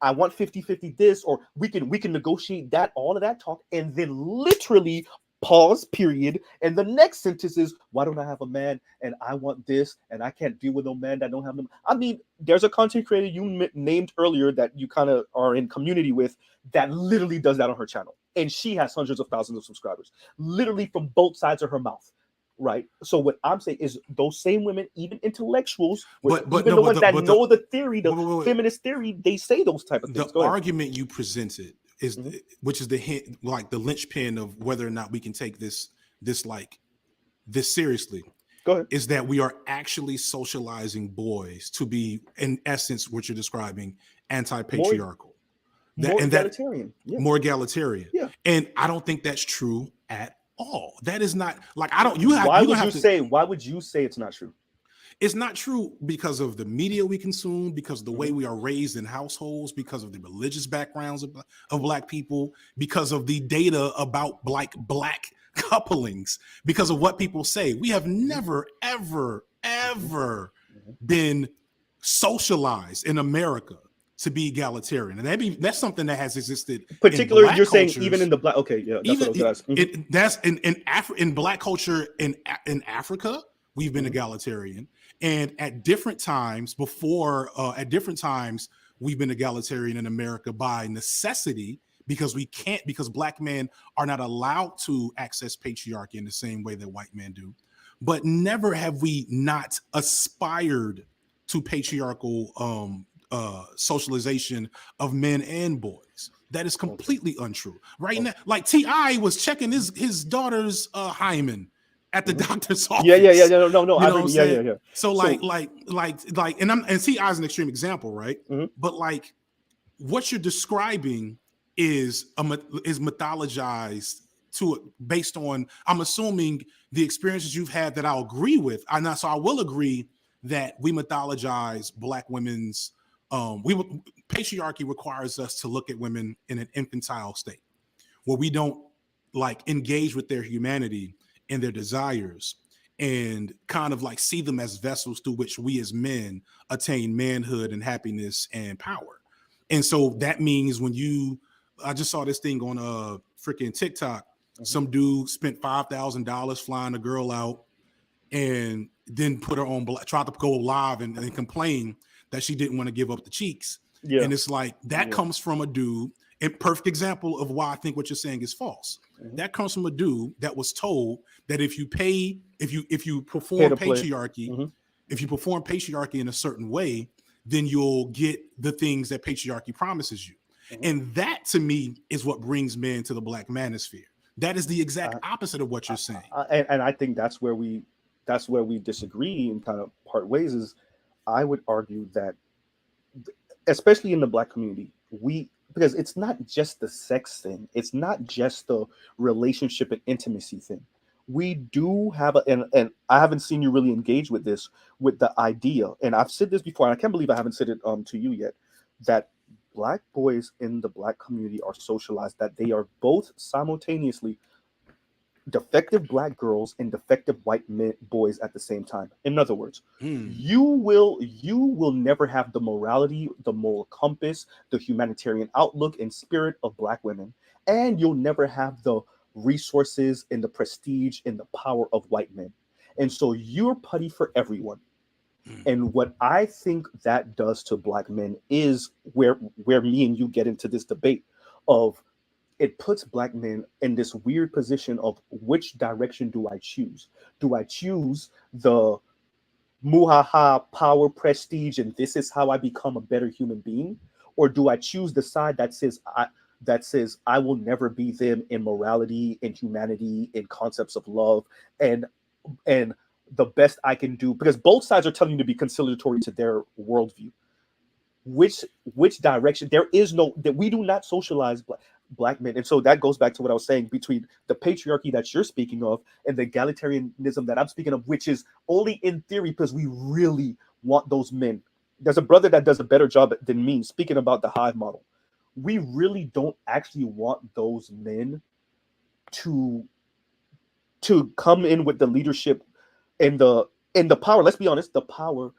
I want 50-50 this, or we can negotiate that, all of that talk, and then literally pause, period, and the next sentence is, why don't I have a man, and I want this, and I can't deal with no man that don't have them. I mean, there's a content creator you named earlier that you kind of are in community with that literally does that on her channel, and she has hundreds of thousands of subscribers, literally from both sides of her mouth. Right. So what I'm saying is those same women, even intellectuals, but even the ones that know the theory, the feminist theory, they say those type of things. The argument you presented is, which is the hint, like the linchpin of whether or not we can take this seriously. Go ahead. Is that we are actually socializing boys to be, in essence, what you're describing, anti-patriarchal, more egalitarian. More egalitarian. Yeah. And I don't think that's true at all. That is not like, I don't. Why would you say it's not true? It's not true because of the media we consume, because of the way we are raised in households, because of the religious backgrounds of black people, because of the data about black couplings, because of what people say. We have never, ever, ever been socialized in America to be egalitarian, and that's something that has existed. Particularly, you're saying even in the black. Okay, yeah, that's what I was asking. That's in black culture in Africa, we've been egalitarian, and at different times we've been egalitarian in America by necessity, because because black men are not allowed to access patriarchy in the same way that white men do. But never have we not aspired to patriarchal socialization of men and boys. That is completely untrue. Right now, like T.I. was checking his daughter's hymen at the doctor's office. Yeah. No. You know what I'm saying? Yeah. So and T.I. is an extreme example, right? But like what you're describing is mythologized to it based on, I'm assuming, the experiences you've had that I'll agree with. So I will agree that we mythologize black women's patriarchy requires us to look at women in an infantile state where we don't like engage with their humanity and their desires and kind of like see them as vessels through which we as men attain manhood and happiness and power. And so that means I just saw this thing on freaking TikTok. Some dude spent $5,000 flying a girl out and then put her on, tried to go live and complain that she didn't want to give up the cheeks. Yeah. And it's like, that comes from a dude, and perfect example of why I think what you're saying is false. That comes from a dude that was told that if you perform patriarchy, if you perform patriarchy in a certain way, then you'll get the things that patriarchy promises you. And that to me is what brings men to the Black Manosphere. That is the exact opposite of what you're saying. And I think that's where we disagree and kind of part ways. Is I would argue that, especially in the Black community, because it's not just the sex thing, it's not just the relationship and intimacy thing. We do have and I haven't seen you really engage with this, with the idea, and I've said this before, and I can't believe I haven't said it to you yet, that Black boys in the Black community are socialized that they are both simultaneously defective Black girls and defective white boys at the same time. In other words, you will never have the morality, the moral compass, the humanitarian outlook and spirit of Black women, and you'll never have the resources and the prestige and the power of white men. And so you're putty for everyone. And what I think that does to Black men is where me and you get into this debate of, it puts Black men in this weird position of, which direction do I choose? Do I choose the muhaha power, prestige, and this is how I become a better human being? Or do I choose the side that says I will never be them in morality, in humanity, in concepts of love, and the best I can do? Because both sides are telling you to be conciliatory to their worldview. Which direction? There is no, that we do not socialize Black men. And so that goes back to what I was saying, between the patriarchy that you're speaking of and the egalitarianism that I'm speaking of, which is only in theory, because we really want those men. There's a brother that does a better job than me speaking about the hive model. We really don't actually want those men to come in with the leadership and the power. Let's be honest, the power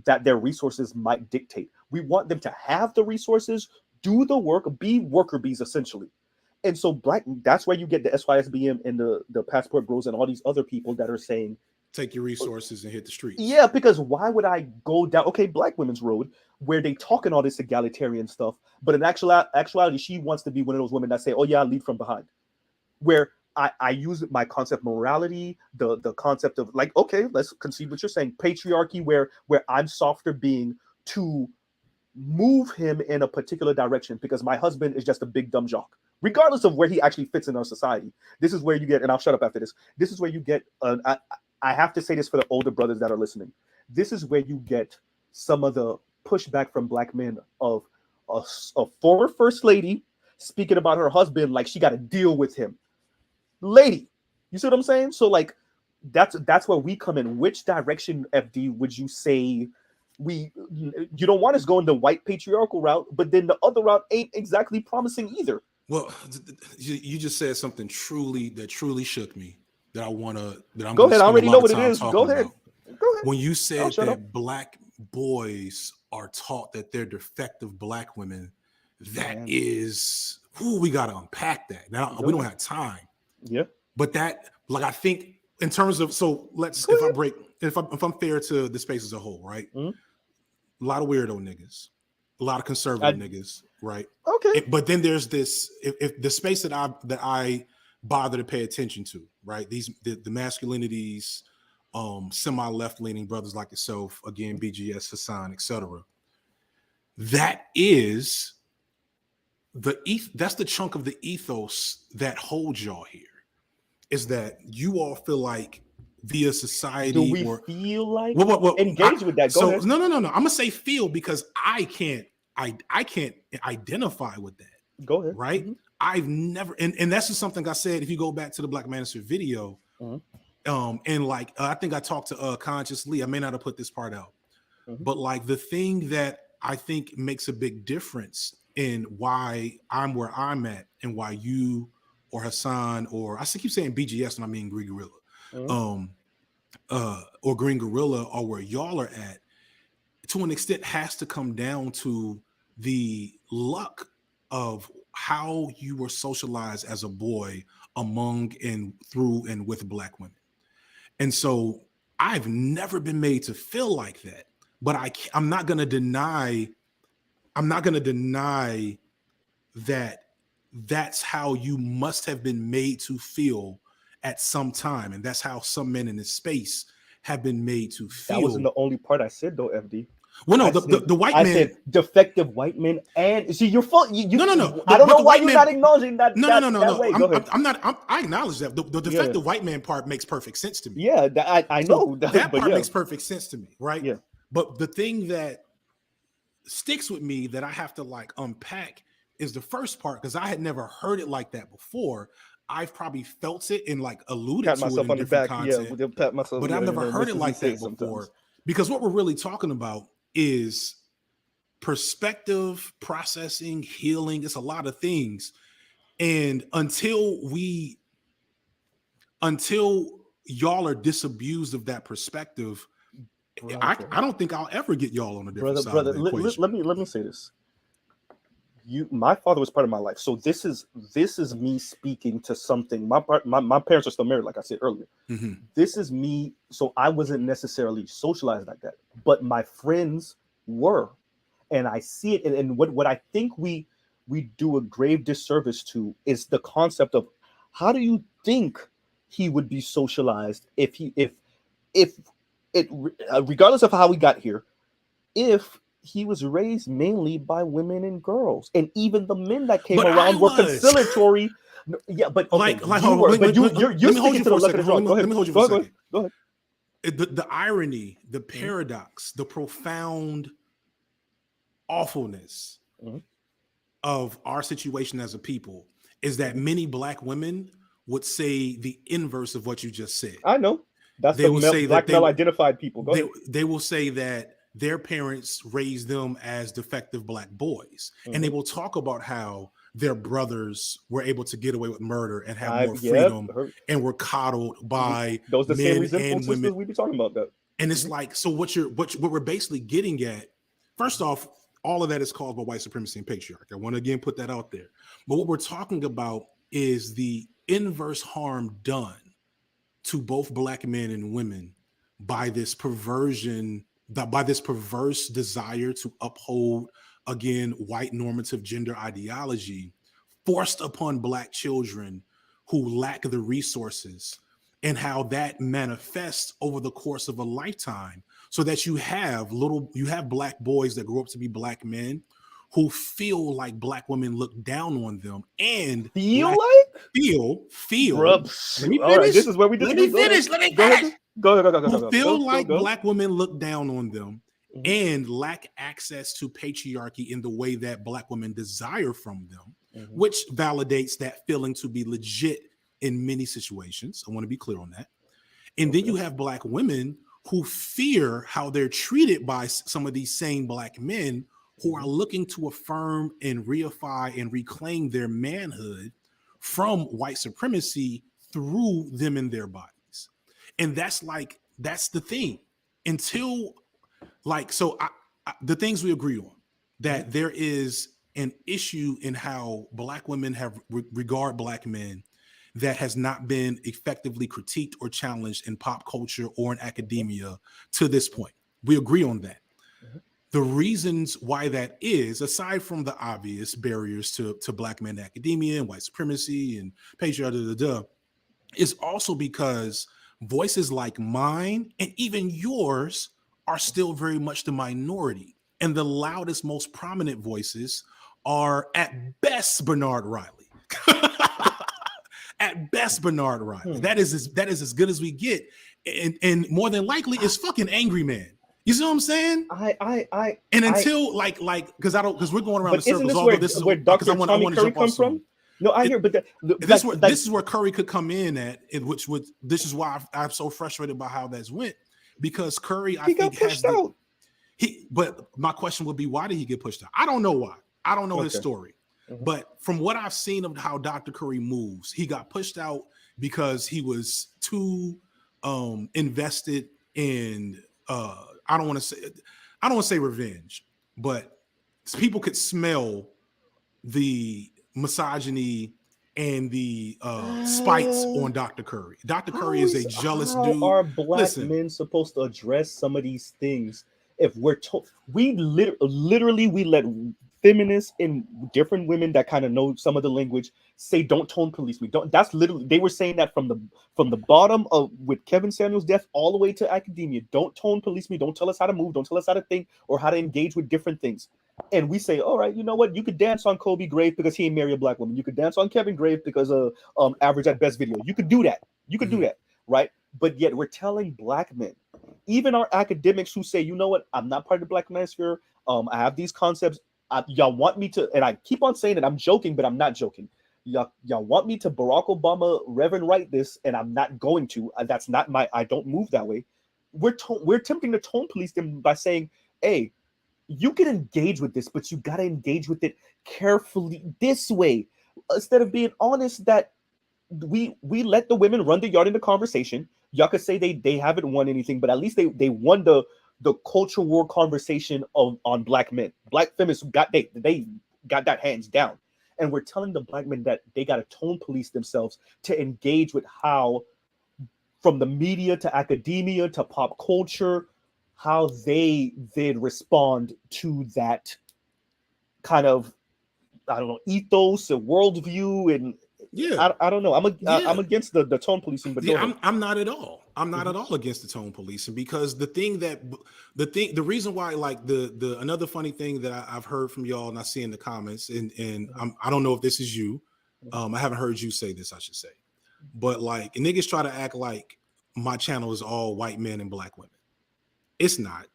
that their resources might dictate. We want them to have the resources, do the work, be worker bees essentially. And so that's why you get the SYSBM and the Passport Bros and all these other people that are saying, take your resources and hit the streets. Yeah, because why would I go down, Black women's road, where they talking all this egalitarian stuff, but in actuality, she wants to be one of those women that say, oh yeah, I lead from behind. Where I use my concept of morality, the concept of like, okay, let's concede what you're saying, patriarchy, where I'm softer being to move him in a particular direction because my husband is just a big dumb jock, regardless of where he actually fits in our society. This is where you get, and I'll shut up after this. This is where you get, I have to say this for the older brothers that are listening. This is where you get some of the pushback from Black men of a former first lady speaking about her husband like she got to deal with him. Lady, you see what I'm saying? So like that's where we come in. Which direction, FD, would you say you don't want us going the white patriarchal route, but then the other route ain't exactly promising either? Well, you just said something truly shook me that I'm go ahead. I already know what it is. Go ahead. When you said that Black boys are taught that they're defective Black women, is we got to unpack that. Now we don't have time. Yeah, but that, like, I think in terms of, so let's, if I'm fair to the space as a whole, right? Mm-hmm. A lot of weirdo niggas, a lot of conservative niggas, right? Okay. But then there's this, if the space that I bother to pay attention to, right? The masculinities, semi-left leaning brothers like yourself, again, BGS, Hassan, etc. That is that's the chunk of the ethos that holds y'all here, is that you all feel like via society. Do we feel like engage with that? Go ahead. No. I'm gonna say feel because I can't identify with that. Go ahead. Right? Mm-hmm. I've never, and that's just something I said. If you go back to the Black Manosphere video, and like I think I talked to Conscious Lee. I may not have put this part out, but like the thing that I think makes a big difference in why I'm where I'm at and why you or Hassan or I still keep saying BGS and I mean Green Gorilla, or Green Gorilla are where y'all are at, to an extent has to come down to the luck of how you were socialized as a boy among and through and with Black women. And so I've never been made to feel like that, but I'm not going to deny that that's how you must have been made to feel at some time. And that's how some men in this space have been made to feel. That wasn't the only part I said though, FD. Well, no, the white man. I said defective white men, and see, you're full. No. I don't know why you're not acknowledging that. No. I acknowledge that the defective white man part makes perfect sense to me. Yeah, I know that part makes perfect sense to me, right? Yeah. But the thing that sticks with me that I have to like unpack is the first part, because I had never heard it like that before. I've probably felt it and like alluded to it in different content, but I've never heard it like that before. Because what we're really talking about is perspective, processing, healing. It's a lot of things. And until y'all are disabused of that perspective, I don't think I'll ever get y'all on a different side of the equation. Let me say this. My father was part of my life. So this is me speaking to something. My parents are still married, like I said earlier. Mm-hmm. This is me. So I wasn't necessarily socialized like that, but my friends were. And I see it. And what I think we do a grave disservice to is the concept of how do you think he would be socialized if regardless of how we got here, if he was raised mainly by women and girls, and even the men that came around were conciliatory. Yeah, but okay, let me hold you for a second. Go ahead. The irony, the paradox, the profound awfulness of our situation as a people is that many Black women would say the inverse of what you just said. I know. That's the Black male-identified people. Go ahead. They will say that their parents raised them as defective Black boys. And they will talk about how their brothers were able to get away with murder and have more freedom and were coddled by those the men same and women. We be talking about that. And it's like, so what we're basically getting at, first off, all of that is caused by white supremacy and patriarchy. I want to again put that out there. But what we're talking about is the inverse harm done to both Black men and women by this perversion, by this perverse desire to uphold, again, white normative gender ideology forced upon Black children who lack the resources, and how that manifests over the course of a lifetime, so that you have Black boys that grow up to be Black men who feel like Black women look down on them and feel. Bruh, let me finish. Right, this is where we let me finish. Go. Who feel like Black women look down on them and lack access to patriarchy in the way that Black women desire from them, which validates that feeling to be legit in many situations. I want to be clear on that. And then you have Black women who fear how they're treated by some of these same Black men who are looking to affirm and reify and reclaim their manhood from white supremacy through them in their bodies. And that's the thing. Until the things we agree on, that there is an issue in how Black women regard Black men that has not been effectively critiqued or challenged in pop culture or in academia to this point. We agree on that. The reasons why that is, aside from the obvious barriers to Black men in academia and white supremacy and patriarchy, is also because voices like mine and even yours are still very much the minority. And the loudest, most prominent voices are at best Bernard Riley. At best Bernard Riley. That is as good as we get. And more than likely is fucking Angry Man. You see what I'm saying? Until because we're going around the circles. Although this is where Dr. Tommy Curry comes from. No, I hear, but this is where Curry could come in at, this is why I'm so frustrated by how that's went, because Curry, I think, has But my question would be, why did he get pushed out? I don't know why. I don't know his story. But from what I've seen of how Dr. Curry moves, he got pushed out because he was too invested in I don't want to say revenge, but people could smell the misogyny and the spites on Dr. Curry. Dr. Curry is a jealous dude. How are black men supposed to address some of these things if we're told? We literally we let feminists and different women that kind of know some of the language say, "Don't tone police me." Don't. That's literally, they were saying that from the bottom of with Kevin Samuel's death all the way to academia. Don't tone police me. Don't tell us how to move. Don't tell us how to think or how to engage with different things. And we say, all right, you know what? You could dance on Kobe grave because he ain't marry a black woman. You could dance on Kevin grave because of average at best video. You could do that. You could do that, right? But yet we're telling black men, even our academics who say, you know what? I'm not part of the Black Manosphere. I have these concepts. Y'all want me to, and I keep on saying it, I'm joking, but I'm not joking. Y'all want me to Barack Obama Reverend write this, and I'm not going to. That's not I don't move that way. We're attempting to tone police them by saying, hey, you can engage with this, but you got to engage with it carefully this way. Instead of being honest that we let the women run the yard in the conversation. Y'all could say they haven't won anything, but at least they won the culture war conversation on black men. Black feminists they got that hands down. And we're telling the black men that they got to tone police themselves to engage with how, from the media to academia to pop culture, how they did respond to that kind of, I don't know, ethos and worldview. And I don't know. I'm against the tone policing, but I'm not at all. I'm not at all against the tone policing, because the reason why, like the another funny thing that I've heard from y'all and I see in the comments, and I don't know if this is you. I haven't heard you say this, I should say, but like niggas try to act like my channel is all white men and black women. It's not.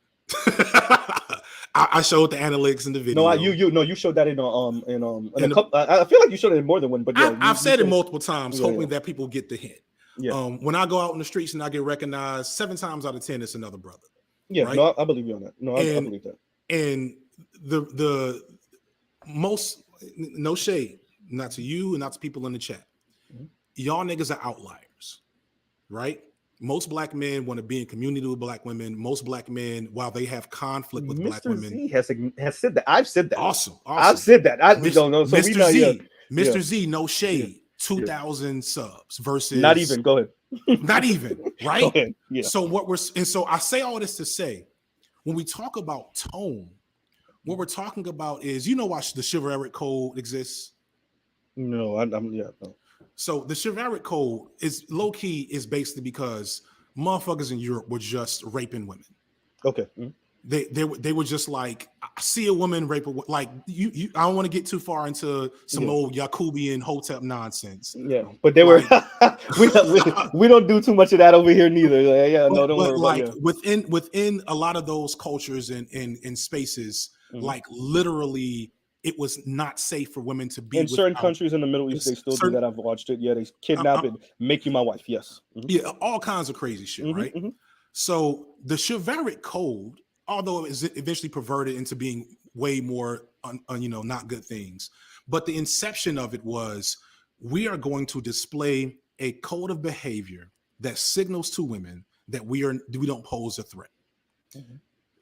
I showed the analytics in the video. No, you showed that in a couple. I feel like you showed it in more than one, but yeah, I've said it multiple times, hoping that people get the hint. Yeah. When I go out in the streets and I get recognized, 7 times out of 10, it's another brother. Yeah, right? No, I believe you on that. No, I believe that. And the most, no shade, not to you and not to people in the chat. Y'all niggas are outliers, right? Most black men want to be in community with black women. Most black men, while they have conflict with black women, Z has said that. I've said that. Awesome. I've said that. I don't know. So Mr. Z, no shade. 2,000 subs versus not even. Go ahead. Not even, right? Go ahead. Yeah. So I say all this to say, when we talk about tone, what we're talking about is, you know why the chivalric code exists? No, no. So the chivalric code is low key is basically because motherfuckers in Europe were just raping women. Okay. They were just like, I see a woman rape like you. I don't want to get too far into some old Yakubian Hotep nonsense. Yeah, but they were. we don't do too much of that over here neither. No, don't worry. Like within a lot of those cultures and spaces, like literally, it was not safe for women to be in certain countries in the Middle East. They still do that. I've watched it. Yeah, they kidnap and make you my wife. Yes. Yeah, all kinds of crazy shit, right? So the chivalric code, although it was eventually perverted into being way more, not good things, but the inception of it was, we are going to display a code of behavior that signals to women that we don't pose a threat.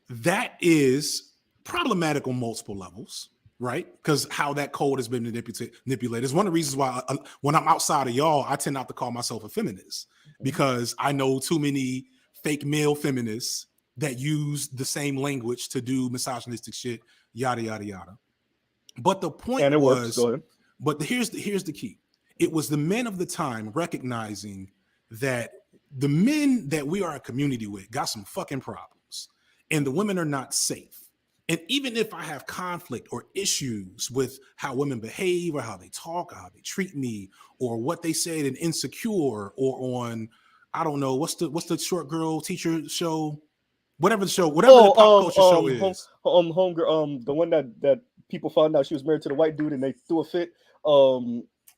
That is problematic on multiple levels, right? Because how that code has been manipulated is one of the reasons why when I'm outside of y'all, I tend not to call myself a feminist, because I know too many fake male feminists that use the same language to do misogynistic shit, yada yada yada. But the point was, but here's the key. It was the men of the time recognizing that the men that we are a community with got some fucking problems, and the women are not safe. And even if I have conflict or issues with how women behave or how they talk or how they treat me or what they said in Insecure or on, I don't know, what's the short girl teacher show? Whatever the pop culture show is. Homegirl, the one that people found out she was married to the white dude and they threw a fit.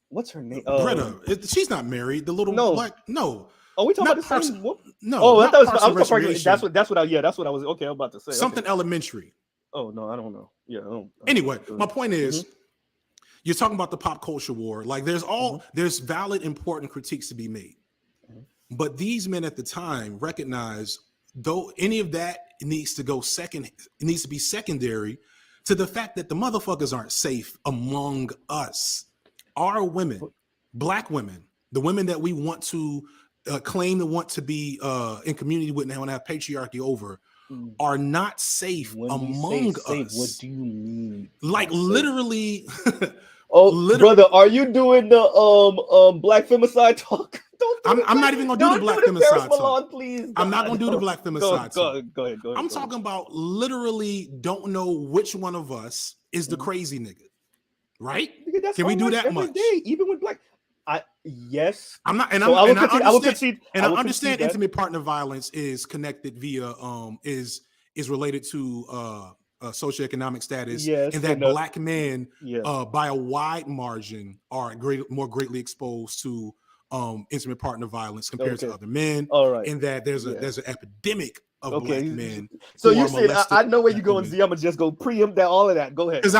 What's her name? Britta. She's not married. The little black. No. Are we talking Not about the same one? No. Oh, I not thought it was, Parks I and was talking. Recreation. That's what I was. Okay, I'm about to say Something okay. elementary. Oh no, I don't know. Yeah. Anyway, my point is, Mhm. you're talking about the pop culture war. Like there's valid, important critiques to be made. Mhm. But these men at the time recognize, though any of that needs to go second, it needs to be secondary to the fact that the motherfuckers aren't safe among us. Our women, black women, the women that we want to claim to want to be in community with and want to have patriarchy over, are not safe When we say among safe, us. what do you mean? Like Safe? literally. Brother, are you doing the black femicide talk? I'm not even gonna do the black femicide talk. Please. I'm not gonna do the black femicide talk. Go ahead. I'm talking about literally don't know which one of us is the crazy nigga, right? That's Can we do that every much? day, even with black. Yes. I'm not, and so I will concede. And I understand intimate partner violence is connected via is related to socioeconomic status, Yes, and that and, black men yeah. by a wide margin are more greatly exposed to intimate partner violence compared to other men. All right. And that there's an epidemic of black men. So you said I know where you're going, Z. I'm gonna just go preempt that all of that. Go ahead. Because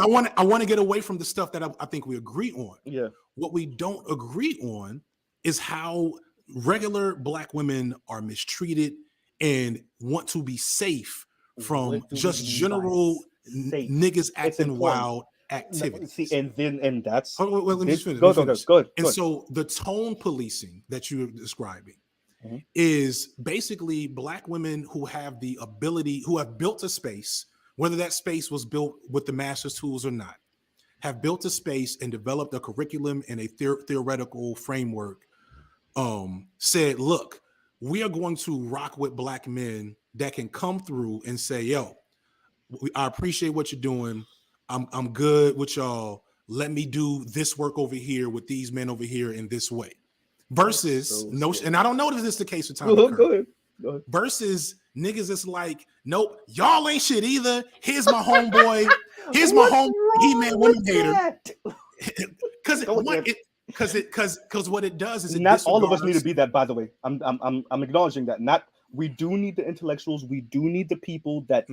I want to get away from the stuff that I think we agree on. Yeah. What we don't agree on is how regular black women are mistreated and want to be safe from just general niggas acting wild activity. See, and that's let me just finish. Go ahead. And so the tone policing that you're describing is basically black women who have the ability, who have built a space, whether that space was built with the master's tools or not, have built a space and developed a curriculum and a theoretical framework, said, look, we are going to rock with black men that can come through and say, yo, I appreciate what you're doing. I'm good with y'all. Let me do this work over here with these men over here in this way. Versus and I don't know if this is the case with Tommy Kirk. Go ahead. Versus niggas is like, nope, y'all ain't shit either. Here's my homeboy. Here's my home. He man women hater. Because what it does is not all of us need to be that. By the way, I'm acknowledging that. Not we do need the intellectuals. We do need the people that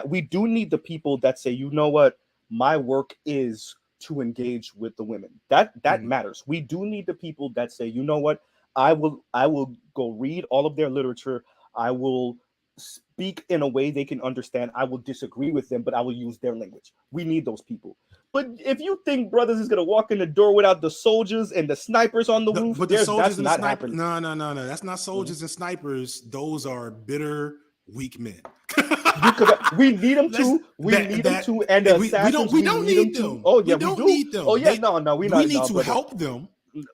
we do need the people that say, you know what, my work is to engage with the women. That matters. We do need the people that say, you know what, I will go read all of their literature. I will speak in a way they can understand. I will disagree with them, but I will use their language. We need those people. But if you think brothers is gonna walk in the door without the soldiers and the snipers on the roof, but the soldiers and the snipers, no, that's not soldiers and snipers. Those are bitter, weak men. We need them too. We need them too. And the assassins, we don't need them. Oh yeah, we don't do. Need them. Oh yeah, we need to help them.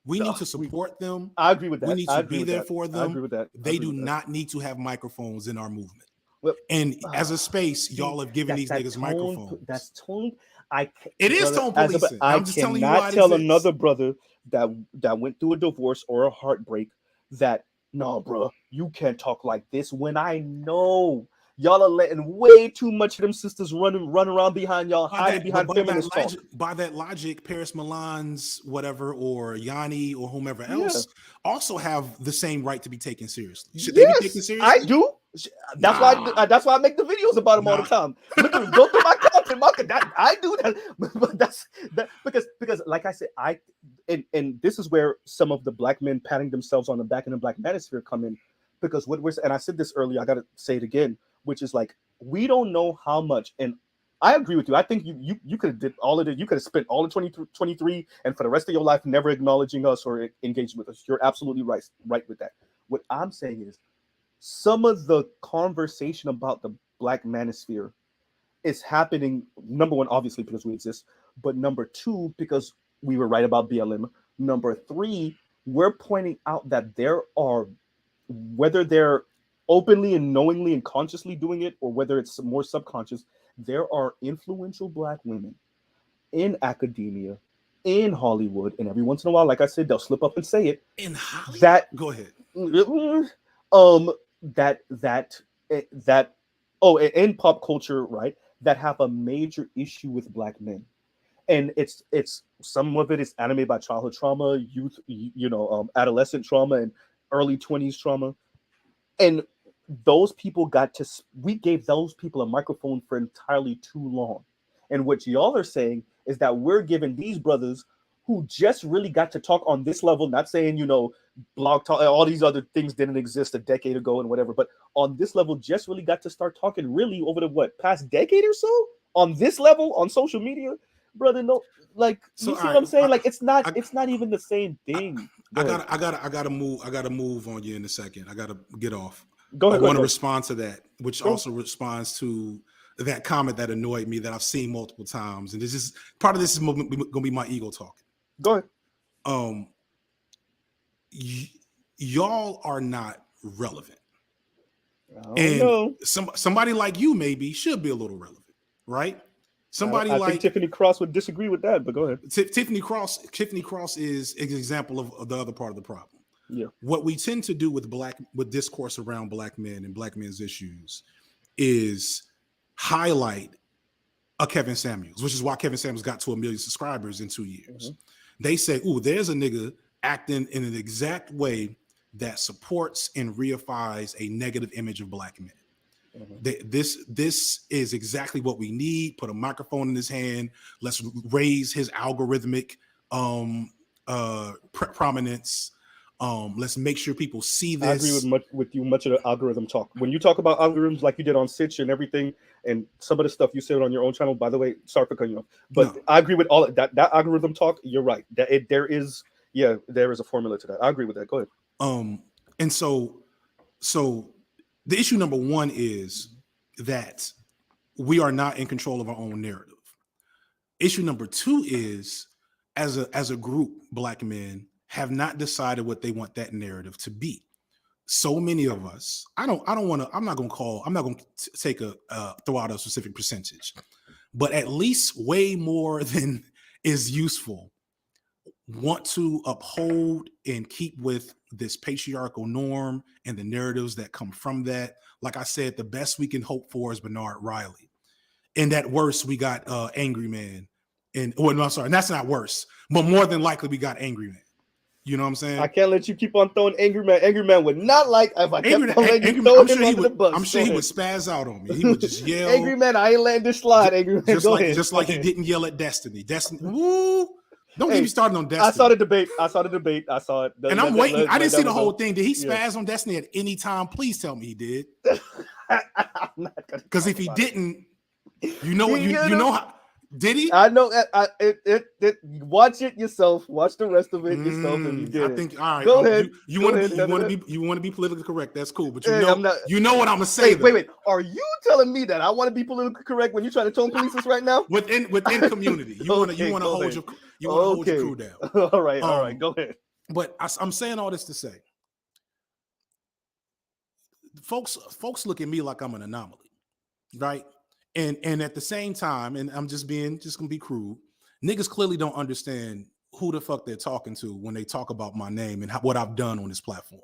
We need to support them. I agree with that. We need to be there for them. I agree with that. They do not need to have microphones in our movement. And as a space, y'all have given these niggas microphones. That's tone. It is tone policing. I'm just telling you why. Tell another brother that went through a divorce or a heartbreak that no, bro, you can't talk like this when I know y'all are letting way too much of them sisters run around behind y'all, hiding behind feminist talk. By that logic, Paris Milan's whatever or Yanni or whomever else also have the same right to be taken seriously. Should they be taken seriously? I do. That's why I make the videos about them all the time. Go through my content, I do that. But that's because like I said, and this is where some of the black men patting themselves on the back in the Black Manosphere come in, because and I said this earlier, I gotta say it again, which is like, we don't know how much, and I agree with you. I think you could have did all of it. You could have spent all of 2023 and for the rest of your life never acknowledging us or engaging with us. You're absolutely right with that. What I'm saying is, some of the conversation about the Black Manosphere is happening, number one, obviously because we exist, but number two, because we were right about BLM. Number three, we're pointing out that there are, whether they're openly and knowingly and consciously doing it, or whether it's more subconscious, there are influential black women in academia, in Hollywood, and every once in a while, like I said, they'll slip up and say it. In Hollywood? Go ahead. In pop culture, right, that have a major issue with black men. And it's some of it is animated by childhood trauma, youth, adolescent trauma, early 20s trauma. And those people we gave those people a microphone for entirely too long. And what y'all are saying is that we're giving these brothers who just really got to talk on this level, not saying, blog talk, all these other things didn't exist a decade ago and whatever, but on this level, just really got to start talking really over the past decade or so on this level on social media, brother. No, like, So, you see what I'm saying? Like, it's not even the same thing. I gotta move on you in a second. I gotta get off. Go ahead. I want to respond to that, which also responds to that comment that annoyed me that I've seen multiple times, and this is part of this is going to be my ego talking. Go ahead. Y'all are not relevant, and somebody like you maybe should be a little relevant, right? Somebody I like think Tiffany Cross would disagree with that, but go ahead. Tiffany Cross is an example of the other part of the problem. Yeah. What we tend to do with discourse around Black men and Black men's issues is highlight a Kevin Samuels, which is why Kevin Samuels got to 1 million subscribers in 2 years. Mm-hmm. They say, "Ooh, there's a nigga acting in an exact way that supports and reifies a negative image of Black men." Mm-hmm. This is exactly what we need. Put a microphone in his hand. Let's raise his algorithmic prominence. Let's make sure people see this. I agree with you. Much of the algorithm talk. When you talk about algorithms like you did on Sitch and everything, and some of the stuff you said on your own channel, by the way, sorry for cutting you off, but no. I agree with all of that. That algorithm talk, you're right. There is a formula to that. I agree with that. Go ahead. And so the issue number one is that we are not in control of our own narrative. Issue number two is, as a group, Black men have not decided what they want that narrative to be. So many of us, I'm not going to take throw out a specific percentage, but at least way more than is useful, want to uphold and keep with this patriarchal norm and the narratives that come from that. Like I said, the best we can hope for is Bernard Riley. And at worst, we got Angry Man. And that's not worse, but more than likely we got Angry Man. You know what I'm saying? I can't let you keep on throwing Angry Man. Angry Man would not like if I kept on letting you throw him under the bus. I'm sure he would spaz out on me. He would just yell. Angry Man, I ain't letting this slide. Angry Man, just like he didn't yell at Destiny. Destiny, woo! Don't get me started on Destiny. I saw the debate. I saw it. And I'm waiting. I didn't see the whole thing. Did he spaz on Destiny at any time? Please tell me he did. Because if he didn't, you know how. Did he? I know. Watch it yourself. Watch the rest of it yourself, and you did. I think. All right. Go ahead. You want to be politically correct. That's cool. But you know what I'm gonna say. Wait. Are you telling me that I want to be politically correct when you're trying to tone police us right now? Within community, you want to hold your crew down. All right. Go ahead. But I'm saying all this to say, folks look at me like I'm an anomaly, right? And at the same time, and I'm just gonna be crude, niggas clearly don't understand who the fuck they're talking to when they talk about my name and what I've done on this platform.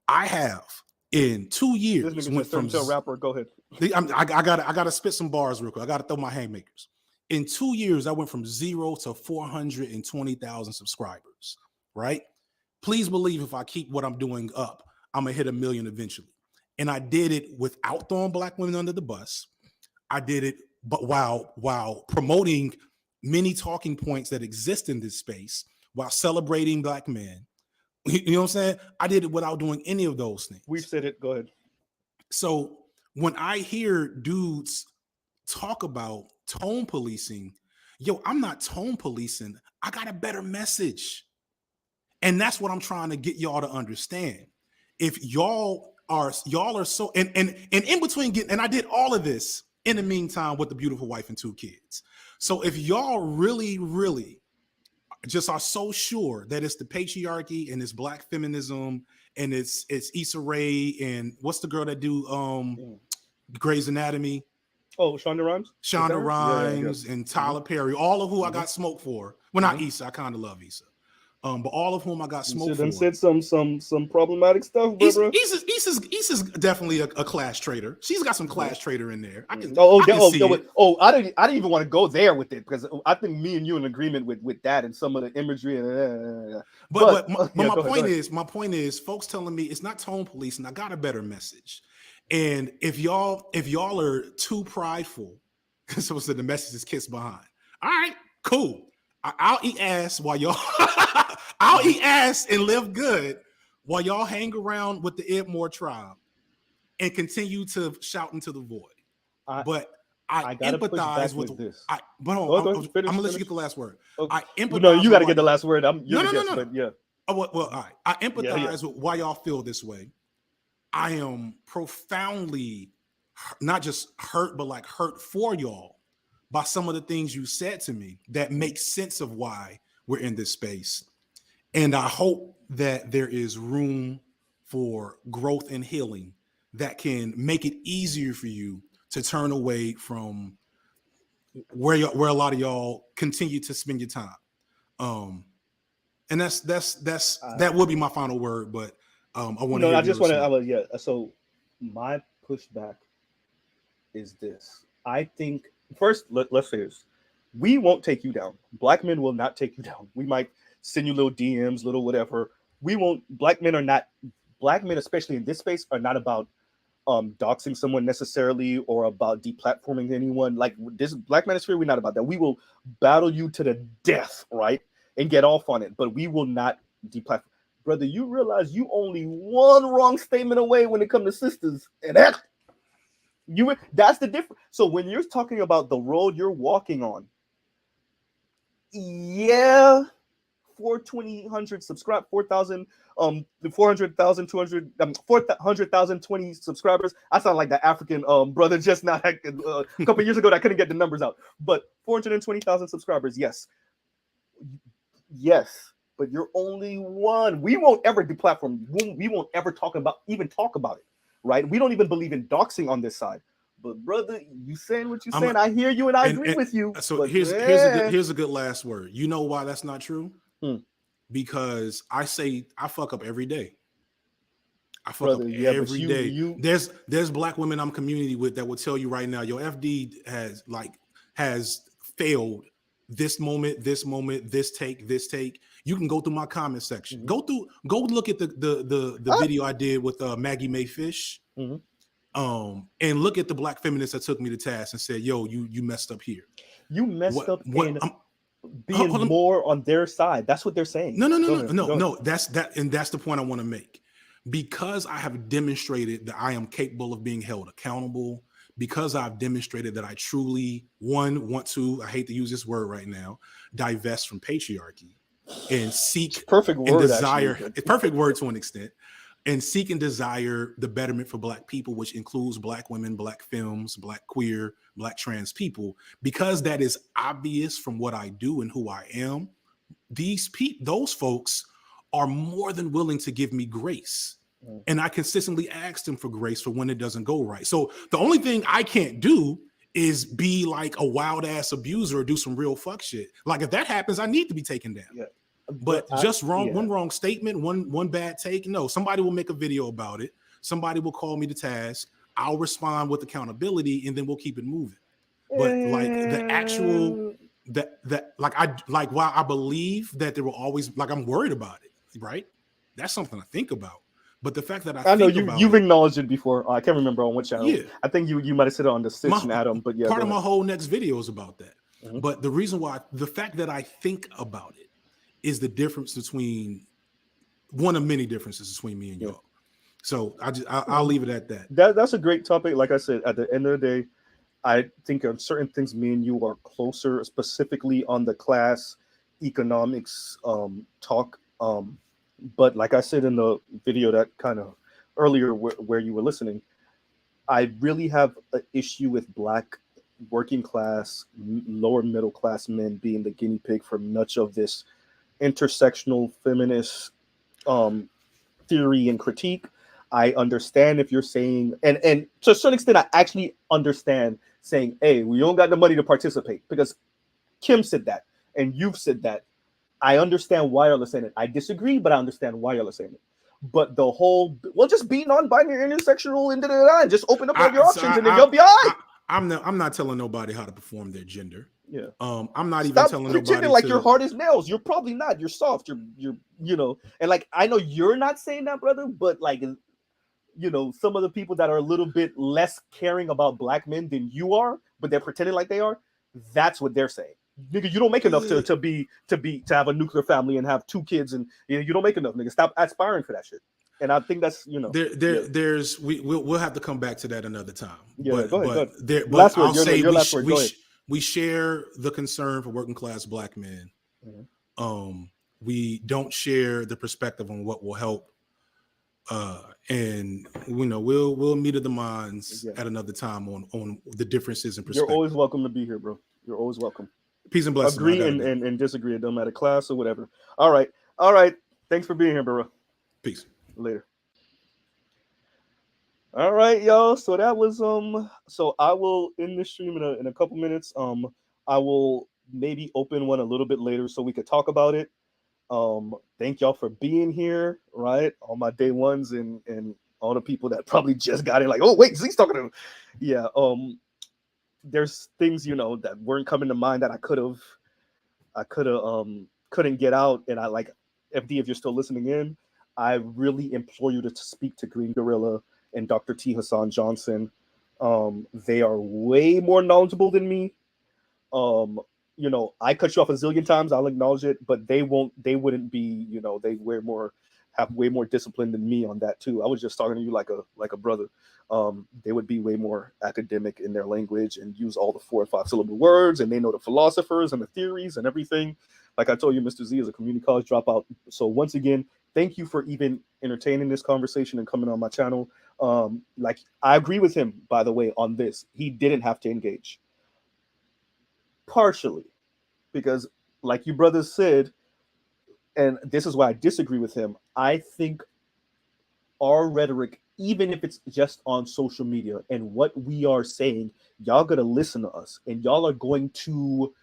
I have in 2 years this went from a rapper. Go ahead. I gotta spit some bars real quick. I gotta throw my haymakers. In 2 years, I went from 0 to 420,000 subscribers. Right? Please believe if I keep what I'm doing up, I'm gonna hit 1 million eventually. And I did it without throwing Black women under the bus. I did it, but while promoting many talking points that exist in this space, while celebrating Black men. You know what I'm saying? I did it without doing any of those things. We've said it. Go ahead. So when I hear dudes talk about tone policing, I'm not tone policing. I got a better message. And that's what I'm trying to get y'all to understand. If y'all are so, and in between and I did all of this in the meantime with the beautiful wife and 2 kids. So if y'all really, really just are so sure that it's the patriarchy and it's Black feminism and it's Issa Rae and what's the girl that do Grey's Anatomy? Oh, Shonda Rhimes? Shonda Rhimes and Tyler Perry, all of who I got smoke for. Well, not Issa, I kind of love Issa. But all of whom I got smoked for. Done said some problematic stuff, bro. Issa's definitely a class traitor. She's got some class traitor in there. I can see it. I didn't even want to go there with it because I think me and you in agreement with that and some of the imagery. But my point is, folks telling me it's not tone police, and I got a better message. And if y'all are too prideful, so the message is kiss behind. All right, cool. I'll eat ass while y'all. I'll eat ass and live good while y'all hang around with the Edmore tribe and continue to shout into the void. But I empathize with this. I'm gonna let you get the last word. Okay. I empathize. No, you got to get the last word. No. Yeah. Well, all right. I empathize with why y'all feel this way. I am profoundly not just hurt, but like hurt for y'all by some of the things you said to me that make sense of why we're in this space. And I hope that there is room for growth and healing that can make it easier for you to turn away from where a lot of y'all continue to spend your time. And that would be my final word, but I want to. I just want to. So my pushback is this. I think first, let's say this: we won't take you down. Black men will not take you down. We might send you little DMs, little whatever. We won't. Black men, especially in this space, are not about doxing someone necessarily or about deplatforming anyone. Like this Black Manosphere, we're not about that. We will battle you to the death, right, and get off on it. But we will not deplatform. Brother, you realize you only one wrong statement away when it comes to sisters, and that's the difference. So when you're talking about the road you're walking on, 4,200 subscribe, 4,000, 400,000, 200, 400,000, 20 subscribers. I sound like the African brother just now a couple years ago that couldn't get the numbers out. But 420,000 subscribers, yes. But you're only one. We won't ever deplatform. We won't ever talk about it, right? We don't even believe in doxing on this side. But brother, you saying what you saying, I hear you and I agree with you. So here's a good last word. You know why that's not true? Because I fuck up every day. I fuck up every day. There's Black women I'm community with that will tell you right now, your FD has failed this moment, this take. You can go through my comment section. Go look at the video I did with Maggie Mae Fish. And look at the Black feminists that took me to task and said, yo, you messed up here. You messed up in being more on their side. That's what they're saying. No. That's the point I want to make. Because I have demonstrated that I am capable of being held accountable, because I've demonstrated that I truly, want to, I hate to use this word right now, divest from patriarchy and seek perfect word, and desire. It's perfect word to an extent. And seek and desire the betterment for Black people, which includes Black women, Black femmes, Black queer, Black trans people. Because that is obvious from what I do and who I am, those folks are more than willing to give me grace. And I consistently ask them for grace for when it doesn't go right. So the only thing I can't do is be like a wild ass abuser or do some real fuck shit. Like if that happens, I need to be taken down. Yeah. But one wrong statement, one bad take. No, somebody will make a video about it. Somebody will call me to task. I'll respond with accountability, and then we'll keep it moving. But like the actual while I believe that there will always I'm worried about it, right? That's something I think about. But the fact that I know you've acknowledged it before. I can't remember on what channel. Yeah. I think you might have said it on the Stitch Adam. But yeah, part of my whole next video is about that. But the fact that I think about it is the difference between one of many differences between me and y'all. So I'll leave it at that. That's a great topic. Like I said, at the end of the day, I think on certain things, me and you are closer, specifically on the class economics talk. But like I said in the video that kind of earlier where you were listening, I really have an issue with Black working class, lower middle class men being the guinea pig for much of this intersectional feminist theory and critique. I understand if you're saying, and to a certain extent, I actually understand saying, hey, we don't got the money to participate, because Kim said that, and you've said that. I understand why y'all are saying it. I disagree, but I understand why y'all are saying it. But the whole, well, just be non-binary, intersexual, and just open up all your options, and then you'll be all right. I'm not telling nobody how to perform their gender. Yeah. I'm not Stop even telling pretending nobody like you're hard as nails. You're probably not. You're soft. You're and like I know you're not saying that, brother, but like some of the people that are a little bit less caring about black men than you are, but they're pretending like they are, that's what they're saying. Nigga, you don't make enough to have a nuclear family and have 2 kids, and you don't make enough, nigga. Stop aspiring for that shit. And I think that's there's we'll have to come back to that another time. Yeah, go ahead. But I'll say we share the concern for working class black men. Mm-hmm. We don't share the perspective on what will help. And we'll meet at the minds at another time on the differences in perspective. You're always welcome to be here, bro. You're always welcome. Peace and blessings. Agree and disagree. It don't matter, class or whatever. All right. Thanks for being here, bro. Peace. Later. All right, y'all. So that was So I will end this stream in a couple minutes. I will maybe open one a little bit later so we could talk about it. Thank y'all for being here, right? All my day ones and all the people that probably just got in, like, oh wait, Z's talking to him. Yeah. There's things that weren't coming to mind that I couldn't get out, and I like FD, if you're still listening in, I really implore you to speak to Green Gorilla and Dr. T. Hassan Johnson. They are way more knowledgeable than me. I cut you off a zillion times, I'll acknowledge it, but they wouldn't be, they have way more discipline than me on that too. I was just talking to you like a brother. They would be way more academic in their language and use all the 4 or 5 syllable words, and they know the philosophers and the theories and everything. Like I told you, Mr. Z is a community college dropout. So once again, thank you for even entertaining this conversation and coming on my channel. Like I agree with him, by the way, on this. He didn't have to engage. Partially, because like you brothers said, and this is why I disagree with him, I think our rhetoric, even if it's just on social media and what we are saying, y'all gotta listen to us, and y'all are going to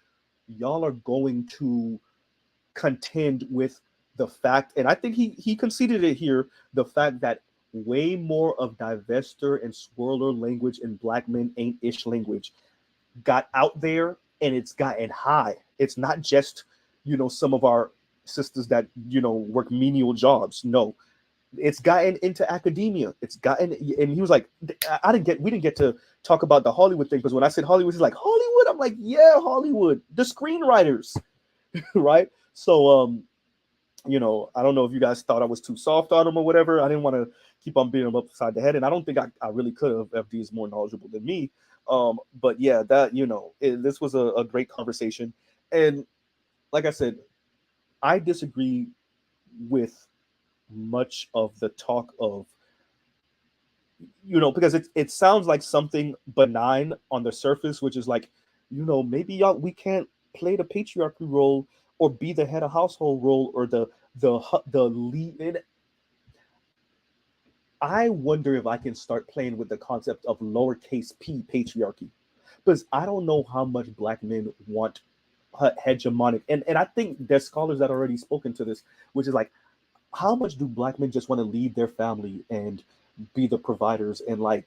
contend with the fact, and I think he conceded it here, the fact that way more of divester and swirler language in black men ain't ish language got out there, and it's gotten high. It's not just some of our sisters that work menial jobs. No, it's gotten into academia. It's gotten, and he was like, we didn't get to talk about the Hollywood thing, because when I said Hollywood, he's like, Hollywood? I'm like, yeah, Hollywood, the screenwriters. Right? So I don't know if you guys thought I was too soft on him or whatever. I didn't want to keep on beating him upside the head, and I don't think I really could have. FD is more knowledgeable than me. But yeah, that this was a great conversation, and like I said, I disagree with much of the talk of because it sounds like something benign on the surface, which is like maybe we can't play the patriarchy role or be the head of household role or the lead. I wonder if I can start playing with the concept of lowercase p patriarchy, because I don't know how much black men want hegemonic, and I think there's scholars that already spoken to this, which is like, how much do black men just want to leave their family and be the providers and like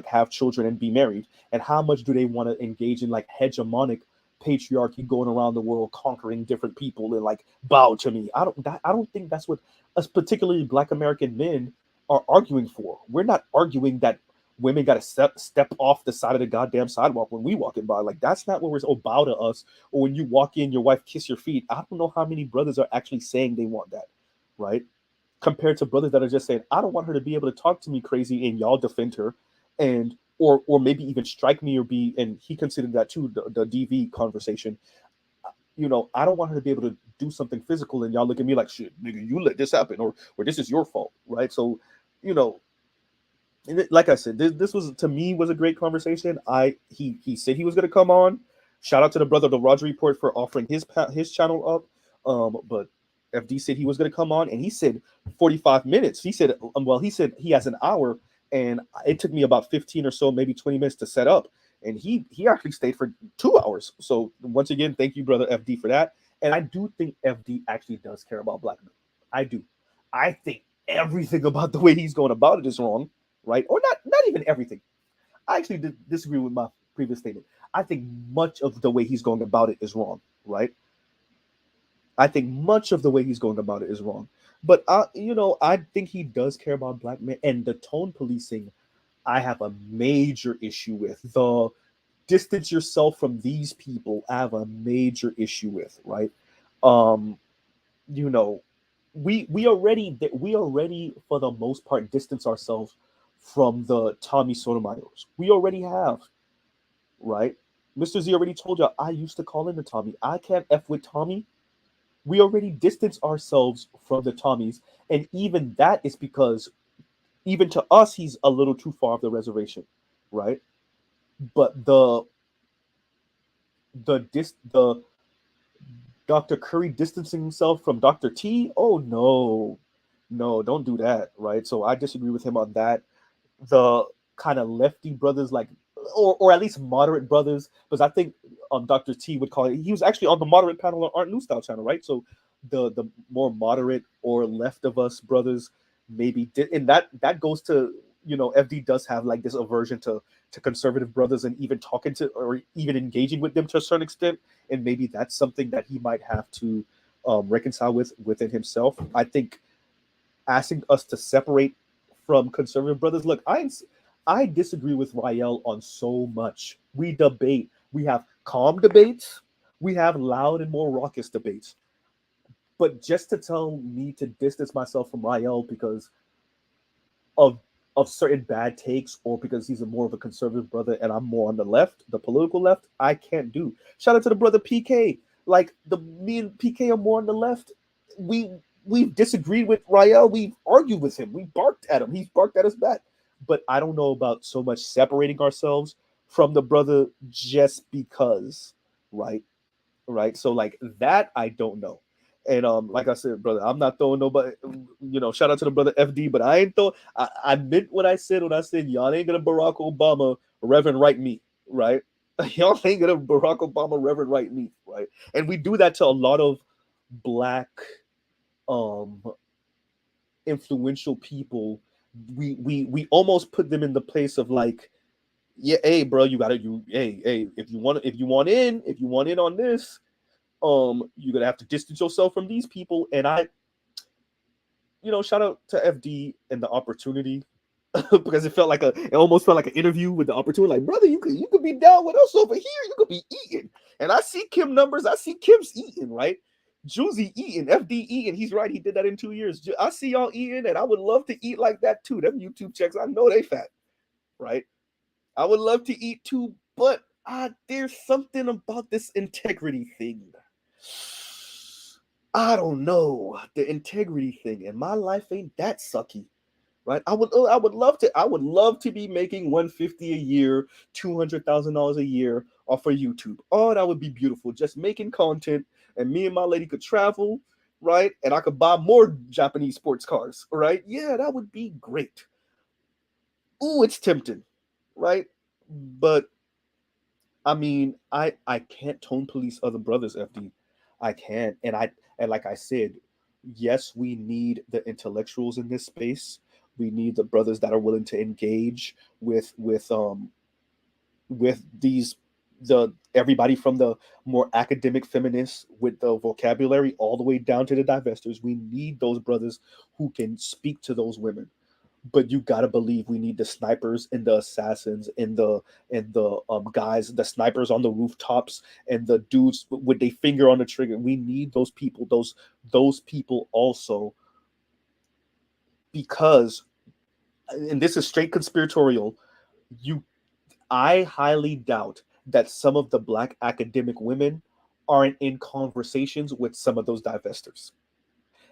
have children and be married, and how much do they want to engage in like hegemonic patriarchy, going around the world conquering different people and like bow to me? I don't think that's what us particularly black American men are arguing for. We're not arguing that women got to step off the side of the goddamn sidewalk when we walking by. Like, that's not what we're bow to us. Or when you walk in, your wife kiss your feet. I don't know how many brothers are actually saying they want that, right? Compared to brothers that are just saying, I don't want her to be able to talk to me crazy, and y'all defend her, and or maybe even strike me or be. And he considered that too, the DV conversation. I don't want her to be able to do something physical, and y'all look at me like, shit, nigga, you let this happen, or this is your fault, right? So, like I said, this was, to me, was a great conversation. He said he was going to come on. Shout out to the brother, the Roger Report, for offering his channel up. But FD said he was going to come on, and he said 45 minutes. He said, he said he has an hour, and it took me about 15 or so, maybe 20 minutes to set up. And he actually stayed for 2 hours. So once again, thank you, brother FD, for that. And I do think FD actually does care about black men. I do. I think everything about the way he's going about it is wrong, right? Or not even everything. I actually disagree with my previous statement. I think much of the way he's going about it is wrong, right? I think much of the way he's going about it is wrong. But I think he does care about black men, and the tone policing I have a major issue with. The distance yourself from these people, I have a major issue with, right? Um, you know, we already for the most part distance ourselves from the Tommy Sotomayors. We already have, right? Mr. Z already told you I used to call in the Tommy. I can't F with Tommy. We already distance ourselves from the Tommies, and even that is because even to us he's a little too far off the reservation, right? But the Dr. Curry distancing himself from Dr. T, oh no, don't do that, right? So I disagree with him on that. The kind of lefty brothers, like, or at least moderate brothers, because I think Dr. T would call it. He was actually on the moderate panel on Art New Style channel, right? So the more moderate or left of us brothers maybe did, and that goes to, FD does have like this aversion to conservative brothers, and even talking to or even engaging with them to a certain extent, and maybe that's something that he might have to reconcile within himself. I think asking us to separate from conservative brothers. Look, I disagree with Rael on so much. We debate. We have calm debates. We have loud and more raucous debates. But just to tell me to distance myself from Rael because of certain bad takes, or because he's more of a conservative brother and I'm more on the left, the political left, I can't do. Shout out to the brother PK. Like me and PK are more on the left. We've disagreed with Rael. We've argued with him. We barked at him. He's barked at us back. But I don't know about so much separating ourselves from the brother just because, right? Right. So like that, I don't know. And like I said, brother, I'm not throwing nobody. Shout out to the brother FD, but I ain't throw. I meant what I said when I said y'all ain't gonna Barack Obama Reverend Right me, right? Y'all ain't gonna Barack Obama Reverend Right me, right? And we do that to a lot of black influential people. We almost put them in the place of like, yeah, hey bro, hey, if you want in on this, you're gonna have to distance yourself from these people. And I, shout out to FD and the opportunity. Because it almost felt like an interview with the opportunity. Like, brother, you could be down with us over here. You could be eating. And I see Kim numbers. I see Kim's eating, right? Juicy eating, FD eating. He's right. He did that in 2 years. I see y'all eating, and I would love to eat like that too. Them YouTube checks, I know they fat, right? I would love to eat too, but there's something about this integrity thing. I don't know, the integrity thing, and my life ain't that sucky, right? I would love to be making $150 a year, $200,000 a year off of YouTube. Oh, that would be beautiful. Just making content, and me and my lady could travel, right? And I could buy more Japanese sports cars, right? Yeah, that would be great. Ooh, it's tempting, right? But I mean, I can't tone police other brothers, FD. I can't. And like I said, yes, we need the intellectuals in this space. We need the brothers that are willing to engage with these the everybody from the more academic feminists with the vocabulary all the way down to the divestors. We need those brothers who can speak to those women. But you gotta believe we need the snipers and the assassins and the guys, the snipers on the rooftops and the dudes with their finger on the trigger. We need those people, those people also, because, and this is straight conspiratorial, I highly doubt that some of the black academic women aren't in conversations with some of those divestors.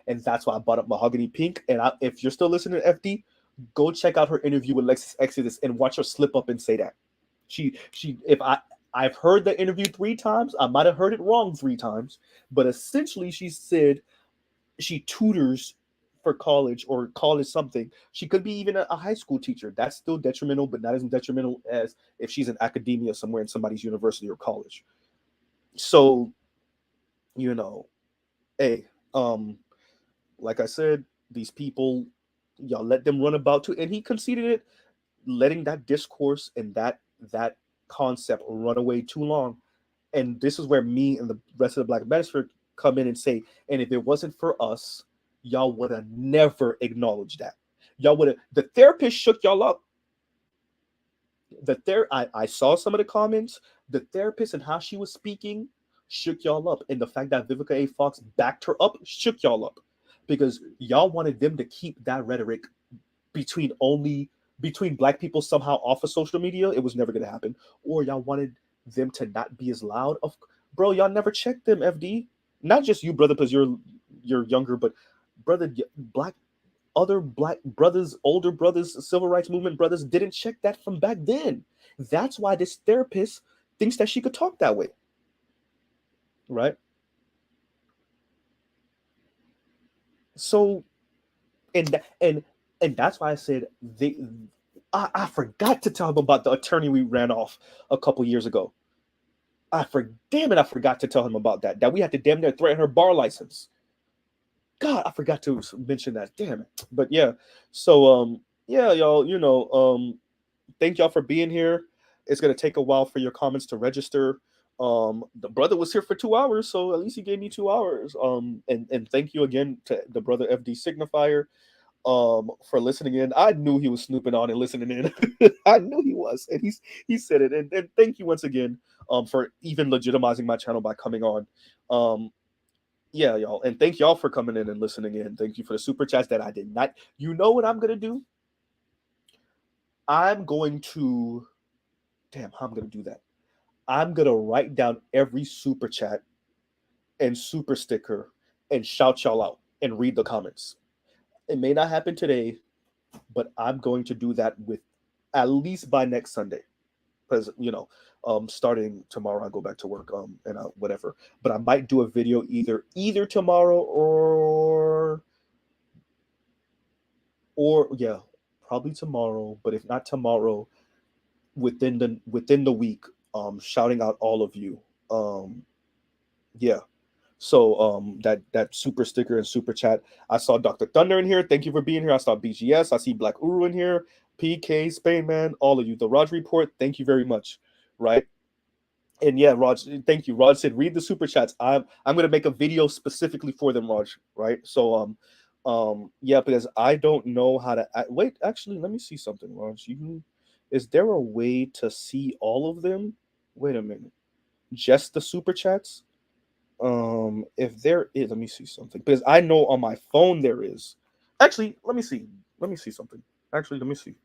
And that's why I brought up Mahogany Pink. And if you're still listening to FD, go check out her interview with Lexus Exodus and watch her slip up and say that. I've heard the interview 3 times. I might have heard it wrong 3 times, but essentially she said she tutors for college or college something. She could be even a high school teacher. That's still detrimental, but not as detrimental as if she's in academia somewhere in somebody's university or college. So you know, hey, like I said, these people, y'all let them run about too, and he conceded it, letting that discourse and that concept run away too long. And this is where me and the rest of the Black Manosphere come in and say, and if it wasn't for us, y'all would have never acknowledged that. Y'all would have. The therapist shook y'all up. I saw some of the comments. The therapist and how she was speaking shook y'all up, and the fact that Vivica A. Fox backed her up shook y'all up, because y'all wanted them to keep that rhetoric between black people somehow off of social media. It was never going to happen. Or y'all wanted them to not be as loud. Of bro, y'all never checked them, FD. Not just you, brother, because you're younger, but brother, black other black brothers, older brothers, civil rights movement brothers didn't check that from back then. That's why this therapist thinks that she could talk that way, right? So, and that's why I said I forgot to tell him about the attorney we ran off a couple years ago. Damn it, I forgot to tell him about that. That we had to damn near threaten her bar license. God, I forgot to mention that. Damn it. But yeah, so yeah, y'all, thank y'all for being here. It's gonna take a while for your comments to register. The brother was here for 2 hours, so at least he gave me 2 hours. And thank you again to the brother F.D Signifier for listening in. I knew he was snooping on and listening in. I knew he was, and he said it. And thank you once again for even legitimizing my channel by coming on. Yeah, y'all, and thank y'all for coming in and listening in. Thank you for the super chats that I did not. You know what I'm gonna do? I'm going to damn, how I'm gonna do that. I'm gonna write down every super chat and super sticker and shout y'all out and read the comments. It may not happen today, but I'm going to do that with at least by next Sunday, because starting tomorrow I go back to work and whatever. But I might do a video either tomorrow or yeah, probably tomorrow. But if not tomorrow, within the week, shouting out all of you. Yeah. So that super sticker and super chat. I saw Dr. Thunder in here. Thank you for being here. I saw BGS. I see Black Uru in here. PK, Spain Man, all of you. The Raj Report, thank you very much. Right. And yeah, Raj, thank you. Raj said read the super chats. I'm gonna make a video specifically for them, Raj. Right. So yeah, because I don't know how to wait, actually, let me see something, Raj. Is there a way to see all of them? Wait a minute. Just the super chats? If there is, let me see something, because I know on my phone there is. Actually, let me see. Let me see something. Actually, let me see.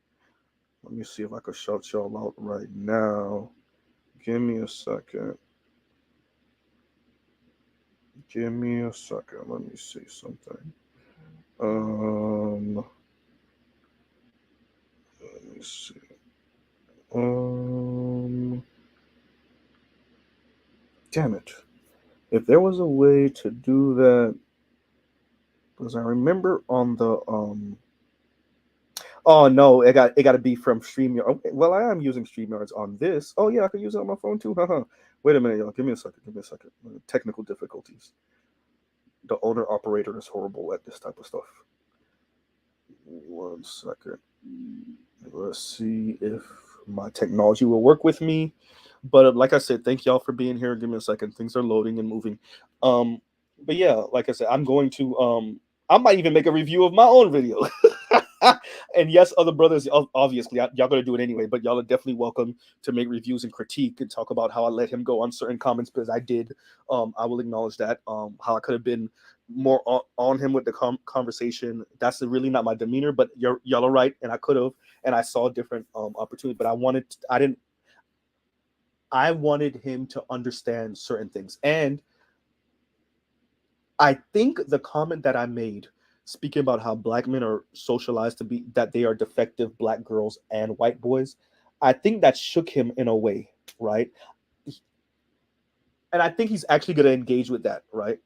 Let me see if I could shout y'all out right now. Give me a second. Give me a second. Let me see something. Let me see. Damn it. If there was a way to do that, because I remember on the oh no, it got to be from StreamYard. Okay, well, I am using StreamYards on this. Oh yeah, I can use it on my phone too. Haha. Wait a minute, y'all. Give me a second. Give me a second. Technical difficulties. The owner operator is horrible at this type of stuff. 1 second. Let's see if my technology will work with me. But like I said, thank y'all for being here. Give me a second. Things are loading and moving. But yeah, like I said, I'm going to I might even make a review of my own video. And yes, other brothers, obviously, y'all gonna do it anyway. But y'all are definitely welcome to make reviews and critique and talk about how I let him go on certain comments, because I did. I will acknowledge that. How I could have been more on him with the conversation. That's really not my demeanor, but y'all are right, and I could have, and I saw different opportunities. But I wanted him to understand certain things, and I think the comment that I made, speaking about how black men are socialized to be that they are defective black girls and white boys, I think that shook him in a way, right? And I think he's actually going to engage with that, right?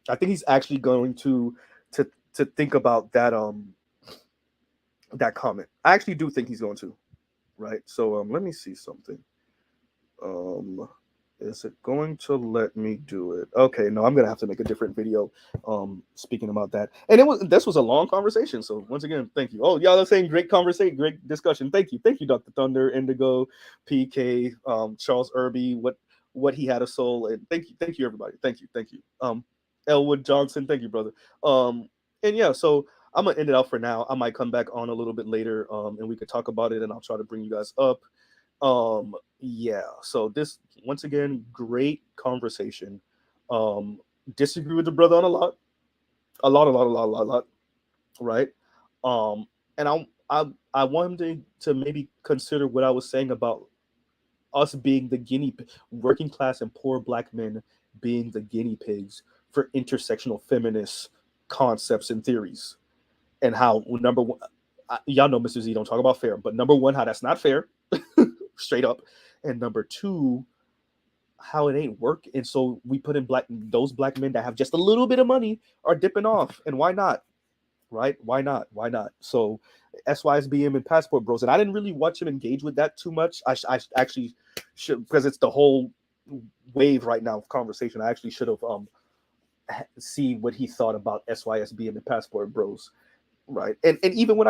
I think he's actually going to think about that comment. I actually do think he's going to, right? So let me see something. Is it going to let me do it? Okay, no, I'm gonna have to make a different video speaking about that. And this was a long conversation. So once again, thank you. Oh, y'all are saying great conversation, great discussion. Thank you, Dr. Thunder, Indigo, PK, Charles Irby, what he had a soul, and thank you everybody. Thank you. Elwood Johnson, thank you, brother. And yeah, so I'm gonna end it out for now. I might come back on a little bit later, and we could talk about it, and I'll try to bring you guys up. Yeah, so this, once again, great conversation. Disagree with the brother on a lot, right? And I wanted to maybe consider what I was saying about us being the working class and poor black men being the guinea pigs for intersectional feminist concepts and theories, and how number one, y'all know Mr. Z don't talk about fair, but number one, how that's not fair, straight up, and number two, how it ain't work. And so we put in those black men that have just a little bit of money are dipping off, and why not, right? Why not? So SYSBM and Passport Bros, and I didn't really watch him engage with that too much. I actually should, because it's the whole wave right now of conversation. I actually should have see what he thought about SYSBM and Passport Bros. Right. And even when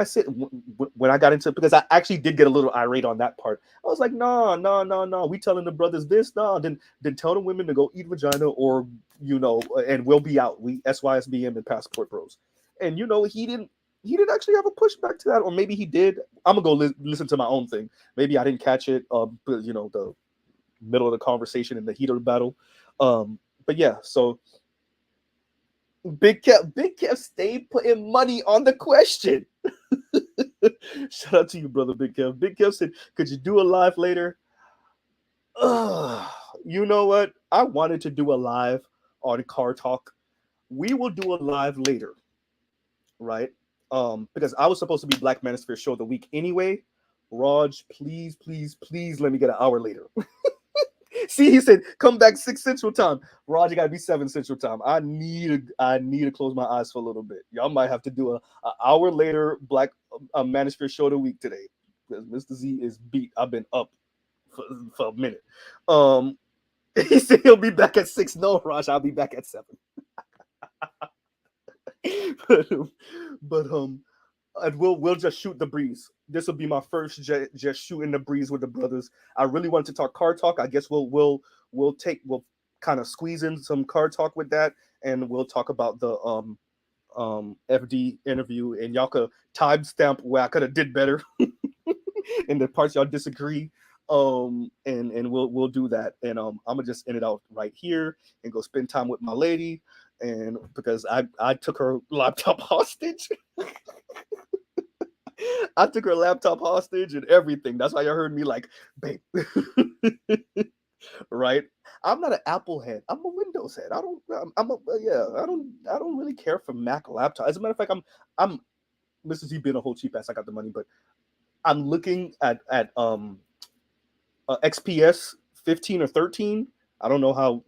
when I got into, because I actually did get a little irate on that part, I was like, no, we telling the brothers this, then tell the women to go eat vagina, or and we'll be out. We SYSBM and Passport Bros. And he didn't actually have a pushback to that, or maybe he did. I'm gonna go listen to my own thing. Maybe I didn't catch it, the middle of the conversation in the heat of the battle. But yeah, so Big Kev stayed putting money on the question. Shout out to you, brother Big Kev. Big Kev said, could you do a live later? You know what? I wanted to do a live on Car Talk. We will do a live later, right? Because I was supposed to be Black Manosphere show of the week anyway. Raj, please let me get an hour later. See, he said, come back 6 Central Time. Roger, got to be 7 Central Time. I need to close my eyes for a little bit. Y'all might have to do an hour later Black Manosphere show of the week today, because Mr. Z is beat. I've been up for a minute. He said he'll be back at 6. No, Raj, I'll be back at 7. but and we'll just shoot the breeze. This will be my first just shooting the breeze with the brothers. I really want to talk car talk. I guess we'll kind of squeeze in some car talk with that, and we'll talk about the FD interview, and y'all could timestamp where I could have did better in the parts y'all disagree. And we'll do that. And I'm gonna just end it out right here and go spend time with my lady. And because I took her laptop hostage. I took her laptop hostage and everything. That's why you heard me like, babe. Right? I'm not an Apple head. I'm a Windows head. I don't really care for Mac laptop. As a matter of fact, I'm Mr. Z being a whole cheap ass. I got the money, but I'm looking at XPS 15 or 13. I don't know how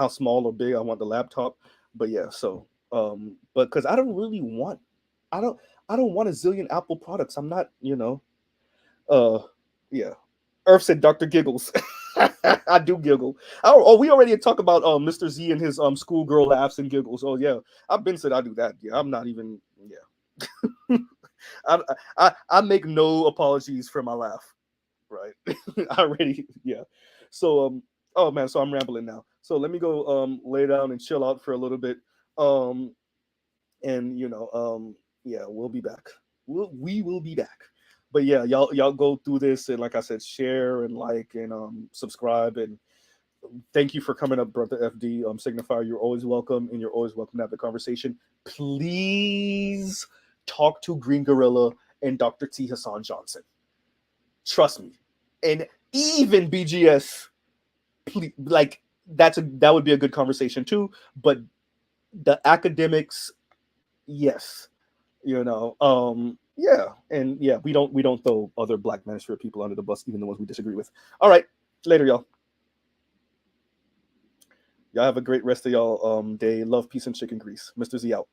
small or big I want the laptop, but yeah. So but because I don't want a zillion Apple products. I'm not, yeah. Earth said Dr. Giggles. I do giggle. We already talked about Mr. Z and his schoolgirl laughs and giggles. Oh yeah, I've been said I do that. Yeah, I'm not even. Yeah, I make no apologies for my laugh. Right, I already. Yeah. So oh man, so I'm rambling now. So let me go lay down and chill out for a little bit. And yeah, we'll be back. We will be back. But yeah, y'all go through this, and like I said, share and like and subscribe, and thank you for coming up, brother FD Signifier. You're always welcome, and you're always welcome to have the conversation. Please talk to Green Gorilla and Dr. T. Hassan Johnson. Trust me, and even BGS. Please, like that would be a good conversation too. But the academics, yes, yeah, and yeah, we don't throw other Black Manosphere people under the bus, even the ones we disagree with. All right, later, y'all. Y'all have a great rest of y'all day. Love, peace, and chicken grease. Mr. Z out.